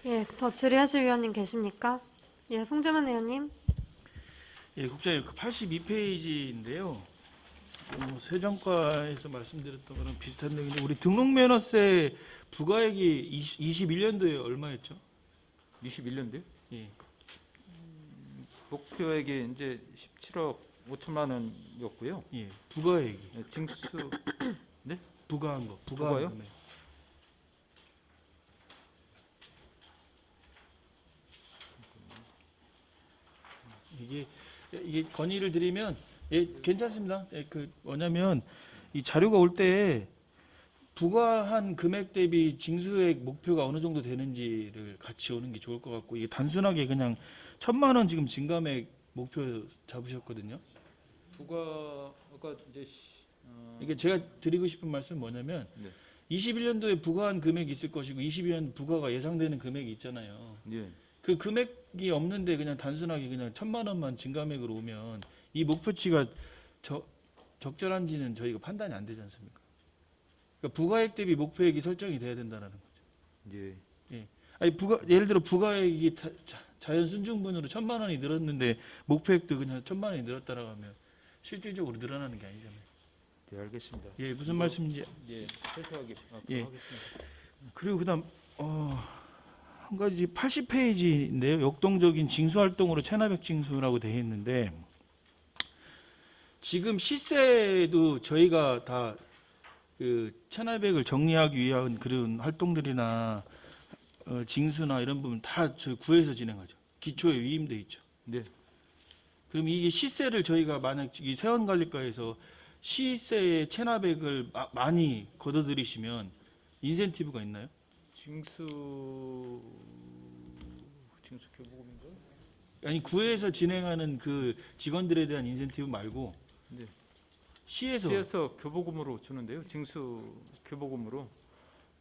[SPEAKER 1] 예, 더 질의하실 위원님 계십니까? 예, 송재만 의원님.
[SPEAKER 3] 예, 국장님 그 82페이지인데요. 세정과에서 말씀드렸던 거랑 비슷한 내용인데 우리 등록면허세 부과액이 21년도에 얼마였죠?
[SPEAKER 11] 21년도요?
[SPEAKER 3] 예.
[SPEAKER 11] 목표액이 이제 17억 5천만 원이었고요.
[SPEAKER 3] 예. 부과액이
[SPEAKER 11] 예, 징수 네?
[SPEAKER 3] 부과한 거.
[SPEAKER 11] 부과요?
[SPEAKER 3] 금액. 이게 건의를 드리면 예, 괜찮습니다. 예, 뭐냐면 이 자료가 올 때 부과한 금액 대비 징수액 목표가 어느 정도 되는지를 같이 오는 게 좋을 것 같고 이게 단순하게 그냥 1,000만 원 지금 증감액 목표 잡으셨거든요.
[SPEAKER 11] 부과가 이제
[SPEAKER 3] 이게 제가 드리고 싶은 말씀은 뭐냐면
[SPEAKER 11] 네.
[SPEAKER 3] 21년도에 부과한 금액이 있을 것이고 22년 부과가 예상되는 금액이 있잖아요.
[SPEAKER 11] 예.
[SPEAKER 3] 그 금액이 없는데 그냥 단순하게 그냥 1,000만 원만 증감액으로 오면 이 목표치가 적절한지는 저희가 판단이 안 되지 않습니까? 그러니까 부가액 대비 목표액이 설정이 돼야 된다는 거죠.
[SPEAKER 11] 예.
[SPEAKER 3] 아니 예를 들어 부가액이 자연 순증분으로 1,000만 원이 늘었는데 목표액도 그냥 1,000만 원이 늘었다라고 하면 실질적으로 늘어나는 게 아니잖아요.
[SPEAKER 11] 네, 알겠습니다.
[SPEAKER 3] 예, 무슨 말씀인지.
[SPEAKER 11] 예, 해석하기
[SPEAKER 3] 예.
[SPEAKER 11] 하겠습니다.
[SPEAKER 3] 그리고 그다음 한 가지 80페이지인데요. 역동적인 징수 활동으로 체납액 징수라고 되어 있는데 지금 시세도 저희가 다 그 체납액을 정리하기 위한 그런 활동들이나 징수나 이런 부분 다 저희 구에서 진행하죠. 기초에 위임돼 있죠.
[SPEAKER 11] 네.
[SPEAKER 3] 그럼 이게 시세를 저희가 만약 이 세원관리과에서 시세의 체납액을 많이 걷어들이시면 인센티브가 있나요?
[SPEAKER 11] 징수 교부금인가?
[SPEAKER 3] 아니 구에서 진행하는 그 직원들에 대한 인센티브 말고
[SPEAKER 11] 네.
[SPEAKER 3] 시에서
[SPEAKER 11] 교부금으로 주는데요. 징수 교부금으로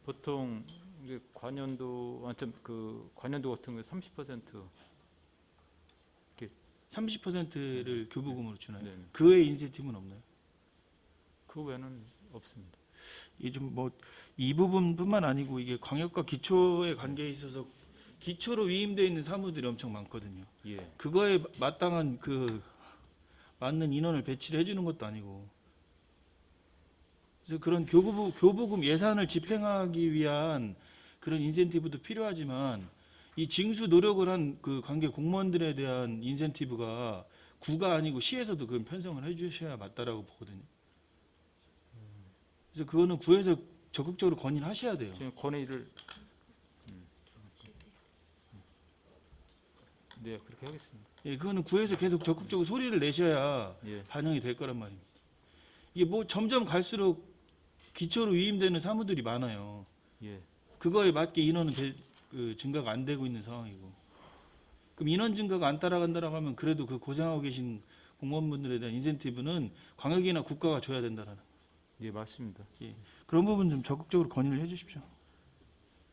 [SPEAKER 11] 보통 이게 관연도 관연도 같은 거 30%
[SPEAKER 3] 30%를 교부금으로 주나요?
[SPEAKER 11] 네.
[SPEAKER 3] 그 외에 인센티브는 없나요?
[SPEAKER 11] 그 외에는 없습니다.
[SPEAKER 3] 이게 좀 뭐 이 부분뿐만 아니고 이게 광역과 기초의 관계에 있어서 기초로 위임되어 있는 사무들이 엄청 많거든요.
[SPEAKER 11] 예.
[SPEAKER 3] 그거에 마땅한 맞는 인원을 배치를 해주는 것도 아니고 그래서 그런 교부금 예산을 집행하기 위한 그런 인센티브도 필요하지만 이 징수 노력을 한 그 관계 공무원들에 대한 인센티브가 구가 아니고 시에서도 그건 편성을 해주셔야 맞다라고 보거든요. 그래서 그거는 구에서 적극적으로 건의를 하셔야 돼요.
[SPEAKER 11] 지금 건의를 네, 그렇게 하겠습니다.
[SPEAKER 3] 예, 그거는 구에서 계속 적극적으로 소리를 내셔야
[SPEAKER 11] 예.
[SPEAKER 3] 반영이 될 거란 말입니다. 이게 뭐 점점 갈수록 기초로 위임되는 사무들이 많아요.
[SPEAKER 11] 예.
[SPEAKER 3] 그거에 맞게 인원은 증가가 안 되고 있는 상황이고. 그럼 인원 증가가 안 따라간다라고 하면 그래도 그 고생하고 계신 공무원분들에 대한 인센티브는 광역이나 국가가 줘야 된다라는.
[SPEAKER 11] 예, 맞습니다.
[SPEAKER 3] 예. 그런 부분 좀 적극적으로 건의를 해주십시오.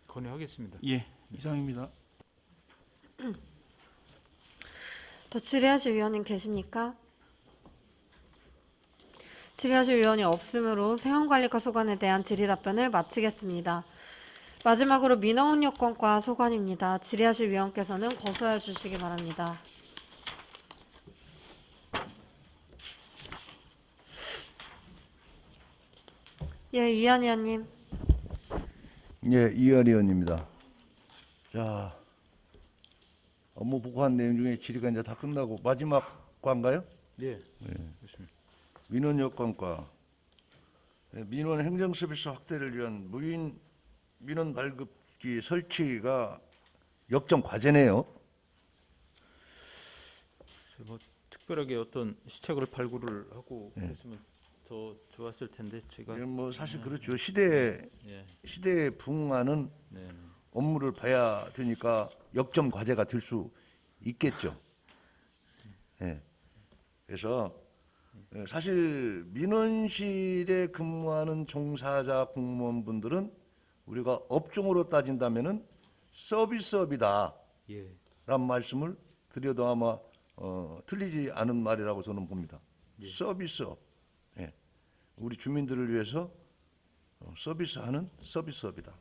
[SPEAKER 11] 건의하겠습니다.
[SPEAKER 3] 예, 이상입니다.
[SPEAKER 1] 더 질의하실 위원님 계십니까? 질의하실 위원이 없으므로 세원관리과 소관에 대한 질의 답변을 마치겠습니다. 마지막으로 민원운 여건과 소관입니다. 질의하실 위원께서는 거소해 주시기 바랍니다. 예, 이한 의원님.
[SPEAKER 7] 예, 이한 의원입니다. 자, 업무 보고한 내용 중에 질의가 이제 다 끝나고 마지막 과인가요?
[SPEAKER 11] 예, 그렇습니다.
[SPEAKER 7] 민원 여건과 민원 행정 서비스 확대를 위한 민원 발급기 설치가 역점 과제네요.
[SPEAKER 11] 뭐 특별하게 어떤 시책을 발굴을 하고
[SPEAKER 7] 예.
[SPEAKER 11] 했으면 더 좋았을 텐데 제가
[SPEAKER 7] 예, 뭐 사실 그렇죠. 시대에 부응하는
[SPEAKER 11] 네.
[SPEAKER 7] 업무를 봐야 되니까 역점 과제가 될 수 있겠죠. 예. 그래서 사실 민원실에 근무하는 종사자 공무원분들은 우리가 업종으로 따진다면은 서비스업이다.
[SPEAKER 11] 예.
[SPEAKER 7] 라는 말씀을 드려도 아마 틀리지 않은 말이라고 저는 봅니다.
[SPEAKER 11] 예.
[SPEAKER 7] 서비스업. 예. 우리 주민들을 위해서 서비스하는 서비스업이다.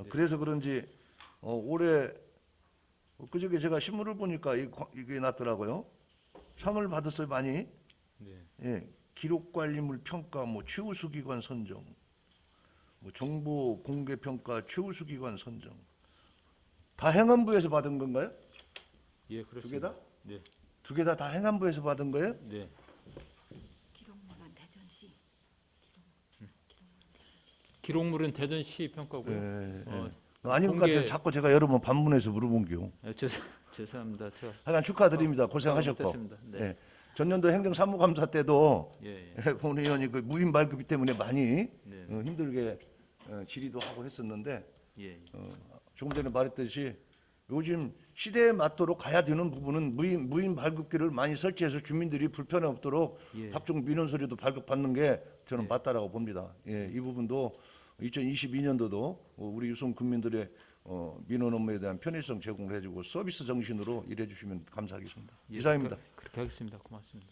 [SPEAKER 7] 그래서 그런지 올해 그저께 제가 신문을 보니까 이게 났더라고요. 상을 받았어요, 많이.
[SPEAKER 11] 네.
[SPEAKER 7] 예. 기록관리물 평가, 뭐 최우수기관 선정, 뭐 정보 공개 평가 최우수기관 선정. 다 행안부에서 받은 건가요?
[SPEAKER 11] 예,
[SPEAKER 7] 두 개
[SPEAKER 11] 그렇습니다.
[SPEAKER 7] 다?
[SPEAKER 11] 네.
[SPEAKER 7] 두 개 다 행안부에서 받은 거예요?
[SPEAKER 11] 네. 기록물은 대전시 평가고요.
[SPEAKER 7] 예,
[SPEAKER 11] 어,
[SPEAKER 7] 아니니까
[SPEAKER 11] 공개-
[SPEAKER 7] 자꾸 제가 여러 번 반문해서 물어본게요.
[SPEAKER 11] 죄송합니다. 제가
[SPEAKER 7] 하여간 축하드립니다. 고생하셨고.
[SPEAKER 11] 못했습니다. 네.
[SPEAKER 7] 예. 전년도 행정사무감사 때도
[SPEAKER 11] 예, 예.
[SPEAKER 7] 본 의원이 그 무인 발급이 때문에 많이
[SPEAKER 11] 네.
[SPEAKER 7] 힘들게 질의도 하고 했었는데
[SPEAKER 11] 예.
[SPEAKER 7] 조금 전에 말했듯이 요즘 시대에 맞도록 가야 되는 부분은 무인 발급기를 많이 설치해서 주민들이 불편함 없도록
[SPEAKER 11] 예.
[SPEAKER 7] 각종 민원 서류도 발급받는 게 저는
[SPEAKER 11] 예.
[SPEAKER 7] 맞다라고 봅니다. 예, 이 부분도 2022년도도 우리 유성 국민들의 민원 업무에 대한 편의성 제공을 해주고 서비스 정신으로 일해주시면 감사하겠습니다.
[SPEAKER 11] 예,
[SPEAKER 7] 이상입니다.
[SPEAKER 11] 그렇게 하겠습니다. 고맙습니다.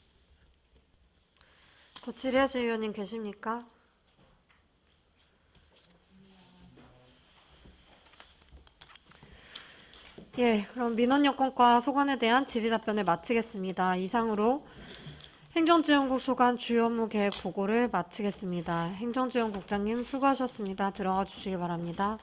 [SPEAKER 1] 더 질의하실 위원님 계십니까? 예, 그럼 민원 여건과 소관에 대한 질의 답변을 마치겠습니다. 이상으로 행정지원국 소관 주요 업무 계획 보고를 마치겠습니다. 행정지원국장님 수고하셨습니다. 들어가 주시기 바랍니다.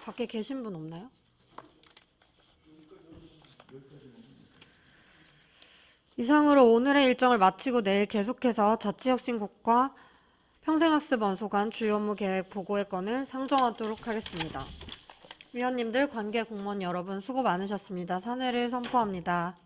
[SPEAKER 1] 밖에 계신 분 없나요? 이상으로 오늘의 일정을 마치고 내일 계속해서 자치혁신국과 평생학습원 소관 주요 업무 계획 보고의 건을 상정하도록 하겠습니다. 위원님들, 관계 공무원 여러분 수고 많으셨습니다. 사내를 선포합니다.